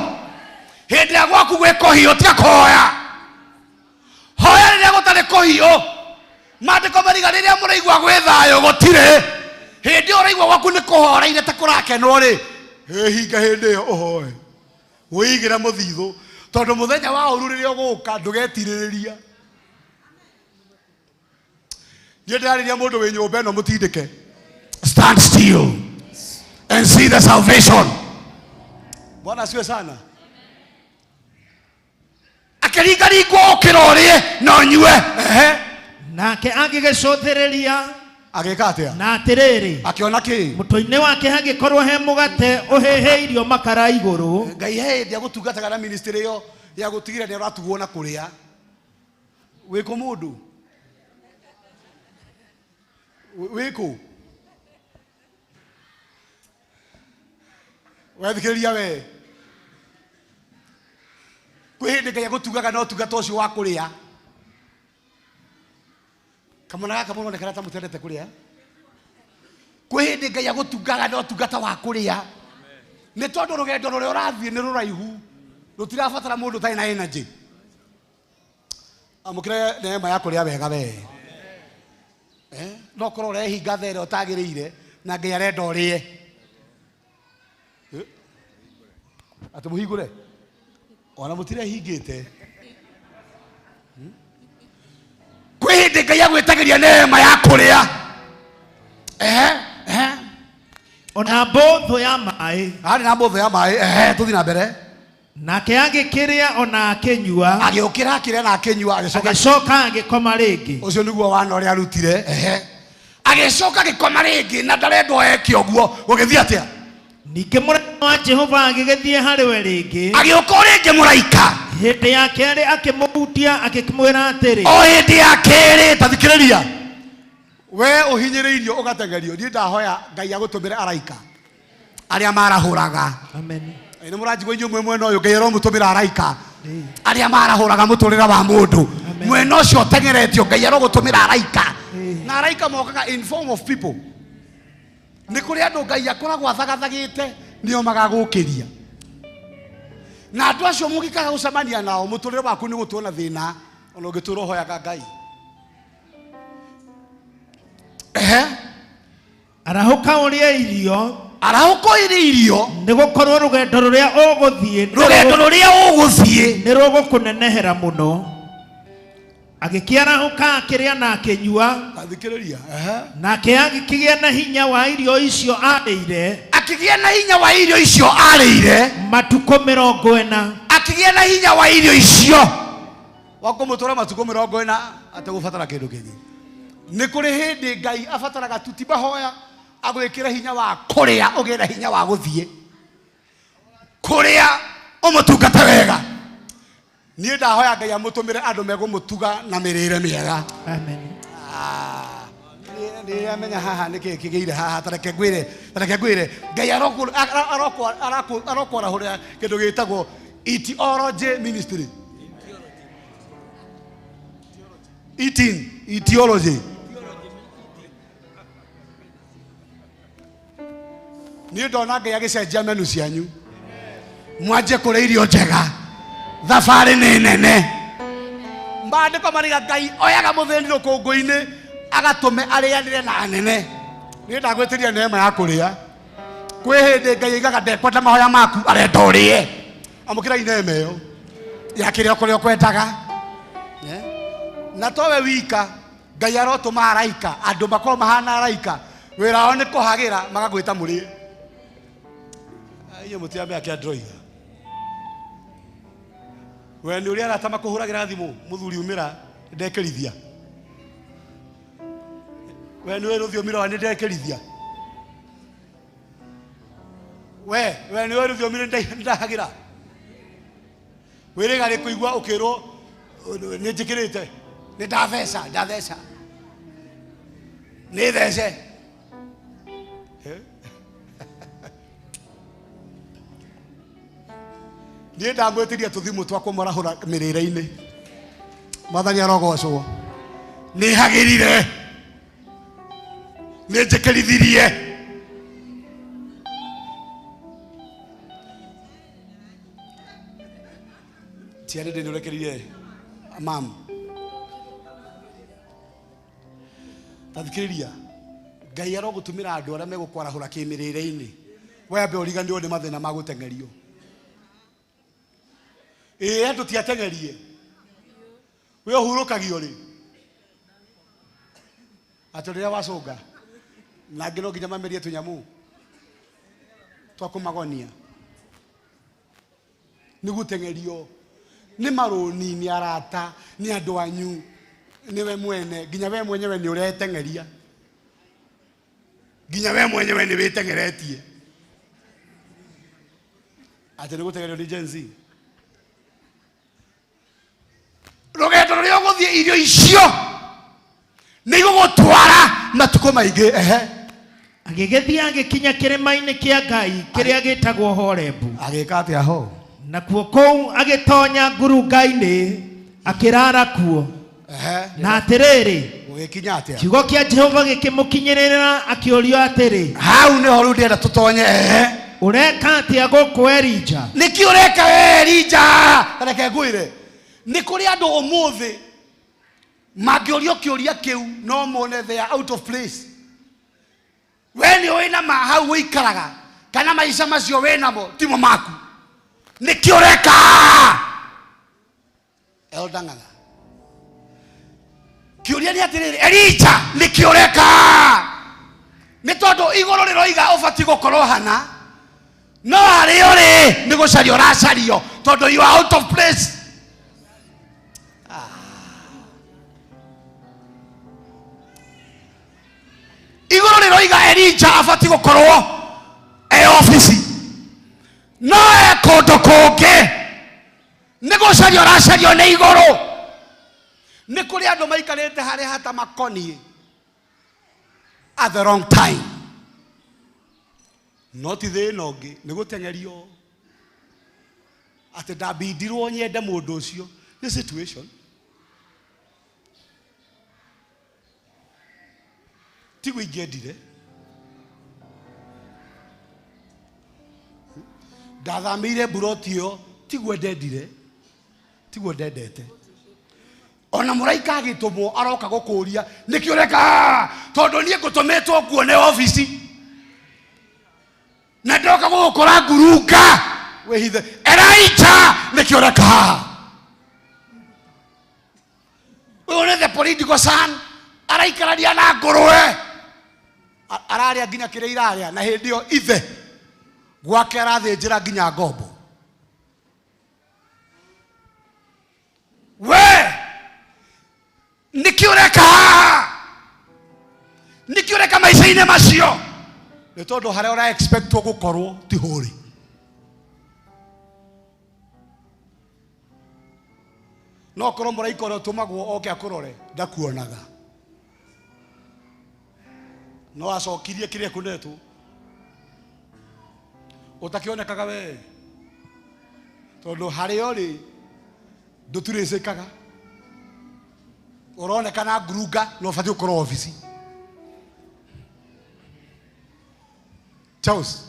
S5: Hĩndĩ ya gwaku gwĩ kũhiũ tia kũhoya. Hoya rĩrĩa gũtarĩ kũhiũ. Maandĩko mariga rĩrĩa mũraigua gwĩ thayũ gũtirĩ. Hĩndĩ ĩyo ũraigua gwaku nĩ kũhoreire ta kũrakenwo rĩ, hinga hĩndĩ ĩyo ũhoe. Wĩigĩre mũthithũ tondũ mũthenya wa ũru rĩrĩa ũgũka ndũgetirĩrĩria. Niĩ ndĩrarĩria mũndũ wĩ nyũmba ĩno mũtindĩke. Stand still and see the salvation. Bwana asiwe sana. Akĩringaringwo ũkĩra ũrĩe na ũnyue.
S3: Nake agĩgĩcũthĩrĩria
S5: agĩka atĩa
S3: na atĩrĩrĩ
S5: akĩona kĩ
S3: mũtwe-inĩ wake hagĩkorwo he mũgate ũhĩhĩirio makara igũrũ.
S5: Ngai he hĩndĩ agũtungataga na ministry ĩyo ya gũtigĩrĩra nĩ ũratugwo na kũrĩa. Wĩkũ mũndũ wĩkũ wethikĩrĩria we kwĩ hĩndĩ Ngai agũtugaga na ũtungata ũcio wa kũrĩa. Kamwana gaka mũronekana ta mũtendete kũrĩa. Kwĩ hĩndĩ Ngai agũtugaga na ũtungata wa kũrĩa. Nĩ tondũ rũgendo rũrĩa ũrathiĩ nĩ rũraihu rũtirabatara mũndũ ũtarĩ na energy. Amũkĩre neema ya kũrĩa wega we. No korwo ũrehinga tha ĩrĩa ũtagĩrĩire na Ngai arenda ũrĩe. Atĩ mũhingũre ona mũtirehingĩte. Kwĩ hĩndĩ Ngai agwĩtagĩria neema ya kũrĩa.
S3: Ona mbũthũ ya maĩ.
S5: Harĩ na mbũthũ ya maĩ. Tũthiĩ na mbere.
S3: Nake agĩkĩrĩa ona akĩnyua.
S5: Agĩũkĩra akĩrĩa na akĩnyua
S3: agĩcoka agĩkoma rĩngĩ.
S5: Ũcio nĩguo wana ũrĩa arutire. Agĩcoka agĩkoma rĩngĩ na ndarendwo eke ũguo. Gũgĩthiĩ atĩa?
S3: Ningĩ mũraika wa Jehova agĩgĩthiĩ harĩ we rĩngĩ.
S5: Agĩũka rĩngĩ mũraika.
S3: Hĩndĩ ya kerĩ akĩmũhutia akĩmwĩra atĩrĩ.
S5: O hĩndĩ ya kerĩ ta thikĩrĩria. We ũhinyĩrĩirio ũgatengerio. Niĩ ndahoya Ngai agũtũmĩre araika arĩa marahũraga.
S3: Amen.
S5: Nĩ mũranjigua inyuĩ mwena ũyũ Ngai aromũtũmĩra araika arĩa marahũraga mũtũrĩre wa mũndũ. Mwena ũcio ũtengeretio Ngai arogũtũmĩra araika. Na araika mokaga in form of people. Nĩ kũrĩ andũ Ngai akoragwo athagathagĩte nĩo magagũkĩria. Na andũ acio mũngĩkaga gũcemania nao mũtũrĩre waku nĩ gũtũra thĩna ona ũngĩtũra ũhoyaga Ngai.
S3: Arahũka ũrĩe irio.
S5: Arahũka ũrĩe irio.
S3: Nĩ gũkorwo rũgendo rũrĩa ũgũthiĩ nĩ rũgũkũnenehera mũno. Agĩkĩarahũka akĩrĩa na akĩnyua.
S5: Athikĩrĩria.
S3: Nake agĩkĩgĩa na hinya wa irio icio arĩire.
S5: Akĩgĩa na hinya wa irio icio arĩire.
S3: Matukũ 40.
S5: Akĩgĩa na hinya wa irio icio. Wakũmũtũra matukũ 40 ategũbatara kĩndũ kĩngĩ. Nĩ kũrĩ hĩndĩ Ngai abataraga tu ti mahoya agwĩkĩra hinya wa kũrĩa ũgĩe na hinya wa gũthiĩ. Kũrĩa ũmũtungate wega. Niĩ ndahoya Ngai amũtũmĩre andũ megũmũtuga na mĩrĩre mĩega.
S3: Amen.
S5: Nĩ amenya haha nĩ kĩĩ kĩgĩire haha tareke ngwĩre Ngai arokwarahũrĩra kĩndũ gĩtagwo etiology ministry. Etiology. Niĩ ndona Ngai agĩcenjia menu cianyu. Mwanjie kũrĩa irio njega. Thabarĩ nĩ nene. Maandĩko mariga Ngai oyaga mũthĩni rũkũngũ-inĩ agatũme arĩanĩre na anene. Niĩ ndagwĩtĩria neema ya kũrĩa. Kwĩ hĩndĩ Ngai aigaga ndekwenda mahoya maku arenda ũrĩe. Amũkĩrai neema ĩyo ya kĩrĩa kũrĩa ũkwendaga. Na towe wika Ngai arotũma araika andũ makorwo mahana araika. Wĩra wao nĩ kũhagĩra magagwĩta mũrĩe. Iyo mũtiambe akĩandroiga. We nĩ ũrĩa aratama kũhũragĩra thimũ mũthuri umĩra ndekĩrithia. We nĩ rũthiomi rwa nĩ ndekĩrithia. We nĩ rũthiomi nĩ ndahagĩra. Wĩrĩga rĩ kũigua ũkĩrwo nĩ njĩkĩrĩte nĩ ndatheca nĩ thece niĩ ndamwĩtĩria tũthimũ twa kũmarahũra mĩrĩre-inĩ. Mwathani arogocwo. Nĩ hagĩrire nĩ njĩkĩrithirie ciarĩ ndĩ nĩũrekerire mam tathikĩrĩria Ngai arogũtũmĩra andũ arĩa megũkwarahũra kĩmĩrĩre-inĩ wambe ũriganĩrwo nĩ mathĩna ma gũteng'erio. Andũ tiateng'erie we ũhurũkagio rĩ atĩ rĩrĩa wacũnga na angĩ no nginya mamerie tũnyamũ twa kũmagonia nĩ gũteng'erio nĩ marũni nĩ arata nĩ andũ anyu nĩwe mwene nginya we mwenyewe nĩ ũreteng'eria nginya we mwenyewe nĩ wĩteng'eretie atĩ nĩ gũteng'erio nĩ Gen Z. Rũgendo rũrĩa ũgũthiĩ irio icio nĩ igũgũtwara matukũ maingĩ.
S3: Agĩgĩthiĩ agĩkinya kĩrĩma-inĩ kĩa Ngai kĩrĩa gĩtagwo Horebu.
S5: Agĩka atĩa ho?
S3: Nakuo kũu agĩtonya ngurunga-inĩ akĩrara kuo. Na atĩrĩrĩ
S5: gũgĩkinya atĩa?
S3: Kiugo kĩa Jehova gĩkĩmũkinyĩrĩra akĩũrio atĩrĩ,
S5: hau nĩho rĩu ndĩrenda tũtonye.
S3: Ũreka atĩa gũkũ Elija?
S5: Nĩkĩ ũreka we Elija? Reke ngwĩre nĩ kũrĩ andũ ũmũthĩ mangĩũrio kĩũria kĩu no mone they are out of place. We nĩ ũĩ nama hau wĩikaraga kana maica macio wĩ namo timo maku. Nĩkĩ ũreka? Elder Ng'ang'a kĩũria nĩ atĩrĩrĩ, Elija nĩkĩ ũreka? Nĩ tondũ igũrũ rĩroiga ũbatiĩ gũkorwo hana no harĩ ũrĩ nĩ gũcario ũracario tondũ you are out of place. Igũrũ rĩroiga Elija abatiĩ gũkorwo obici no kũndũ kũngĩ nĩ gũcario ũracario nĩ igũrũ. Nĩ kũrĩ andũ maikarĩte harĩa hata makoniĩ at the wrong time. No ti thĩna ũngĩ nĩ gũteng'erio atĩ ndambindirwo nyende mũndũ ũcio nĩ situation. Tiguo ingĩendire ndathamĩire mburoti ĩyo tiguo ndendire tiguo ndendete. Ona mũraika agĩtũmwo aroka gũkũria nĩkĩ ũreka tondũ niĩ ngũtũmĩtwo kuone obici na ndoka gũgũkora ngurunga wĩhithe. Elija nĩkĩ ũreka haha? Ũyũ nĩ the political son araikarania na ngũrũwe ararĩa nginya kĩrĩa irarĩa na hĩndĩ ĩyo ithe gwake arathĩnjĩra nginya ngombo. We nĩkĩ ũreka haha? Nĩkĩ ũreka maica-inĩ macio? Nĩ tondũ harĩa ũra expectwo gũkorwo ti hũrĩ. No korwo mũraika ũrĩa ũtũmagwo oke akũrore ndakuonaga no acokirie kĩrĩa kũnetwo ũtakĩonekaga we tondũ harĩa ũrĩ ndũturĩcĩkaga ũronekana ngurunga no ũbatiĩ gũkorwo obici. Charles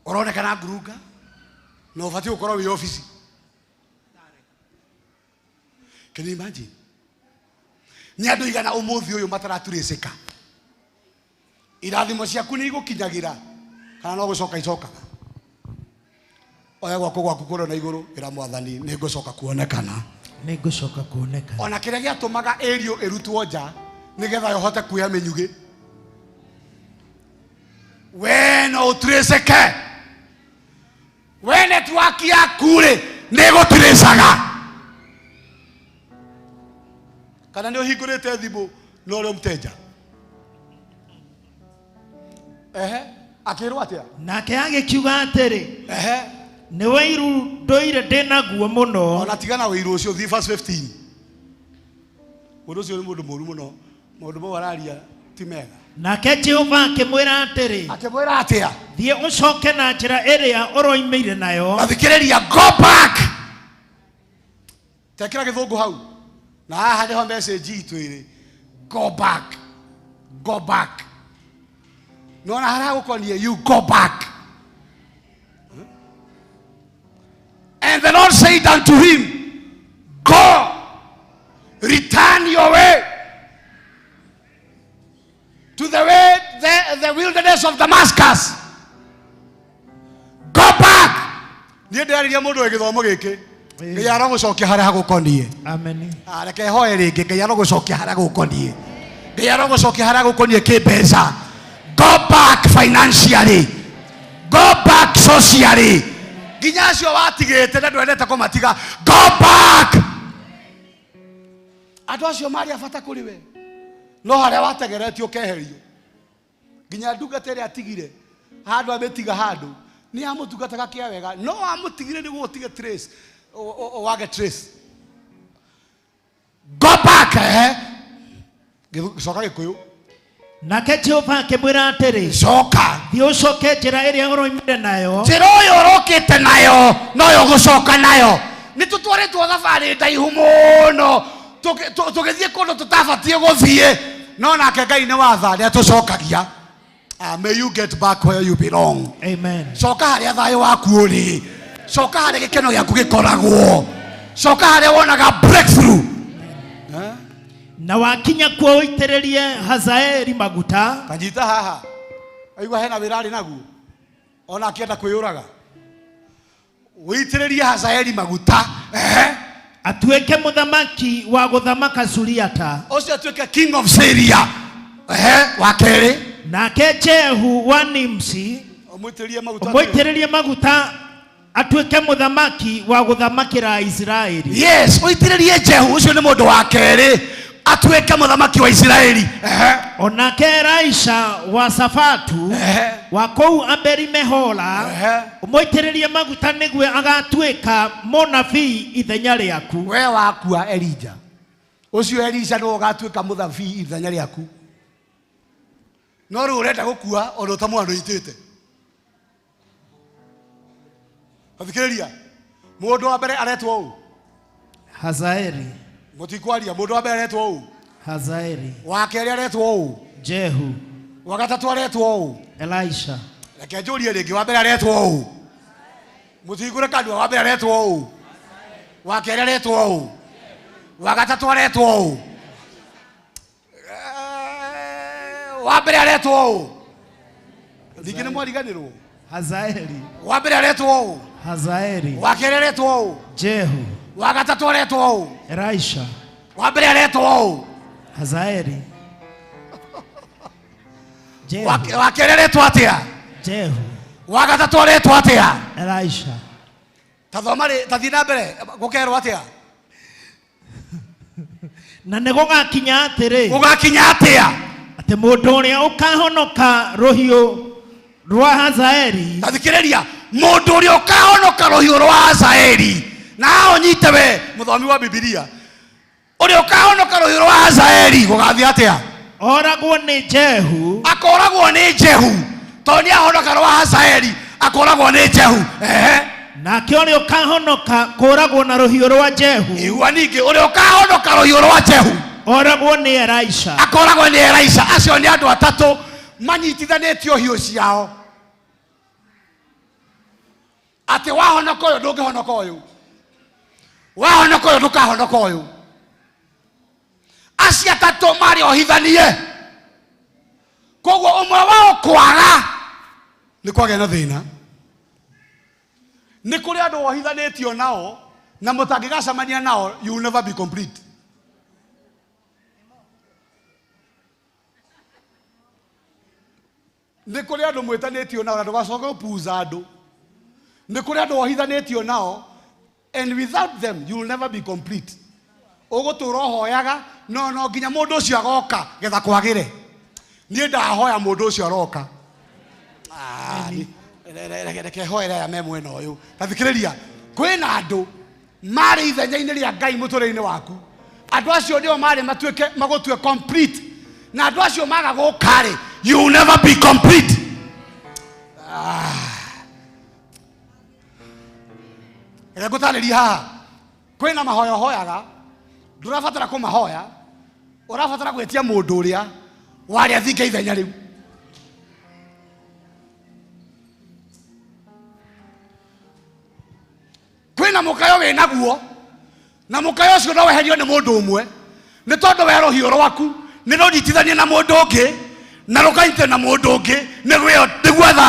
S5: ũronekana ngurunga no ũbatiĩ gũkorwo wĩ obici. Can you imagine? Nĩ andũ igana ũmũthĩ ũyũ mataraturĩcĩka. Irathimo ciaku nĩ igũkinyagĩra kana no gũcoka icokaga? Oya gwakũ gwaku kũrĩ na igũrũ ĩra Mwathani nĩ ngũcoka kuonekana.
S3: Nĩ ngũcoka kuonekana. Ona
S5: kĩrĩa gĩatũmaga ĩrio ĩrutwo nja nĩgetha yohote kuoya mĩnyugĩ. We no ũturĩcĩke. We network yaku rĩ nĩ ĩgũturĩcaga. Kana nĩ ũhingũrĩte thimũ no ũrĩ mũteja. Akĩrwo atĩa?
S3: Nake agĩkiuga atĩrĩ, Ni wairu ndoire ndinaguo muno.
S5: Ona tigana wairu ucio thi verse 15. Mundu ucio ni mundu moru muno. Maundu mau araria ti mega.
S3: Nake Jehova akimwira atiri.
S5: Akimwira atia?
S3: Thie ucoke na njira iria uroimire nayo.
S5: Athikiriria, go back. Tekira githungu hau. Na haha niho message itu iri. Go back. Go back. No na hara gukonie, you go back. And the Lord said unto him, go, return your way to the way, the wilderness of Damascus. Go back. Niye ndariria mundu we githomo giki. Ngai arogucokia haria hagukonie.
S3: Amen.
S5: Reke hoye ringi, Ngai arogucokia haria hagukonie. Ngai arogucokia haria hagukonie kibeca. Go back financially. Go back socially. Ginya acio watigite na ndwendete kumatiga. Go back. Andu acio mari abata kuri we. No haria wategeretie ukeherio. Ginya ndungata ria atigire. Handu ametiga handu. Ni amutungataga kia wega. No amutigire ni gutige trace. O wage trace. Go back Gicoka Gikuyu.
S3: Nake Jehova akimwira atiri.
S5: Coka.
S3: Thie ucoke njira iria uroimire nayo.
S5: Njira uyu urokite nayo noyo gucoka nayo. Ni tutwaritwo thabari ndaihu muno. Tugithie kundu tutabatie guthie. No nake Ngai ni watha ni atucokagia. May you get back where you belong.
S3: Amen.
S5: Coka haria thayo waku uri. Coka haria gikeno giaku gikoragwo. Coka haria wonaga breakthrough.
S3: Na wakinya kuo uitiririe Hazaeli maguta.
S5: Kanyita haha. Aigua hena wirari naguo. Ona akienda kwiyuraga. Uitiririe Hazaeli maguta.
S3: Atuike muthamaki wa guthamaka Suriata.
S5: Ucio atuike king of Syria. Wakeri.
S3: Nake Jehu wa Nimsi. Umuitiririe maguta. Atuike muthamaki wa guthamakira Israeli.
S5: Yes, uitiririe Jehu ucio ni mundu wa keri. Atuike muthamaki wa Israeli.
S3: Onake Elisha wa Safatu wa kou Aberi Mehola umuitiririe maguta nigwe agatuika munabii ithenya riaku.
S5: We wakua Elijah. Ucio Elisha no agatuika muthabii ithenya riaku. No ru urenda gukua ondu tamwandu itite. Athikiriria. Mundu wa mbere aretwo u
S3: Hazaeli.
S5: Mutikwaria mundu wa mbere aretwo u
S3: Hazaeli.
S5: Wa keri aretwo u
S3: Jehu.
S5: Wa gatatu aretwo u
S3: Elisha.
S5: Reke njurie ringi wa mbere aretwo u Mutigure kandu wa mbere aretwo u Wa keri aretwo u Wa gatatu aretwo u Wa mbere aretwo u Ndingi ni mwariganirwo
S3: Hazaeli.
S5: Wa mbere aretwo u
S3: Hazaeli.
S5: Wa keri aretwo u
S3: Jehu.
S5: Wa gatatu aretwo u
S3: Elisha.
S5: Wa mbere aretwo u
S3: Hazaeli. Jehu.
S5: Wa keri aretwo atia
S3: Jehu.
S5: Wa gatatu aretwo atia
S3: Elisha.
S5: Tathi na mbere gukerwo atia
S3: Na nigugakinya atiri.
S5: Gugakinya atia
S3: Ati mundu uria ukahonoka ruhiu rwa Hazaeli.
S5: Tathikiriria mundu uria ukahonoka ruhiu rwa Hazaeli. Na onyite we muthomi wa Biblia. Uria ukahonoka ruhiu rwa Hazaeli gugathi atia
S3: Oragwo ni Jehu.
S5: Akoragwo ni Jehu. Toni ahonoka rwa Hazaeli akoragwo ni Jehu.
S3: Nake uria ukahonoka kuragwo na ruhiu rwa Jehu.
S5: Igua ningi uria ukahonoka ruhiu rwa Jehu
S3: oragwo ni Elisha.
S5: Akoragwo ni Elisha. Acio ni andu atatu manyitithanitio hiu ciao. Ati wahonoka uyu ndungihonoka uyu. Wahonoka uyu ndukahonoka uyu. Acio atatu mari ohithanie. Koguo umwe wao kwaga ni kwage na thina. Ni kuri andu ohithanitio nao na mutangigacamania nao, you will never be complete. Ni kuri andu mwitanitio nao na ndugacoka gupuza andu. Ni kuri andu ohithanitio nao, and without them you will never be complete. Ugutura hoyaga no nginya mundu ucio agoka getha kwagire. Nie ndahoya mundu ucio aroka. reke hoera ya memwena uyu tathikiriria kwina andu mari ithenya-ini ria Ngai muture-ini waku andu acio ndio mari matuike magutue complete na andu acio maga gukari you will never be complete. Ega gutariria haha kwina mahoya hoyaga ndurabatara kumahoya urabatara gwetia mundu uria wari athinga ithenya riu. Kwina mukayo wina guo na mukayo ucio no weherio ni mundu umwe ni tondu we rohio rwaku ni runyitithanie na mundu ungi na rukaite na mundu ungi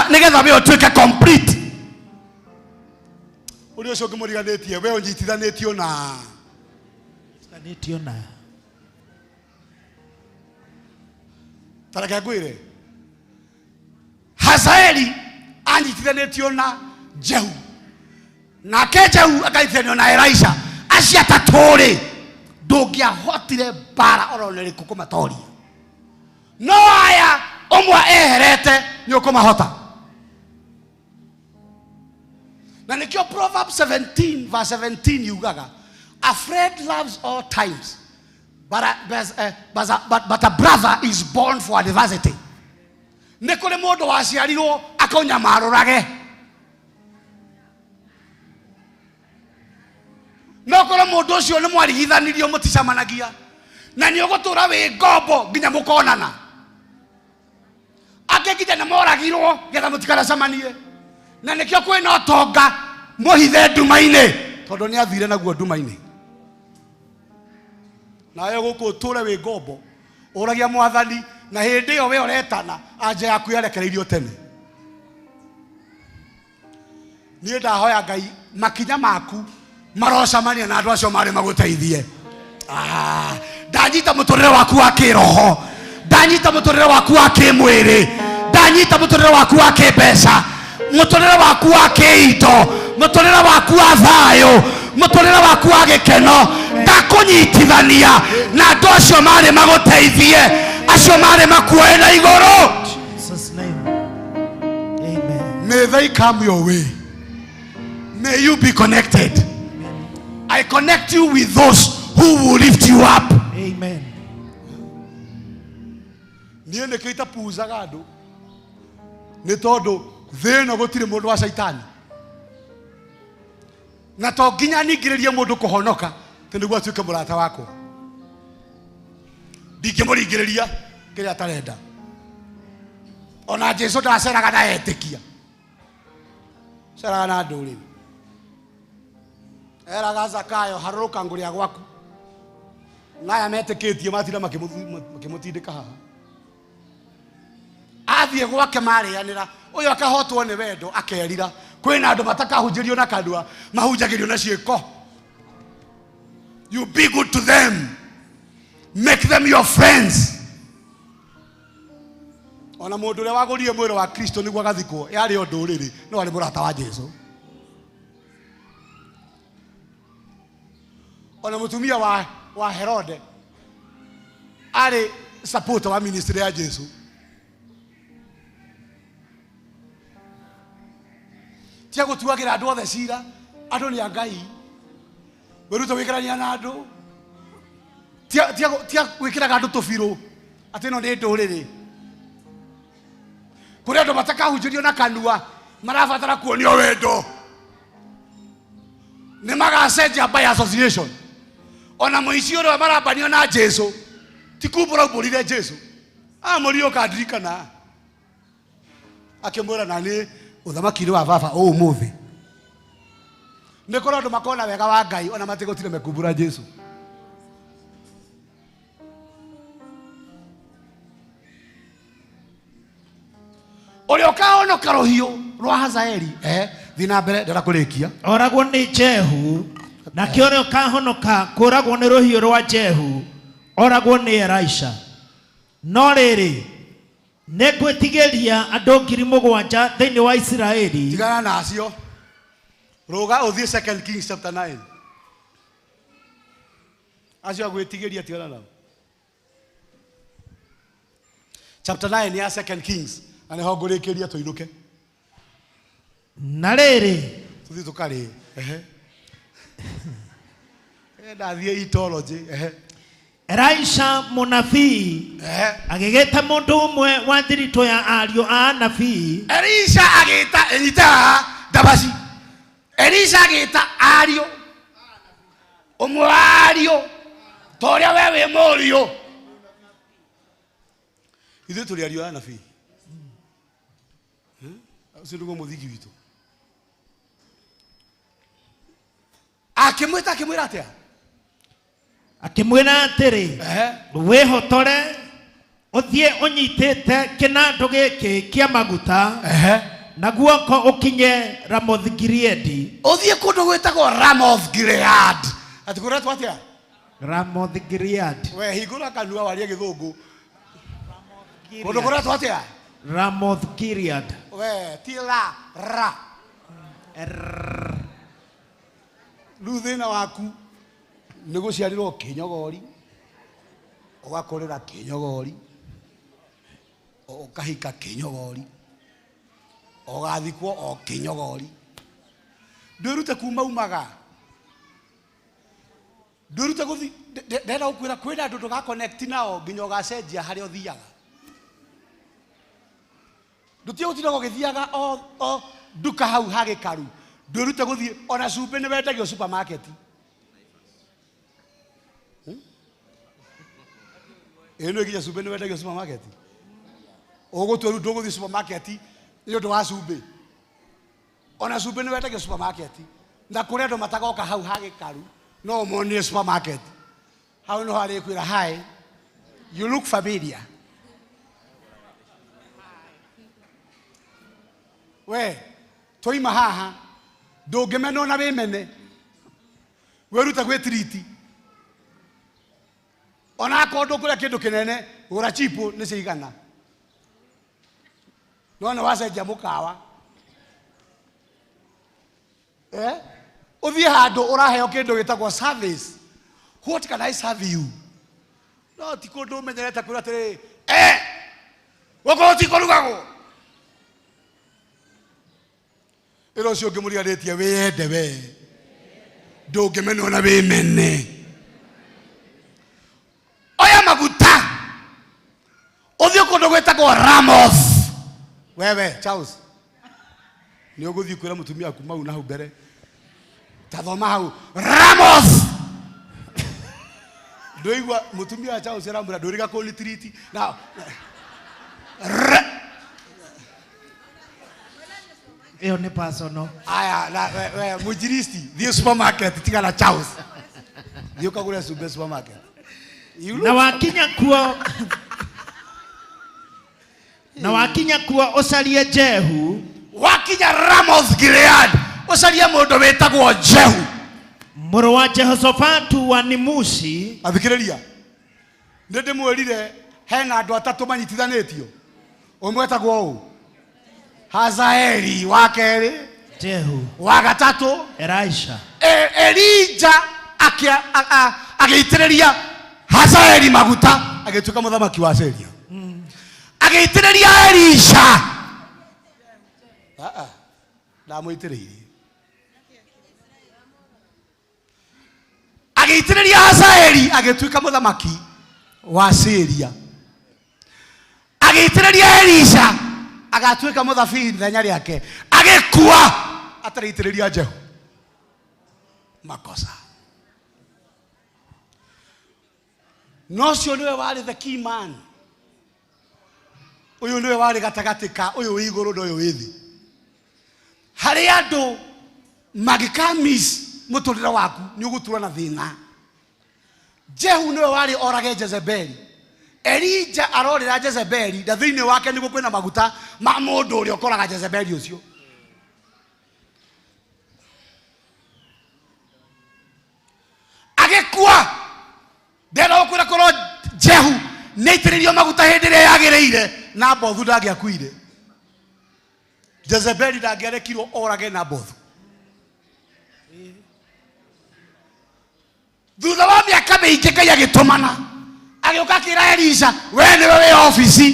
S5: nigetha we utuike complete. Uri ucio ngimuriganitie we unyitithanitio na tareke ngwire Hazaeli anyitithanitio na Jehu nake Jehu akaitithanio na Elisha. Acio atatũ ndũngĩahotire mbara oroneriku kũmatoria no aya ũmwe eherete nĩ ũkũmahota. Na nikio Proverbs 17 verse 17 yugaga a friend loves all times but a brother is born for adversity. Nĩ kũrĩ mũndũ waciarirwo akaunyamarũrage no kũrĩ mũndũ ũcio nĩ mwarigithanirio mũticamanagia na nĩ ũgũtũra wĩ ngombo nginya mũkonana angĩ nginya nĩ moragirwo getha mũtikanacamanie na nĩkĩo kwĩna ũtonga mũhithe nduma-inĩ tondũ nĩ athire naguo nduma-inĩ. Nawe gũkũ ũtũre wĩ ngombo ũragia mwathani na hĩndĩ ĩyo we ũretana anja yaku yarekereirio tene. Niĩ ndahoya Ngai makinya maku marocamania na andũ acio marĩ magũteithie. Ndanyita mũtũrĩre waku wa kĩroho, ndanyita mũtũrĩre waku wa kĩmwĩrĩ, ndanyita mũtũrĩre waku wa kĩmbeca, mũtũrĩre waku wa kĩindo, mũtũrĩre waku wa thayũ, mũtũrĩre waku wa gĩkeno ndakũnyitithania na andũ acio marĩ magũteithie, acio marĩ makuoe na igũrũ.
S3: Jesus name. Amen.
S5: May they come your way. May you be connected. I connect you with those who will lift you up.
S3: Amen.
S5: Niĩ nĩkĩita puzaga andũ nĩ tondũ thĩ ĩno gũtirĩ mũndũ wa Saitani na to nginya ningĩrĩrie mũndũ kũhonoka tondũ nĩguo atuĩke mũrata wakwa. Ndingĩmũringĩrĩria kĩrĩa atarenda. Ona Jesũ ndaceraga na etĩkia, ceraga na ndũrĩrĩ. Eraga Zakayo harũrũka ngũrĩa gwaku naya metĩkĩtie matinda makĩmũtindĩka haha. Athiĩ gwake marĩanĩra ũyũ akahotwo nĩ wendo akerira kwĩna andũ matakahunjĩrio na kanua mahunjagĩrio na ciĩko. You be good to them, make them your friends. Ona mũndũ ũrĩa wagũrire mwĩrĩ wa Kristo nĩguo agathikwo yarĩ o ndũrĩrĩ no arĩ mũrata wa Jesũ. Ona mũtumia wa Herode arĩ supporter wa ministry ya Jesũ. Tia gũtuagĩra andũ othe cira, andũ nĩ a Ngai. Wĩrute gwĩkĩrania na andũ. Tia gwĩkĩraga andũ tũbirũ atĩ ĩno nĩ ndũrĩrĩ. Kũrĩ andũ matakahunjĩrio na kanua marabatara kuonio wendo. Nĩ magacenjia by association. Ona mũici ũrĩa marabanio na Jesũ ti kumbũra umbũrire Jesũ amũrio kandirikana akĩmwĩra na nĩ ũthamaki-inĩ wa baba ũmũthĩ. Nĩ kũrĩ andũ makona wega wa Ngai ona matigũtire mekumbũra Jesũ. Ũrĩa ũkahonoka rũhiũ rwa Hazaeli thiĩ na mbere ndĩra kũrĩkia.
S3: Oragwo nĩ Jehu na kĩorĩa ũkahonoka kũragwo nĩ rũhiũ rwa Jehu oragwo nĩ Elisha. No rĩrĩ nĩngwĩtigĩria andũ 7,000 thĩinĩ wa Isiraeli.
S5: Tigana nacio. Rũga ũthiĩ 2 Kings chapter 9. Acio agwĩtigĩria tigana nao. Chapter 9 ya 2 Kings. Na nĩho ngũrĩkĩria tũinũke.
S3: na rĩrĩ
S5: tuthi tukari ndathie etology
S3: Elisha munabii agĩgĩta mũndũ ũmwe wa thiritũ ya ariũ a anabii.
S5: Elisha agĩta Dabasi. Elisha agĩta ariũ ũmwe wa ariũ torĩa we wĩ mũriũ. Ithuĩ tũrĩ ariũ a anabii. Ũcio nĩguo mũthingi witũ. Akĩmwĩra atĩa?
S3: Akĩmwĩra atĩrĩ, wĩhotore ũthiĩ ũnyitĩte kĩnandũ gĩkĩ kĩa maguta na guoko ũkinye Ramoth Gileadi.
S5: Ũthiĩ kũndũ gwĩtagwo Ramoth Gilead. Ati kũretwo atĩa?
S3: Ramoth Gilead.
S5: We hingũra kanua warie gĩthũngũ. Kũndũ kũretwo atĩa?
S3: Ramoth Gilead.
S5: We tila ra. Rĩu thĩna waku nĩ gũciarirwo kĩnyogori, ũgakũrĩra kĩnyogori, ũkahika kĩnyogori, ũgathikwo o kĩnyogori. Ndwĩrute kuma umaga. Ndwĩrute gũthi ndenda gũkwĩra kwĩna andũ ndũgaconnect nao nginya ũgacenjia harĩa ũthiaga. Ndũtiĩ gũtinda gũgĩthiaga o nduka hau hagĩkaru. Ndwĩrute gũthiĩ ona cumbĩ nĩ wendagio supermarket. Eno ikinya cumbĩ nĩ wendagio supermarket. Ũgũtua rĩu ndũgũthiĩ supermarket nĩ ũndũ wa cumbĩ. Ona cumbĩ nĩ wendagio supermarket. Na kũrĩa andũ matagoka hau hagĩkaru no ũmonire supermarket. Hau no harĩ kwĩra hi, you look familiar. We toima haha ndũngĩmena ona wĩmene. Wĩrute gwĩtiriti. Ona akorwo ndũkũrĩa kĩndũ kĩnene gũra chipo nĩ cigana. Nona wacenjia mũkawa. Ũthiĩ handũ ũraheo kĩndũ gĩtagwo service. What can I serve you? No ti kũndũ ũmenyerete kwĩra atĩrĩ gũkorwo ti kũrugagwo. Ĩro ũcio ũngĩmũriganĩtie wĩyende we. Ndũngĩmena ona wĩmene. Oya maguta. Ũthiĩ kũndũ gwĩtagwo Ramoth. Wewe Charles. Nĩ ũgũthiĩ kwĩra mũtumia waku mau na hau mbere. Tathoma hau Ramoth. Ndũigua mũtumia wa Charles aramwĩra ndũriga kũlitiriti. Na
S3: Ĩyo nĩ personal.
S5: aya we mujiristi thiĩ supermarket tiga na Charles. Thiĩ ũkagũre cumbĩ supermarket.
S3: Na wakinya kuo ũcarie Jehu.
S5: Wakinya Ramoth Gilead ũcarie mũndũ wĩtagwo Jehu
S3: mũrũ wa Jehoshafatu wa Nimushi.
S5: Athikĩrĩria. Nĩ ndĩmwĩrire hena andũ atatũ manyitithanĩtio. Ũmwe etagwo ũũ Hazaeli, wa kerĩ
S3: Jehu,
S5: wa gatatũ
S3: Elisha.
S5: Elija agĩitĩrĩria Hazaeli maguta agĩtuĩka mũthamaki wa Syria. Agĩitĩrĩria Elisha ndamũitĩrĩirie. Agĩitĩrĩria Hazaeli agĩtuĩka mũthamaki wa Syria. Agĩitĩrĩria Elisha agatuĩka mũthabiri ithenya rĩake. Agĩkua ataraitĩrĩria Jehu. Makosa. No cio nĩwe warĩ the key man. Ũyũ nĩwe warĩ gatagatĩ ka ũyũ wĩ igũrũ na ũyũ wĩ thĩ. Harĩ andũ magĩkamis mũtũrĩre waku nĩ ũgũturwo na thĩna. Jehu nĩwe warĩ orage Jezebeli. Elija arorĩra Jezebeli na thĩinĩ wake nĩguo kwĩna maguta ma mũndũ ũrĩa ũkoraga Jezebeli ũcio. Agĩkua ndenda gũkwĩra korwo Jehu nĩ aitĩrĩrio maguta hĩndĩ ĩrĩa yagĩrĩire na Nabothu ndangĩakuire. Jezebeli ndangĩarekirwo orage Nabothu. Thutha wa mĩaka mĩingĩ Ngai agĩtũmana agĩũka akĩra Elisha, we nĩwe wĩ ofici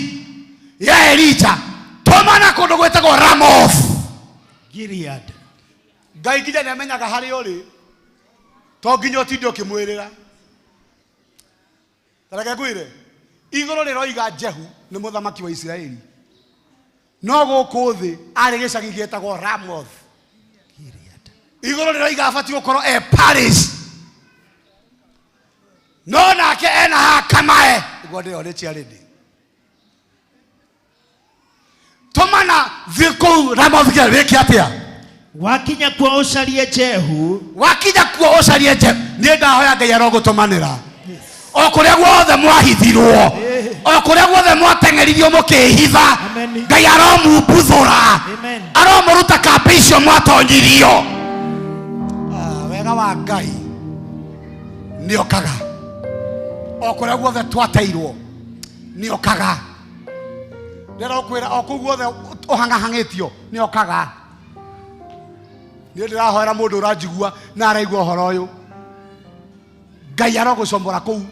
S5: ya Elija, tũmana kũndũ gwĩtagwo Ramoth
S3: Gilead.
S5: Ngai nginya nĩamenyaga harĩa ũrĩ to nginya ũtinde ũkĩmwĩrĩra. Tareke ngwĩre igũrũ rĩroiga Jehu nĩ mũthamaki wa Isiraeli, no gũkũ thĩ arĩ gĩcagi gĩtagwo Ramoth. Igũrũ rĩroiga abatiĩ gũkorwo Paris, no nake ena hakamae iguo ndĩrorĩtie rĩndĩ. Tũmana thiĩ kũu Ramoth wĩke atĩa?
S3: Wakinya kuo ũcarie Jehu.
S5: Wakinya kuo ũcarie Jehu. Niĩ ndahoya Ngai arogũtũmanĩra o kũrĩa guothe mwahithirwo, o kũrĩa guothe mwateng'eririo mũkĩhitha, Ngai aromumbuthũra, aromũruta kambĩ icio mwatonyirio. Wega wa Ngai nĩokaga o kũrĩa guothe twateirwo, nĩokaga. Ndĩrokwĩra o kũu guothe ũhang'ahang'ĩtio, nĩokaga. Niĩ ndĩrahoera mũndũ ũranjigua na araigua ũhoro ũyũ, Ngai arogũcombora kũu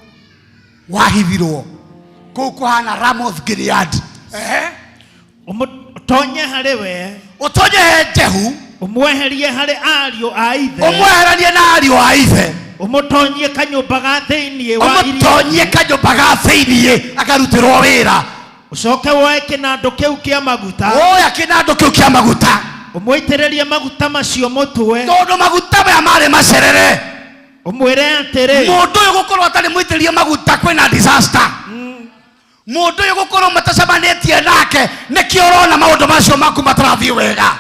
S5: wahithirwo, kũu kũhana Ramoth Gilead.
S3: Ũtonye harĩ we,
S5: ũtonye he Jehu,
S3: ũmweherie harĩ ariũ a ithe,
S5: ũmweheranie na ariũ a ithe,
S3: ũmũtonyie kanyũmba ga thĩinĩ wa iria,
S5: ũmũtonyie kanyũmba ga thĩinĩ akarutĩrwo wĩra.
S3: Ũcoke woe kĩnandũ kĩu kĩa maguta,
S5: woya kĩnandũ kĩu kĩa maguta,
S3: ũmũitĩrĩrie maguta macio mũtwe,
S5: tondũ maguta maya marĩ macerere.
S3: Ũmwĩre atĩrĩ,
S5: mũndũ ũyũ gũkorwo atarĩ mũitĩrĩrie maguta kwĩna disaster. Mũndũ ũyũ gũkorwo matacemanĩtie nake nĩkĩo ũrona maũndũ macio maku matarathiĩ wega.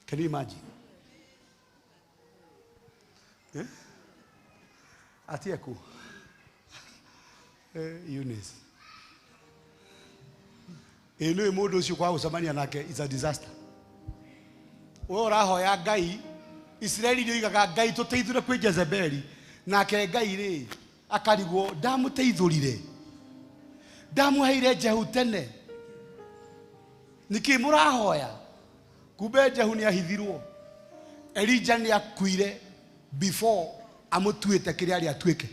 S5: Can you imagine? Atieku Eunice ĩnũĩ mũndũ ũcio kwa gũcemania nake is a disaster. Wewe ũrahoya Ngai, Israeli nĩoigaga Ngai tũteithũre kwĩ Jezebeli, nake Ngai rĩ akarigwo ndamũteithũrire, ndamũheire Jehu tene, nĩkĩ mũrahoya? Kumbe Jehu nĩahithirwo. Elijah nĩakuire before amũtuĩte kĩrĩa arĩ atuĩke.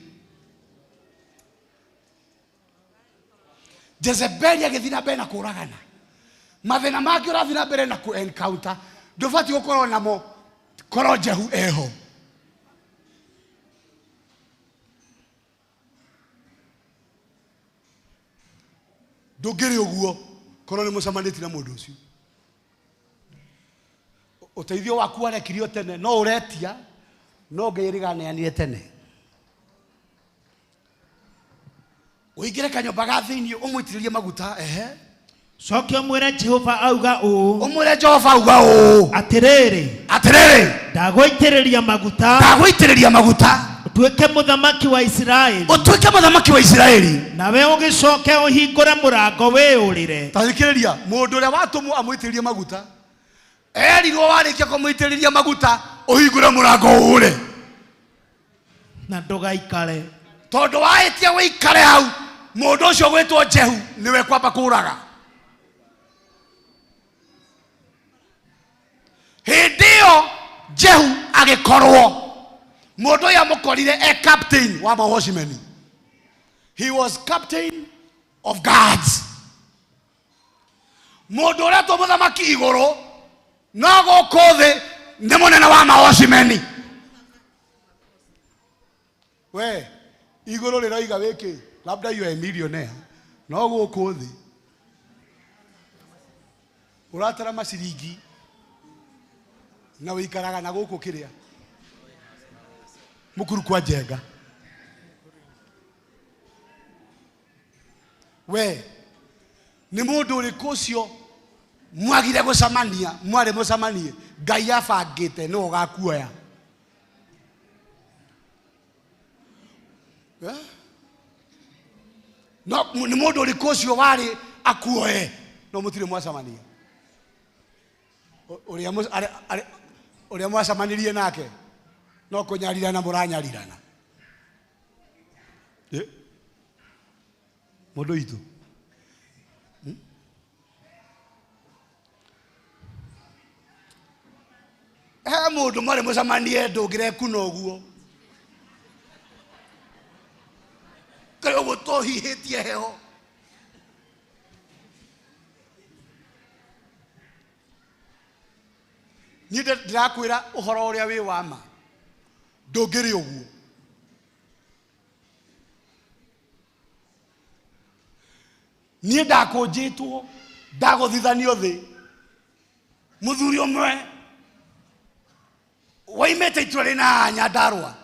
S5: Jezebeli agĩthiĩ na mbere na kũragana, mathĩna mangĩ ũrathiĩ na mbere na ku encounter, ndũbatiĩ gũkorwo namo korwo Jehu eho. Ndũngĩrĩ ũguo korwo nĩ mũcemanĩtie na mũndũ ũcio. Ũteithio waku warekirio tene, no ũretia, no Ngai rĩganeanire tene. Ũingĩre kanyũmba ga thĩinĩ ũmũitĩrĩrie maguta.
S3: Coke ũmwĩre Jehova auga ũũ,
S5: ũmwĩre Jehova auga ũũ, atĩrĩrĩ,
S3: ndagũitĩrĩria maguta,
S5: ndagũitĩrĩria maguta,
S3: ũtuĩke mũthamaki wa Isiraeli,
S5: ũtuĩke mũthamaki wa Isiraeli,
S3: nawe ũgĩcoke ũhingũre mũrango wĩyũrĩre.
S5: Tathikĩrĩria, mũndũ ũrĩa watũmwo amũitĩrĩrie maguta erirwo warĩkia kũmũitĩrĩria maguta ũhingũre mũrango ũũre,
S3: na ndũgaikare,
S5: tondũ wahĩtia wĩikare hau, mũndũ ũcio gwĩtwo Jehu nĩwe kwamba kũraga. Hĩndĩ ĩyo Jehu agĩkorwo mũndũ ũyũ amũkorire captain wa watchmen. He was captain of guards. Mũndũ ũrĩa tũ mũthamaki igũrũ no gũkũ thĩ nĩ mũnene wa watchmen. We igũrũ rĩroiga wĩkĩ, labda you are a millionaire, no gũkũ thĩ ũratara maciringi na wĩikaraga na gũkũ kĩrĩa mũkuru kwa njenga. We nĩ mũndũ ũrĩkũ ũcio mwagire gũcemania, mwarĩ mũcemanie, Ngai abangĩte nĩwe ũgakuoya? No, nĩ mũndũ ũrĩkũ ũcio warĩ akuoye no mũtirĩ mwacemania? Ũrĩa mwacemanirie nake no kũnyarirana mũranyarirana. Mũndũ witũ he mũndũ mwarĩ mũcemanie ndũngĩrekuna ũguo, kaĩ ũguo tũhihĩtie heho. ni ndirakwira uhoro uria wi wama ndungiri uguo ni ndakunjitwo ndaguthithanio thi muthuri umwe waimete itua rina Nyandarua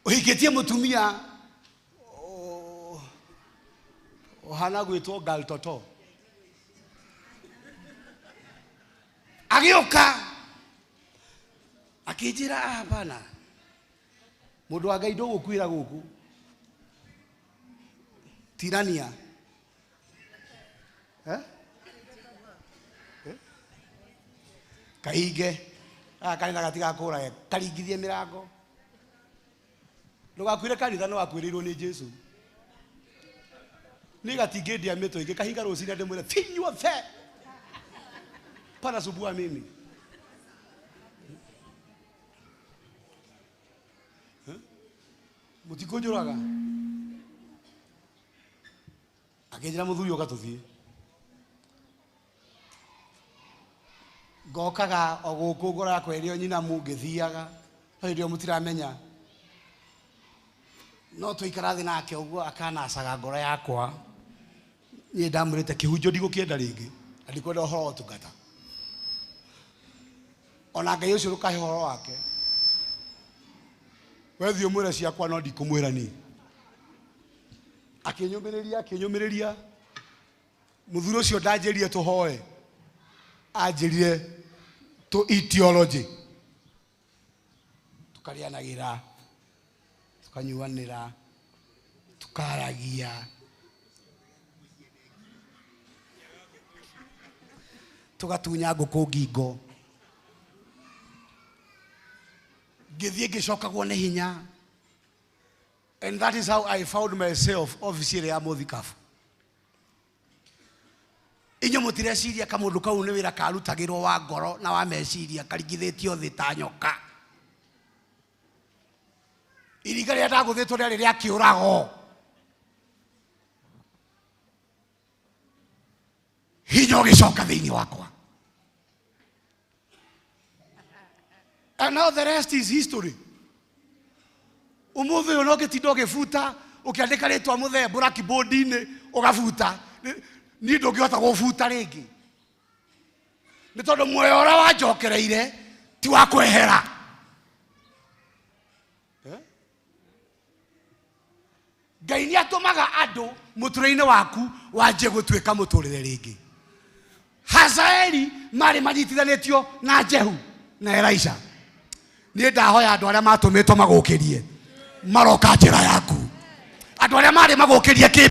S5: uhikitie mutumia ohana gwitwo Galtoto agioka akijira bana mundu wa Ngai ndugukwira guku tirania kaige kanitha gatiga kura karingithie mirango ndugakwire kanitha no wakwirirwo ni Jesu ni gatingidia mito ingi kahinga rucina ndimwire finywa fe pana subua mimi mutikonjuraga akejira muthuri ukatuthie ngokaga oguku ngora kwerio nyina mungithiaga ndio mutiramenya no tuikara thi nake uguo akanacaga ngoro yakwa ni ndamurite kihunjo ndigukienda ringi ndikwenda uhoro tungata ona Ngai ucio rukahe uhoro wake wethi umwire ciakwa no ndikumwira ni akinyumiriria muthuri ucio ndanjirie tuhoe anjirire to ideology tukarianagira tukanyuanira tukaragia tugatunya nguku ngingo ngithie ngicokagwo ni hinya and that is how I found myself officially ya muthikabu inyo mutireciria kamundu kau ni wira karutagirwo wa ngoro na wa meciria karingithitio thi ta nyoka iriga ria ndaguthitwo ria ria kiurago hinyo gicoka thiini wakwa and now the rest is history umuthi uno gitindo gifuta ukiandika ritwa muthe blackboard ini ugafuta ni ndungihota gufuta ringi ni tondu muoyo ura wanjokereire ti wa kwehera Ngai ni atumaga andu muturire waku wanje gutwika muturire ringi Hazaeli mari manyitithanitio na Jehu na Elisha ni ndahoya andu aria matumitwo magukirie maroka njira yaku andu aria mari magukirie ki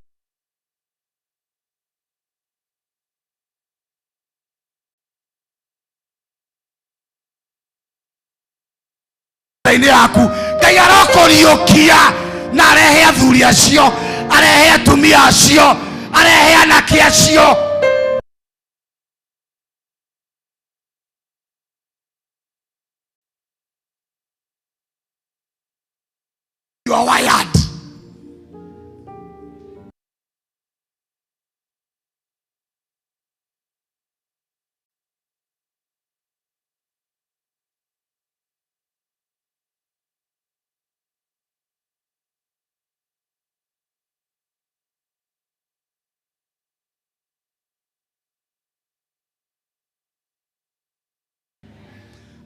S5: ini yaku Ngai arakoriukia na arehe athuri acio arehe atumia acio arehe anake acio you are wired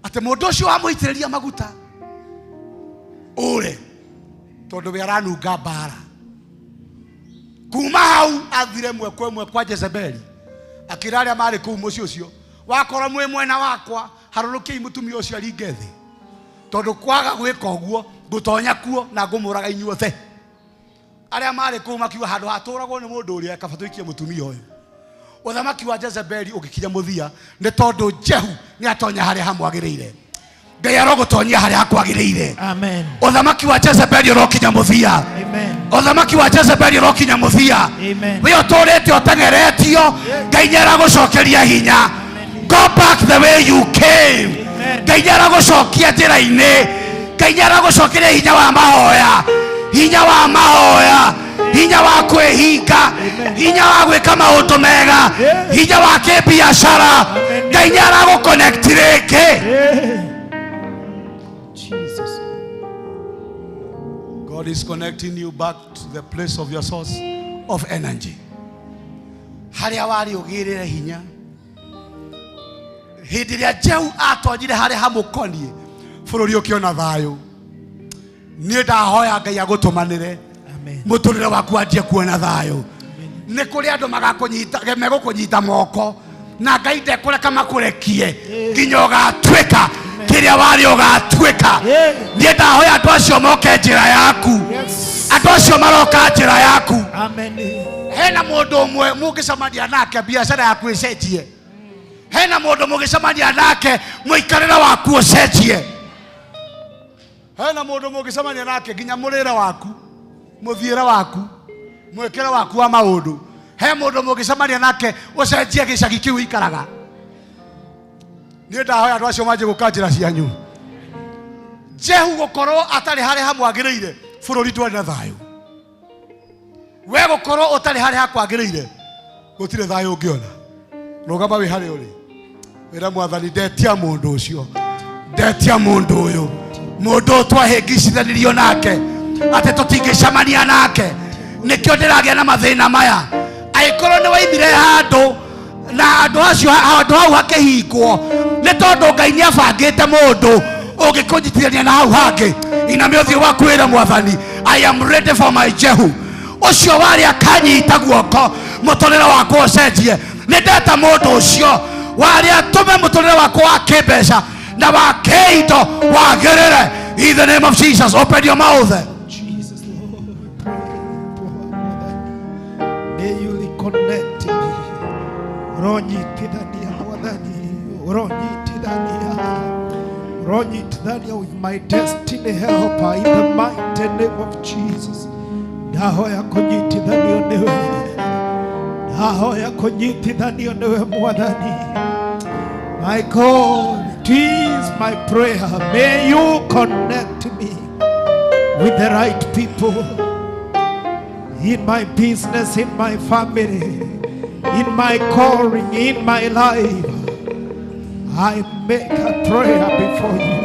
S5: ate mundu ucio amuitiriria maguta ure tondu we aranunga mbara kuma hau athire mwekwe kwa Jezebeli akira aria mari kuu mucio ucio wakora mwe mwena wakwa haruruki mutumia ucio aringe thi tondu kwaga gwika uguo ngutonya kuo na ngumuraga inyuothe aria mari kuu makiwa handu haturagwo ni mundu uria kabatuikie mutumia uyu uthamaki wa Jezebeli ugikinya muthia ni tondu Jehu ni atonya haria hamwagirire Ngai arogutonyia haria hakwagirire amen uthamaki wa Jezebeli urokinya muthia amen uthamaki wa Jezebeli urokinya muthia amen we uturite utengeretio Ngai ni aragucokeria hinya go back the way you came Ngai ni aragucokia njira-ini Ngai ni aragucokeria hinya wa mahoya hinya wa kwĩhinga, hinya wa gwĩka maũndũ mega, hinya wa kĩbiacara. Ngai nĩ aragũconnect rĩngĩ.
S3: Jesus.
S5: God is connecting you back to the place of your source of energy. Harĩa warĩ ũgĩrĩre hinya. Hĩndĩ ĩrĩa Jehu atonyire harĩa hamũkoniĩ, bũrũri ũkĩona thayũ. Niĩ ndahoya Ngai agũtũmanĩre mũtũrĩre waku anjie kuona thayũ. Nĩ kũrĩ andũ megũkũnyita moko, na Ngai ndekũreka makũrekie nginya ũgatuĩka kĩrĩa warĩ ũgatuĩka. Niĩ ndahoya andũ acio moke njĩra yaku, andũ acio maroka njĩra yaku. Hena mũndũ ũmwe mũngĩcemania nake biacara yaku ĩcenjie. Hena mũndũ mũngĩcemania nake mũikarĩre waku ũcenjie. Hena mũndũ mũngĩcemania nake nginya mũrĩre waku, mũthiĩre waku, mwĩkĩre waku wa maũndũ. He mũndũ mũngĩcemania nake ũcenjie gĩcagi kĩu ikaraga. Niĩ ndahoya andũ acio manjie gũka njĩra cianyu. Jehu gũkorwo atarĩ harĩa hamwagĩrĩire, bũrũri ndwarĩ na thayũ. We gũkorwo ũtarĩ harĩa hakwagĩrĩire, gũtirĩ thayũ ũngĩona. Rũgama wĩ harĩa ũrĩ, wĩra Mwathani, ndetia mũndũ ũcio, ndetia mũndũ ũyũ, mũndũ twahĩngicithanirio nake atĩ tũtingĩcemania nake. Nĩkĩo ndĩragĩa na mathĩna maya. Angĩkorwo nĩ waimire handũ na andũ acio handũ hau hakĩhingwo, nĩ tondũ Ngai nĩ abangĩte mũndũ ũngĩkũnyitithania na hau hangĩ. Inamia ũthiũ waku wĩra Mwathani, I am ready for my Jehu. Ũcio warĩ akanyita guoko mũtũrĩre wakwa ũcenjie. Nĩ ndeta mũndũ ũcio warĩ atũme mũtũrĩre wakwa wa kĩmbeca na wa kĩindo wagĩrĩre. In the name of Jesus, open your mouth.
S3: Jesus, Lord, we pray. May you reconnect me. With my destiny helper in the mighty name of Jesus. Dahoya kunyitithanio niwe. Dahoya kunyitithanio niwe Mwathani. My God, it is my prayer. May you connect me with the right people in my business, in my family, in my calling, in my life. I make a prayer before you.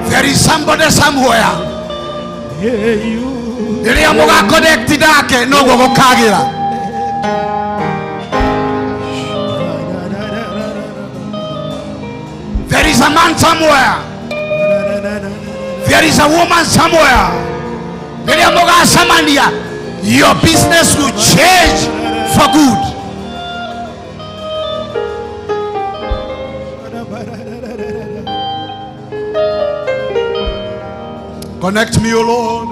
S5: There is somebody somewhere. Rĩrĩa mũgaconnect nake noguo gũkagĩra. There is a man somewhere. There is a woman somewhere. Rĩrĩa mũgacemania, your business will change for good. Connect me, O Lord.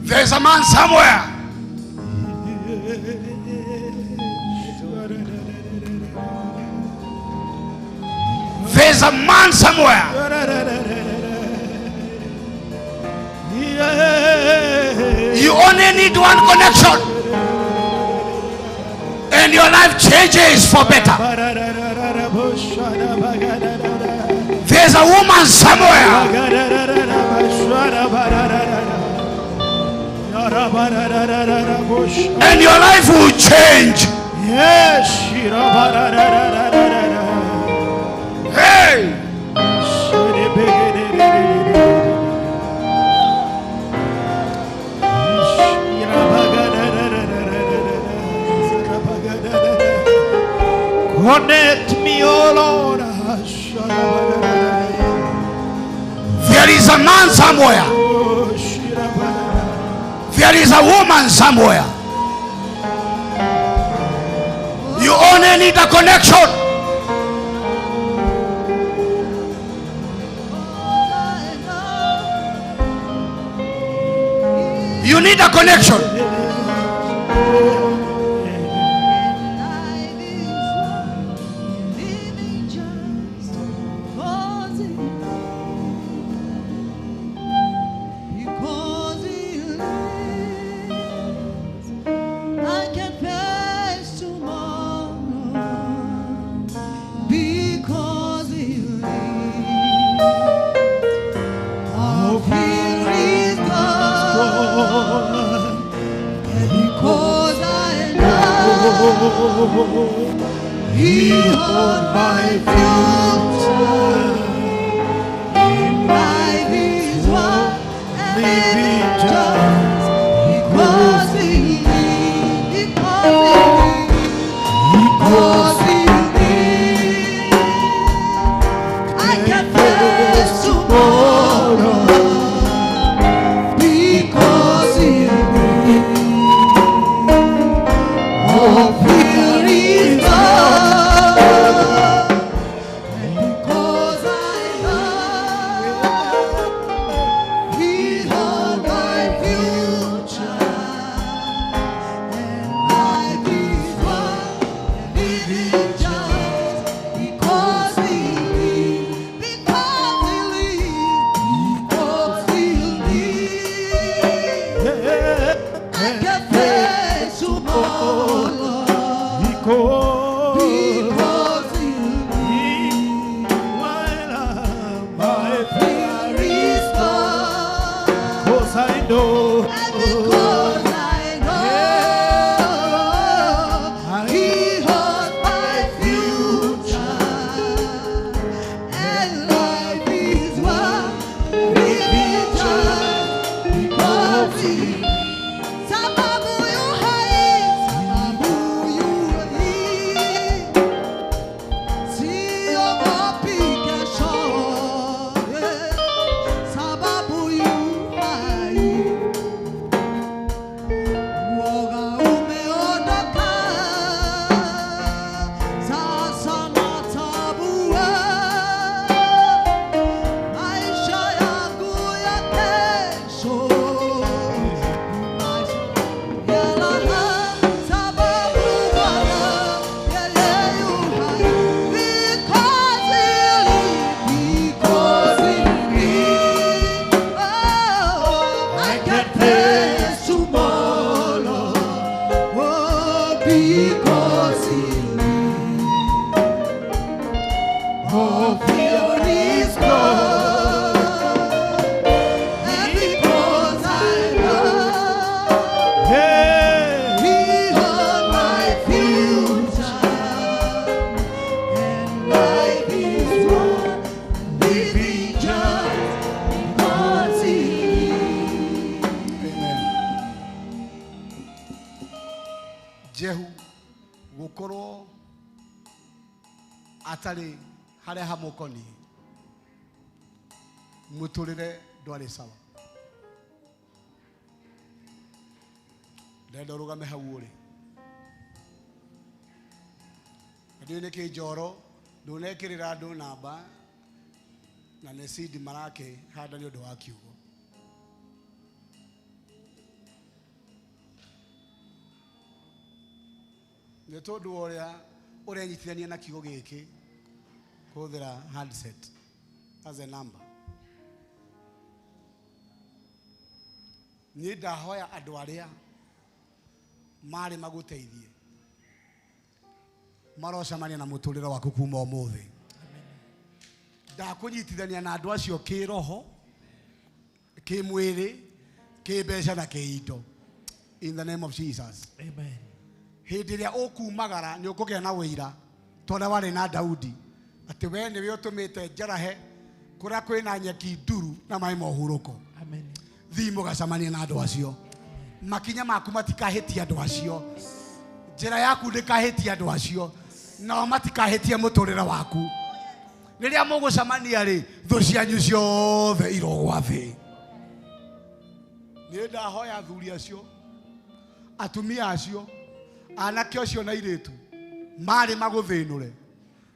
S5: There's a man somewhere. There's a man somewhere. You only need one connection, and your life changes for better. There's a woman somewhere. And your life will change. Hey!
S3: Connect me, oh Lord.
S5: There is a man somewhere. There is a woman somewhere. You only need a connection. You need a connection.
S3: He holds my future. In life is one living just because He I can face tomorrow because He all fear is gone, and because I know He holds my future, and life is one living just because He lives, because He lives. I can face tomorrow because He lives. My fear is gone, because I know, and because I know He holds my future, and life is one living just because He sababu yu hai, sababu yu hai, siogopi kesho, sababu yu hai, uoga umeondoka, sasa natambua maisha yangu ya kesho. Because He lives, all fear is gone, and because I know He holds my future, and life is one living just because He lives.
S5: Jehu gukorwo atari haria hamukoni muturire ndwari sawa. Ndenda urugame hau uri ndiune ki njoro ndunekirira andu namba na nä cindi marake handa nä å ndå wa kiugo. Nä tå ndå å rä a å renyitithania na kiugo gä kä kå hå thä ra handset as a number. Niä ndahoya andå arä a marä magå teithie marocemania na må tå rä re waku kuma å må thä. Ndakå nyitithania na andå acio kä roho kä mwä rä kä mbeca na kä indo in the name of Jesus.
S3: Amen.
S5: Hĩndĩ ĩrĩa ũkumagara nĩ ũkũgĩa na wĩira tondũ warĩ na Daudi atĩ we nĩwe ũtũmĩte njarahe kũrĩa kwĩna nyeki nduru na maĩ ma ũhurũko.
S3: Amen.
S5: Thiĩ mũgacemanie na andũ acio. Makinya maku matikahĩtia andũ acio. Njĩra yaku ndĩkahĩtia andũ acio. Nao matikahĩtia mũtũrĩre waku. Rĩrĩa mũgũcemania rĩ, thũ cianyu ciothe irogwa thĩ. Nĩ ndahoya athuri acio, atumia acio, anake acio na iritu marĩ magũthĩnũre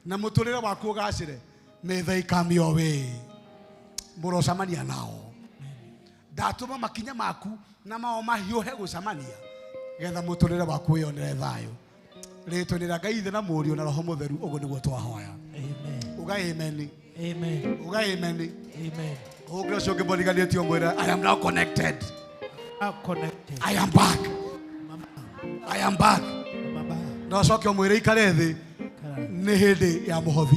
S5: na mũtũrĩre waku ũgacĩre, may they come your way. Mũrocemania nao. Ndatũma makinya maku na mao mahiũhe gũcemania getha mũtũrĩre waku wĩonere thayũ. Rĩtwa nĩ rĩa Ngai Ithe na Mũriũ na Roho Mũtheru, ũguo nĩguo twahoya. Amen. Uga amen.
S3: Amen.
S5: Uga amen.
S3: Amen.
S5: Ũguo ũcio ũngĩmũriganĩtie ũmwĩre, I am now connected.
S3: Connected.
S5: I am back. I am back. No coke ũmwĩre ikare thĩ nĩ hĩndĩ ya mũhothi.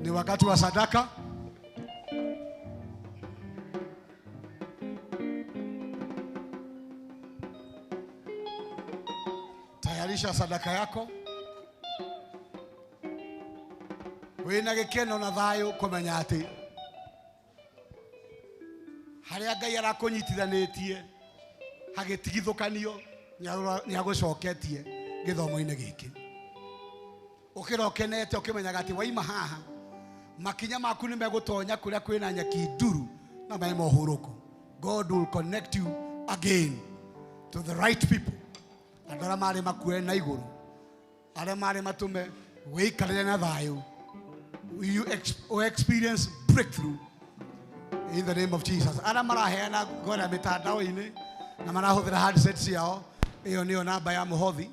S5: Ni wakati wa sadaka. Tayarisha sadaka yako. Wina gikeno na thayo kumenya ati haria Ngai arakunyitithanitie hagitigithukanio ni agucoketie githomo-ini giki. Ukirokenete ukimenyaga ati waima haha makinya maku ni megutonya kuria kwina nyaki nduru na mai mohuruko. God will connect you again to the right people. Andara mari makue na iguru. Are mari matume wikarire na thayo. You experience breakthrough in the name of Jesus. Ara maraheana ngora mitandao-ini na marahuthira handsets yao. Iyo niyo namba ya muhothi.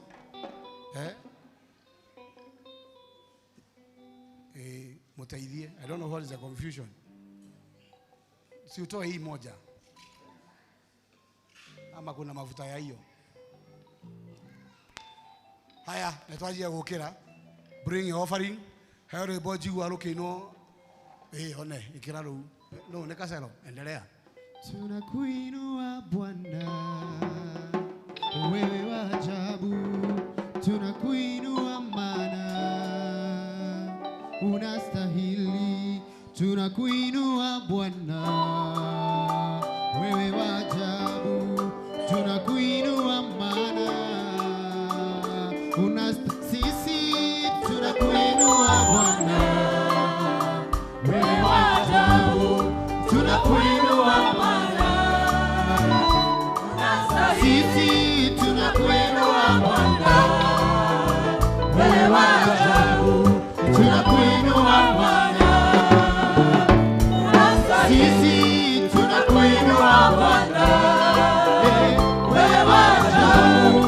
S5: Mutaidhie. I don't know what is the confusion. Si utoe hii moja. Ama kuna mafuta ya hiyo. Haya, netwajia gukira. Bring your offering. Hayo boji walokino. One, ikira ru. No, nekaselo. Endelea.
S7: Tunakuinua Bwana, wewe wa ajabu. Tunakuinua maana unastahili. Tunakuinua Bwana, wewe wa ajabu. Tunakuinua maana sisi tunakuinua Bwana, wewe wa ajabu. Tunakuinua maana sisi tunakuinua Bwana, wewe wa ajabu. Tunakuinua Bwana sisi tunakuinua Bwana, wewe wa ajabu.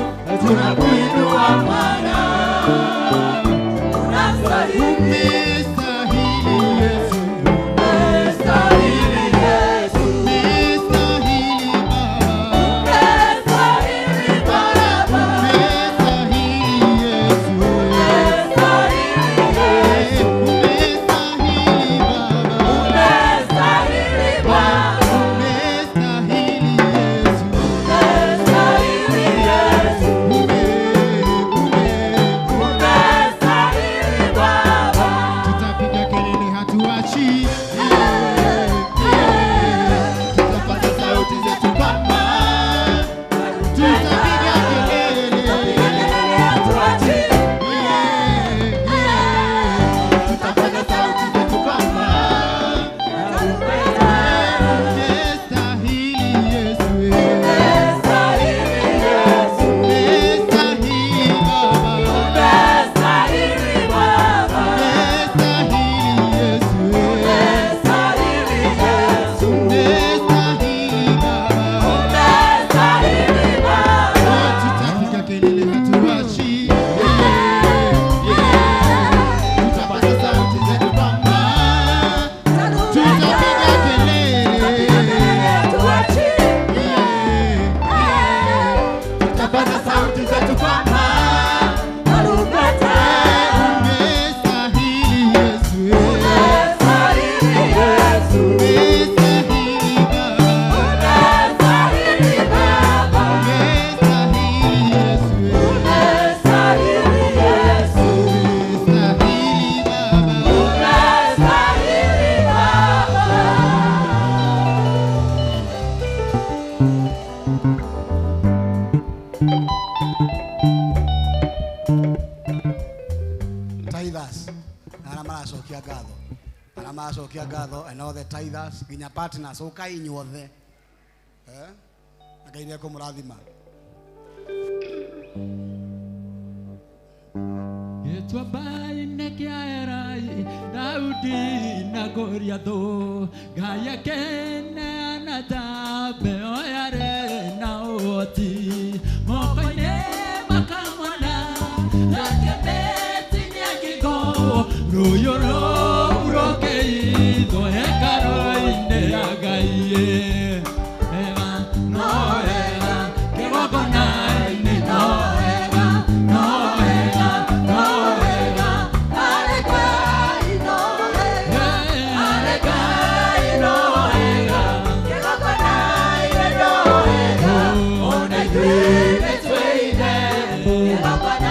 S7: Tunakuinua Bwana, unastahili.
S5: And all the tithers, ginya partners, ukai nyuothe. Ngai nĩ kũmũrathima.
S7: Gĩtwa mbaĩ-inĩ kĩa Erai, Daudi na Goliathũ, Ngai akĩneana ta mbeo yarĩ na ũhoti, moko-inĩ makamwana, akĩmĩtinia ngingo, rũhiũ rũu rũkĩhithwo hekarũ-inĩ ya Ngai.
S2: Let's wait there.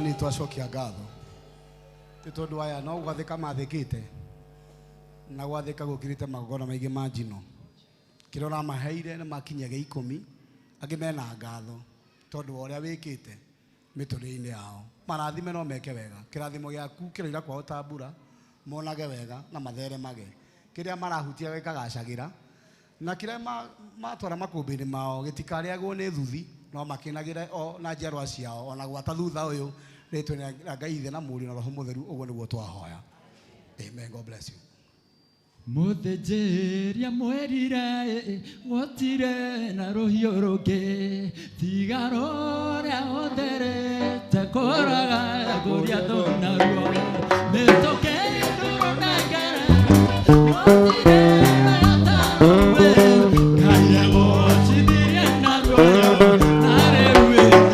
S5: Mwathani twacokia ngatho nĩ tondũ aya no gwathĩka mathĩkĩte na gwathĩka gũkirĩte magongona maingĩ ma njino kĩrĩa ũramaheire nĩ makinyaga 10 angĩ mena ngatho tondũ ũrĩa wĩkĩte mĩtũrĩre-inĩ yao marathime no meke wega kĩrathimo gĩaku kĩroira kwao ta mbura monage wega na matheremage kĩrĩa marahutia gĩkagacagĩra na kĩrĩa matwara makũmbĩ-inĩ mao gĩtikarĩagwo nĩ thuthi no makenagĩre o na njiarwa ciao ona gwata thutha ũyũ rĩtwa Ngai Ithe na Mũriũ na Roho Mũtheru ũguo nĩguo twahoya. Amen. God bless you.
S7: Mũthĩnjĩria mwĩrire gũtirĩ na rũhiũ rũngĩ tiga rũrĩa ũtherete kũraga kũrĩa thũnaruo nĩtũkĩndwo na ngara gũtirĩ na tawe Ngai egũcithirie na ruoyo na rĩu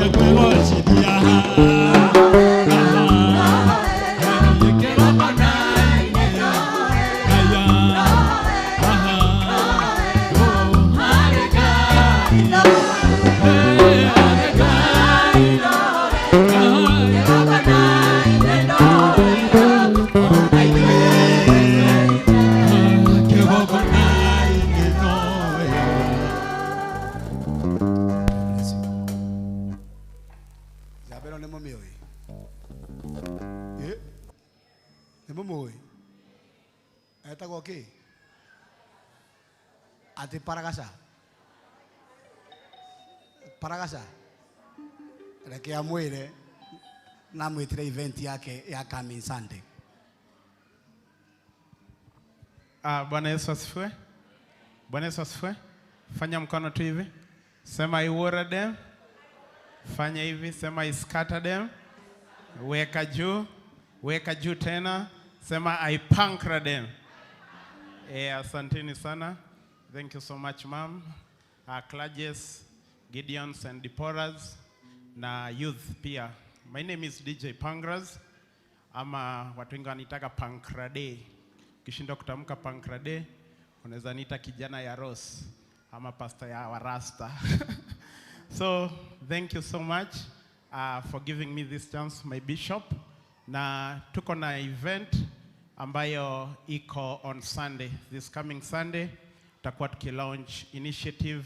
S7: ekwĩgũcithia
S5: Ati Paragasa reke amwire na mwitire event yake ya coming Sunday.
S8: Bwana Yesu asifiwe. Bwana Yesu asifiwe. Fanya mkono tu hivi. Sema I water them. Fanya hivi. Sema I scatter them. Weka juu tena. Sema I pancra them. Asanteni sana. Thank you so much, ma'am. Clergies, Gideons and Deporahs, na youth pia. My name is DJ Pangras. Ama watu wengi wanitaka Pankrade. Ukishindwa kutamka Pankrade, unaweza nita kijana ya Ross ama pastor ya Warasta. So, thank you so much for giving me this chance, my bishop. Na tuko na event ambayo iko on Sunday, this coming Sunday. Tutakuwa tukilaunch initiative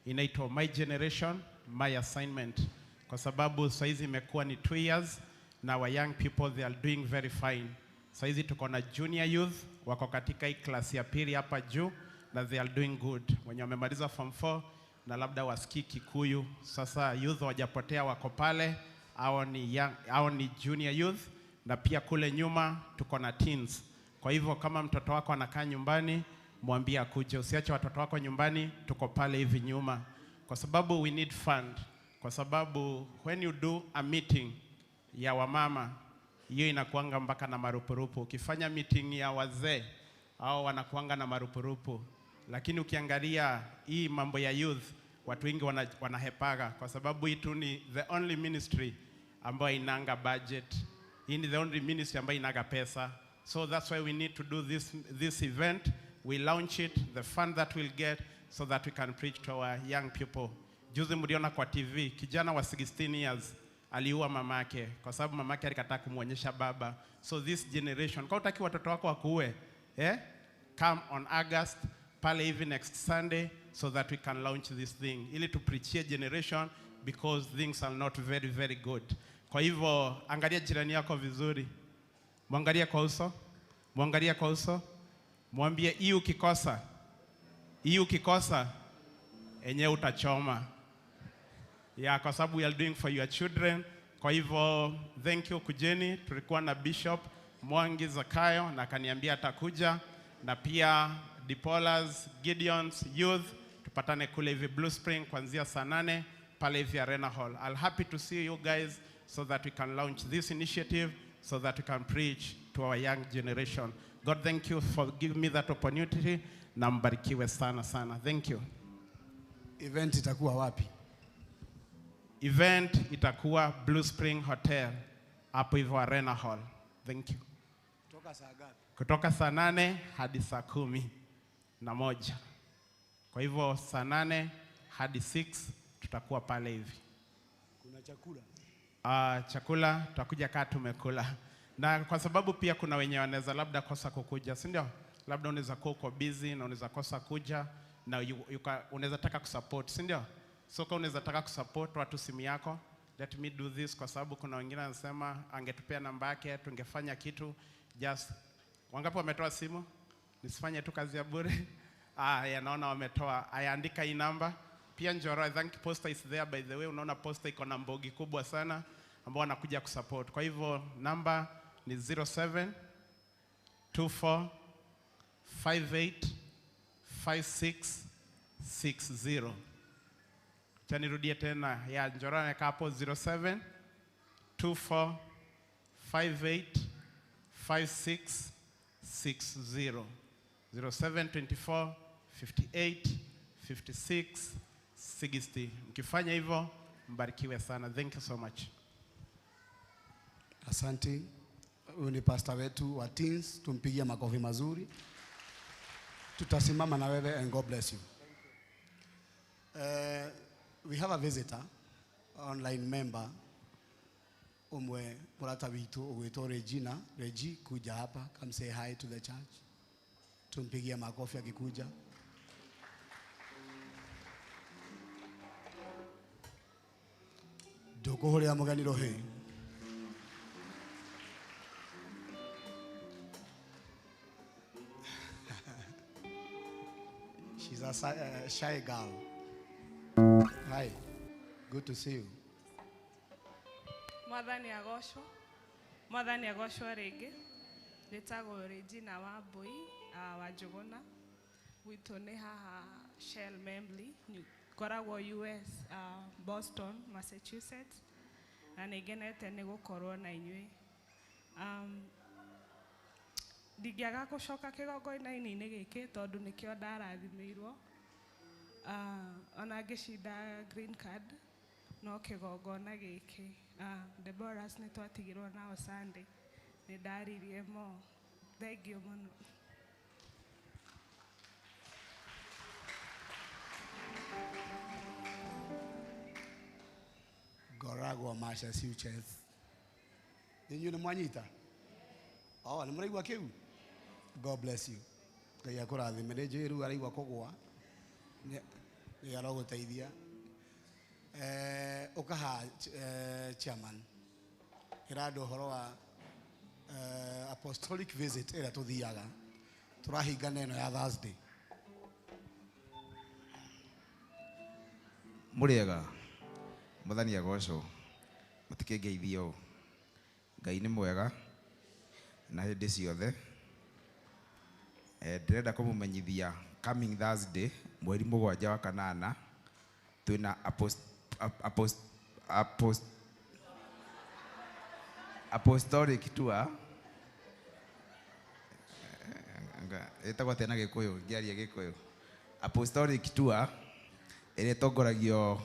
S8: inaitwa My Generation, My Assignment. Kwa sababu saizi imekuwa ni 2 years na our young people they are doing very fine. Saizi tuko na junior youth wako katika hii class ya pili hapa juu na they are doing good. Wenye wamemaliza form 4 na labda wasikii Kikuyu. Sasa youth wajapotea wako pale, hao ni junior youth na pia kule nyuma tuko na teens. Kwa hivyo kama mtoto wako anakaa nyumbani, mwambie akuje. Usiache watoto wako nyumbani, tuko pale hivi nyuma. Kwa sababu we need fund. Kwa sababu when you do a meeting ya wamama, hiyo inakuanga mpaka na marupurupu. Ukifanya meeting ya wazee, hao wanakuanga na marupurupu. Lakini ukiangalia hii mambo ya youth, watu wengi wanahepaga. Kwa sababu hii tu ni the only ministry ambayo inanga budget. Hii ni the only ministry ambayo inaga pesa. So that's why we need to do this event. We launch it, the fund that we'll get, so that we can preach to our young people. Juzi mliona kwa TV, kijana wa 16 years aliua mamake kwa sababu mamake alikataa kumuonyesha baba. So this generation, kwa utaki watoto wako wakuue, come on August, pale hivi next Sunday, so that we can launch this thing. Ili to preach a generation, because things are not very, very good. Kwa hivyo, angalia jirani yako vizuri. Mwangalia kwa uso. Mwambie hii ukikosa enye utachoma. Kwa sababu we are doing for your children. Kwa hivyo thank you kujeni. Tulikuwa na Bishop Mwangi Zakayo na kaniambia atakuja, na pia Deporahs, Gideons, youth tupatane kule hivi Blue Spring kuanzia saa 8 pale hivi Arena Hall. I'll happy to see you guys so that we can launch this initiative, so that we can preach to our young generation. God, thank you for giving me that opportunity. Na mbarikiwe sana sana. Thank you.
S5: Event itakuwa wapi?
S8: Event itakuwa Blue Spring Hotel hapo hivyo Arena Hall. Thank you.
S5: Kutoka saa ngapi?
S8: Kutoka saa 8 hadi saa 11. Kwa hivyo saa 8 hadi 6 tutakuwa pale hivi.
S5: Kuna chakula?
S8: chakula tutakuja kaa tumekula. Na kwa sababu pia kuna wenye wanaweza labda kosa kukuja, si ndio? Labda unaweza kuwa uko busy na unaweza kosa kuja na unaweza taka kusupport, si ndio? So kama unaweza taka kusupport watu simu yako, let me do this, kwa sababu kuna wengine wanasema angetupea namba yake tungefanya kitu. Just wangapi wametoa simu? Nisifanye tu kazi ya bure. Naona wametoa. Ayaandika hii namba. Pia Njoro, I think poster is there by the way. Unaona poster iko na mbogi kubwa sana ambao wanakuja kusupport. Kwa hivyo namba ni 07 24 58 56 60. Chanirudie tena ya Njoro anaweka hapo 07 24 58 56 60. 07 24 58 56 60. Mkifanya hivyo mbarikiwe sana. Thank you so much.
S9: Asante. Huyu ni pastor wetu wa teens, tumpigie makofi mazuri. Tutasimama na wewe and God bless you. We have a visitor, online member, umwe murata witu ugwitwo Regina. Regi, kuja hapa, come say hi to the church. Tumpigie makofi akikuja. Ndukuhuria muganiro he. She's a shy girl. Hi, good to see you.
S10: Mwathani agoshwo ringi. Nditagwo Regina Wambui wa Njuguna. Gwitũ nĩ haha Shell Membly, koragwo US, Boston, Massachusetts. Na nĩngenete nĩ gũkorwo na inyuĩ. Ndingĩaga gũcoka kĩgongona-inĩ gĩkĩ tondũ nĩkĩo ndarathimĩirwo. Ona ngĩcinda green card no kĩgongona gĩkĩ. Deborahs nĩ twatigirwo nao Sunday. Nĩ ndaririe mo. Thank you mũno.
S9: Goragwa Massachusetts. Ninyi ni mwanyita? Ni muraigua kiu? God bless you. Ngai akurathime. Njiru araigua kugwa. Ni aroguteithia. Ukaha chairman. Irado horo wa apostolic visit ira tuthiaga. Turahingana ino ya Thursday.
S11: Muriega. Mwathani agocwo. Mutikengeithio. Ngai ni mwega na hindi ciothe. Ndirenda kumumenyithia coming Thursday mweri 7 wa kanana twina apostolic tour. Etagwo tena Gikuyu, ngiaria Gikuyu. Apostolic tour ĩrĩa tongoragio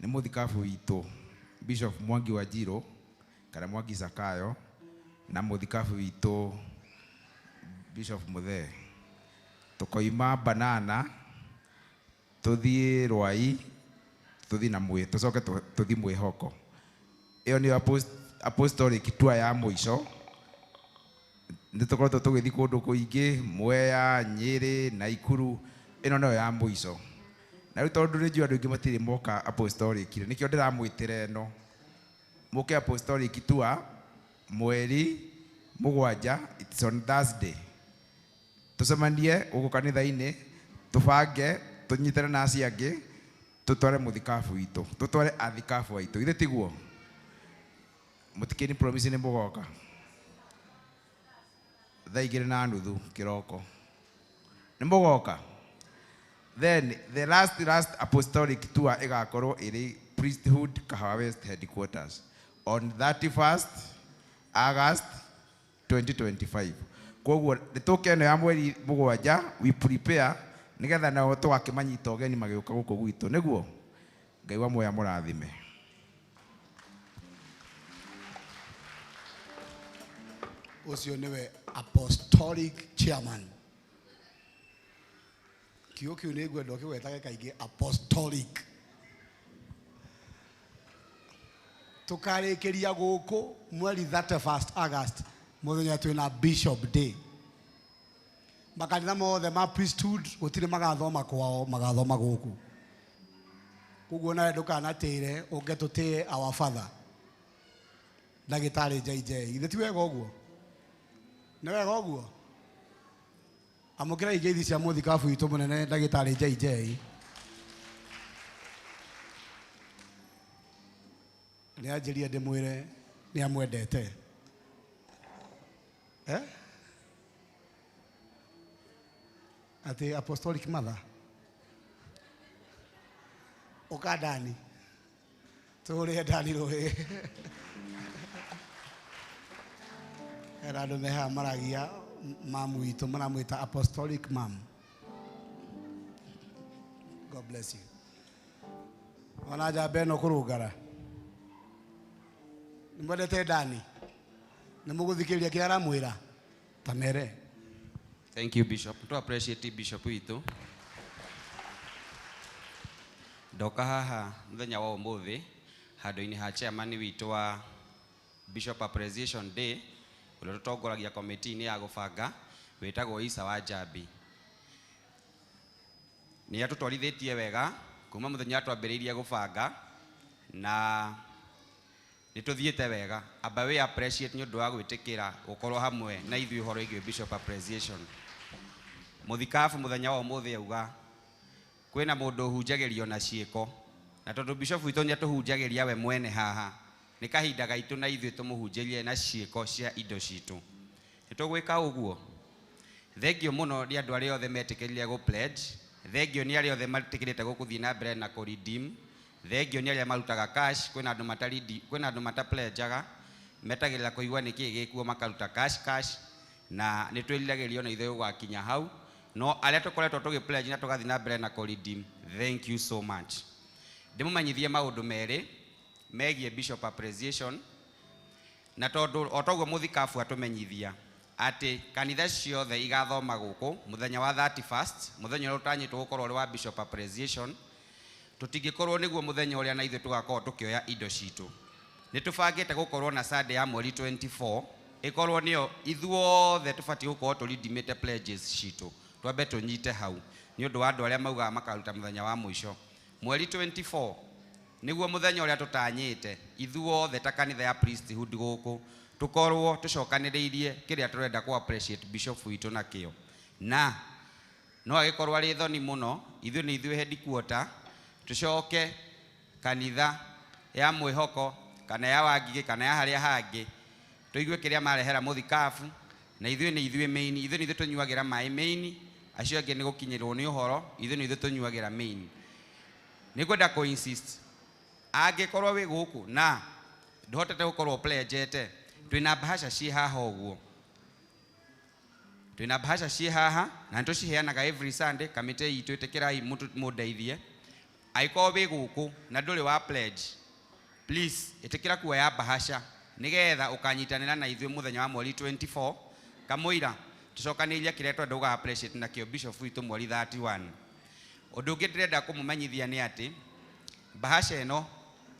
S11: nĩ mũthikabu witũ Bishop Mwangi wa Njiro kana Mwangi Zakayo na mũthikabu witũ Bishop Muthee. Tukoima Banana tuthie Rwai tuthi na mwe tucoke tuthi Mwihoko. Iyo ni apostolic tour ya muico. Nitukorwo tugithi kundu kuingi Mwea, Nyeri, Naikuru. Ino no ya muico. Na riu tondu ni andu ingi matiri moka apostolic nikio ndiramwitira eno muke apostolic tour mweri 7. It's on Thursday. Tucemanie guku kanitha-ini tubange tunyitane na acio angi tutware muthikabu witu tutware athikabu waitu ithe tiguo mutikini promise ni mugoka thaa 2:30 kiroko ni mugoka. Then the last apostolic tour igakorwo iri Priesthood Kahawa West headquarters on 31st August 2025. Koguo nitokene ya mweri 7 we prepare nigetha nao tugakimanyita ogeni magiuka guku gwitu niguo. Ngai wa moya murathime.
S9: Ucio niwe apostolic chairman. Kiu ni gwendo kiwetaga kaingi apostolic. tukarekeria guku mweri 31st August muthenya twina Bishop Day. Makanitha mothe ma priesthood gutire magathoma kwao magathoma guku. Kuguo nawe ndukanatire ungetutie our father Ndagitari JJ. Ithe ti wega uguo? Nĩ wega uguo? Amukira igeithi cia muthikabu itu munene Ndagitari JJ. Nĩ anjĩria ndĩmwĩre nĩ amwendete. Ati apostolic mother. Oka Dani. Tũrĩa Dani rũĩ. Era andũ meha maragia mamu witũ maramwĩta apostolic mom. God bless you. Ona njamba ĩno kũrũngara. Nimwendete Dani. Nimũgũthikĩrĩria kĩrĩa aramwĩra. Tamere.
S12: Thank you, Bishop. To appreciate Bishop witu. Ndoka haha muthenya wa umuthi handu-ini ha chairman witu wa Bishop Appreciation Day uria tutongoragia committee-ini ya gubanga witagwo Isa wa Njambi. Ni atutwarithitie wega kuma muthenya twambiriirie gubanga na nituthiite wega. Amba we appreciate nĩũndũ wa gwitikira gukorwo hamwe na ithuĩ horo igwe Bishop Appreciation. Muthikabu muthenya wa umuthi auga kwina mundu hunjagirio na ciiko na tondu Bishop witũ nĩ atuhunjagiria we mwene haha nĩ kahinda gaitũ na ithuĩ tumuhunjĩrie na ciiko cia indo citũ. Nĩtũgwĩka ũguo. Thengio mũno nĩ andũ arĩa othe metĩkĩrire gũ pledge. Thengio nĩ arĩa othe metĩkĩrĩte gũkũthiĩ na mbere na kũ redeem. Thengio nĩ arĩa marutaga cash. Kwĩna andũ matapledgeaga metagĩrĩra kũigua nĩkĩĩ gĩkuo makaruta cash na nĩtwĩriragĩrio na ithuĩ gũgakinya hau. No arĩa tũkoretwo tũgĩ-pledge na tũgathiĩ na mbere na kũ-redeem, thank you so much. Ndĩmũmenyithie maũndũ merĩ megiĩ Bishop Appreciation na tondũ o toguo mũthikabu atũmenyithia atĩ kanitha ciothe igathoma gũkũ mũthenya wa 31st, mũthenya ũrĩa ũtanyĩtwo gũkorwo ũrĩ wa Bishop Appreciation, tũtingĩkorwo nĩguo mũthenya ũrĩa na ithuĩ tũgakorwo tũkĩoya indo citũ. Nĩtũbangĩte gũkorwo na Sunday ya mweri 24 ĩkorwo nĩyo ithuothe tũbatiĩ gũkorwo tũrindimĩte pledges citũ. Twambe tũnyite hau nĩ ũndũ wa andũ arĩa maugaga makaruta mũthenya wa mũico. Mweri 24 nĩguo mũthenya ũrĩa tũtanyĩte ithuothe ta kanitha ya priesthood gũkũ tũkorwo tũcokanĩrĩirie kĩrĩa tũrenda kũ appreciate Bishop witũ na kĩo. Na no agĩkorwo arĩ thoni mũno ithuĩ nĩ ithuĩ headquarter tũcoke kanitha ya mwĩhoko kana ya Wangigĩ kana ya harĩa hangĩ tũigue kĩrĩa marehera mũthikabu na ithuĩ nĩ ithuĩ main. Ithuĩ nĩ ithuĩ tũnyuagĩra maĩ main, acio angĩ nĩ gũkinyĩrwo nĩ ũhoro. Ithuĩ nĩ ithuĩ tũnyuagĩra main. Nĩngwenda kũ insist angĩkorwo wĩ gũkũ na ndũhotete gũkorwo pledgete, twĩna bahasha ciĩ haha ũguo. Twĩna bahasha ciĩ haha na nĩtũciheanaga every Sunday. Kamĩtĩ itũ ĩtĩkĩrai mũndeithie. Angĩkorwo wĩ gũkũ na ndũrĩ wa pledge, please ĩtĩkĩra kuoya bahasha nĩgetha ũkanyitanĩra na ithuĩ mũthenya wa mweri 24 kamũira tũcokanĩrĩrie kĩrĩa twenda gũga appreciate nakĩo Bishop witũ mweri 31. Ũndũ ũngĩ ndĩrenda kũmũmenyithia nĩ atĩ bahasha ĩno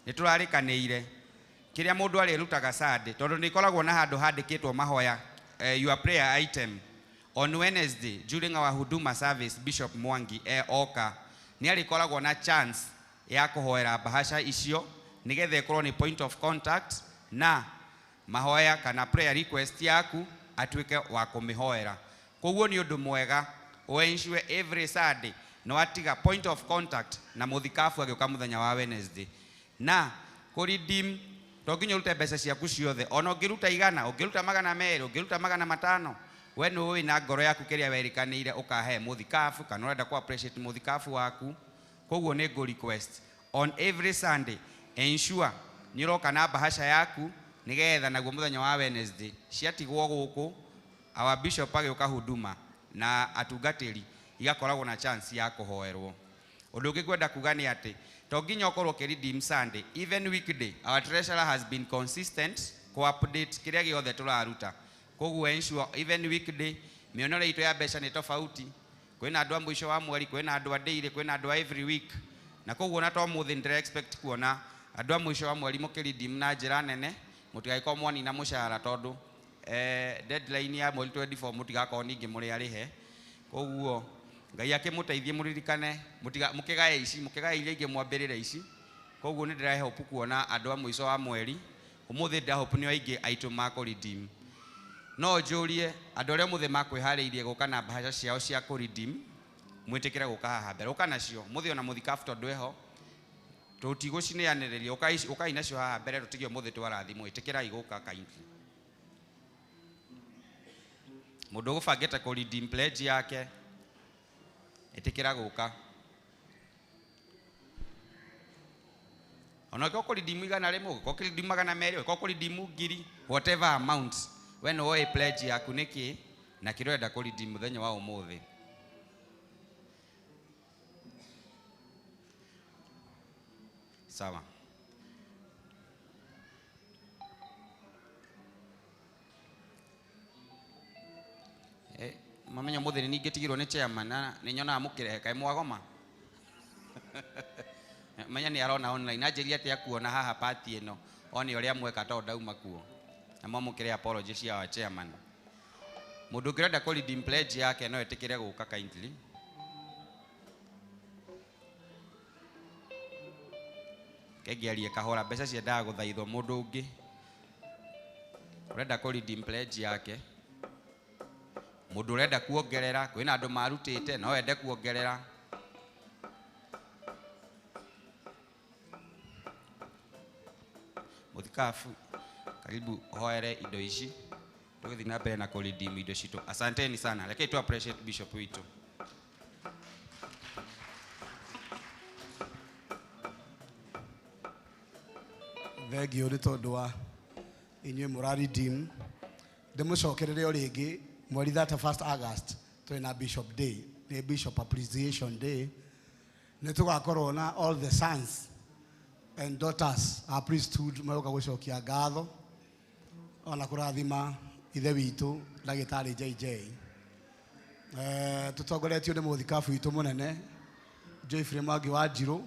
S12: nĩtũrarĩkanĩire kĩrĩa mũndũ arĩrutaga Sunday, tondũ nĩkoragwo na handũ handĩkĩtwo mahoya your prayer item on Wednesday during our huduma service. Bishop Mwangi oka nĩ arĩkoragwo na chance ya kũhoera bahasha icio nĩgetha ĩkorwo nĩ point of contact na mahoya kana prayer request yaku atuĩke wa kũmĩhoera. Koguo nĩ ũndũ mwega ensure every Sunday no atiga point of contact na mũthikabu agĩũka mũthenya wa Wednesday. Na kũ-redeem to nginya ũrute mbeca ciaku ciothe. Ona ũngĩruta igana, ũngĩruta 200, ũngĩruta 500, we nĩ ũĩ na ngoro yaku kĩrĩa werĩkanĩire ũkahe mũthikabu kana ũrenda kũ appreciate mũthikabu waku. Koguo nĩ ngũ request on every Sunday ensure nĩ ũroka na bahasha yaku nĩgetha naguo mũthenya wa Wednesday ciatigwo gũkũ our Bishop agĩũka huduma na atungatĩri igakoragwo na chance ya kũhoerwo. Ũndũ ũngĩ kwenda kuga nĩ atĩ to nginya ũkorwo kĩ-redeem Sunday, even weekday our treasurer has been consistent kũ-update kĩrĩa gĩothe tũraruta. Koguo ensure even weekday mĩonere itũ ya mbeca nĩ tofauti. Kwĩna andũ a mũico wa mweri, kwĩna andũ a daily, kwĩna andũ a every week. Na koguo na to mũthĩ ndĩre expect kuona andu a mwisho wa mweri mukiridim na njira nene mutigaiko mwani na mushahara tondu deadline ya mweri 24 mutigako ningi muri arihe koguo Ngai akimuteithie muririkane mukigae ici mukigae iria ingi mwambirire ici koguo ni ndirahe hope kuona andu a mwisho wa mweri umuthi nda hope ni aingi aitu mako redeem no njurie andu aria muthe makwihariirie guka na bahasha ciao cia ku redeem mwitikire guka haha mbere uka nacio muthi ona muthikafu tondu eho tutigucinianiriria ukai nacio haha mbere tutigio muthi twarathimwo itikira iguka kindly mundu gubangite ku redeem pledge yake itikira guka ona ko redeem igana rimwe ko redeem magana meri ko redeem ngiri whatever amount when we pledge yaku niki na kirenda ku redeem muthenya wa umuthi sawa mamenya muthi ni ngitigirwo ni chairman na ni nyona mukire kai mwagoma menya ni arona online ajeria ati akuona haha party eno oni uria mweka to dauma kuo na mumukire apology cia wa chairman mundu ngirenda ku redeem pledge yake no etikire guka kindly kegiarie kahora mbeca ciendaga guthaithwo mundu ungi urenda ku redeem pledge yake mundu urenda kuongerera kwina andu marutite no ende kuongerera muthikafu karibu hoere indo ici tugithi na mbere na ku redeem indo citu asanteni sana lakini tu appreciate bishop witu
S9: thengio ni tondu wa inyue muraredeem ndimucokerere o ringi mweri 31 August twina Bishop Day ni Bishop Appreciation Day ni tugakorwo na all the sons and daughters a priesthood maroka gucokia ngatho ona kurathima ithe witu ndagitari JJ tutongoretio ni muthikafu witu munene Joyfrey Mwangi wa Njiro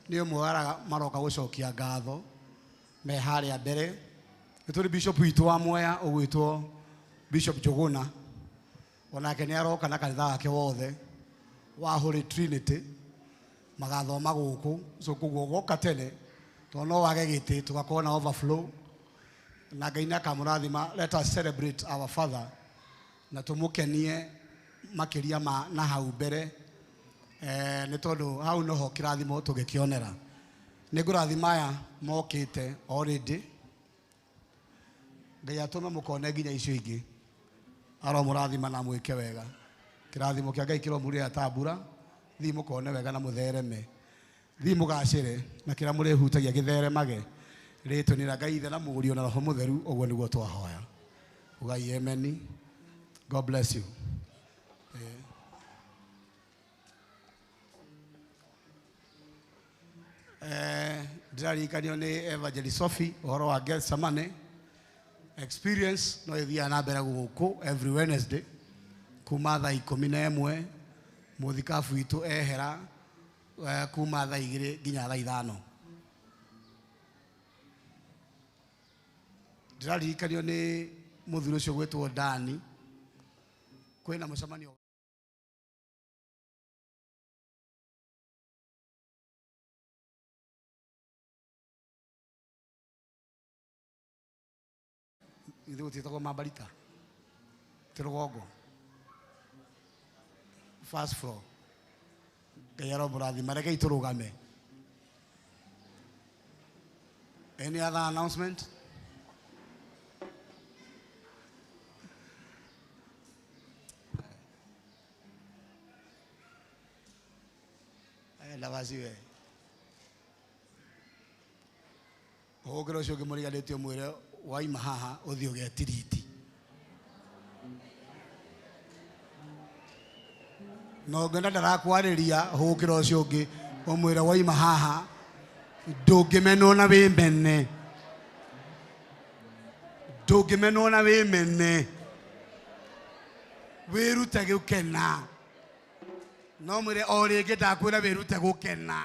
S9: ni umwe maroka gucokia ngatho me haria mbere nituri bishop witu wa Mwea ugwitwo Bishop Jogona onake ni aroka na kanitha wake wothe wa Holy Trinity magathoma guku so kuguo goka tene to no wage giti tugakorwo na overflow na Ngai nakamurathima. Let us celebrate our father na tumukenie makiria ma na hau mbere ni tondu hau noho kirathimo tugikionera ni ngurathima aya mokite already Ngai atuma mukone nginya icio ingi aro murathima na mwike wega kirathimo kia Ngai kiro muri atambura thi mukone wega na muthereme thi mugacire na kira muri hutagia githeremage ritwe ni Ngai ithe na mugurio na roho mutheru ogwo niguo twahoya ugai amen. God bless you. Ndiraringanio ni Evangelist Sophie uhoro wa Gethsemane experience no ithia na mbere guku every Wednesday kuma thaa 11 muthikafu witu ehera kuma thaa 2 nginya thaa 5. Ndiraringanio ni muthuri ucio gwetwo Dani kwina mucemanio ithe utitagwo Mambarita tirugongo first floor. Ngai aromurathima reke iturugame. Any other announcement? Lavaziwe ogero cio ngimuriganĩtie mwĩre waima haha ũthiĩ ũgetiriti no ngenda ndarakwarĩria hũkĩra ũcio ũngĩ ũmwĩre waima haha ndũngĩmenwo na wĩmene ndũngĩmenwo na wĩmene wĩrute gũkena no mwĩre o rĩngĩ ndakwĩra wĩrute gũkena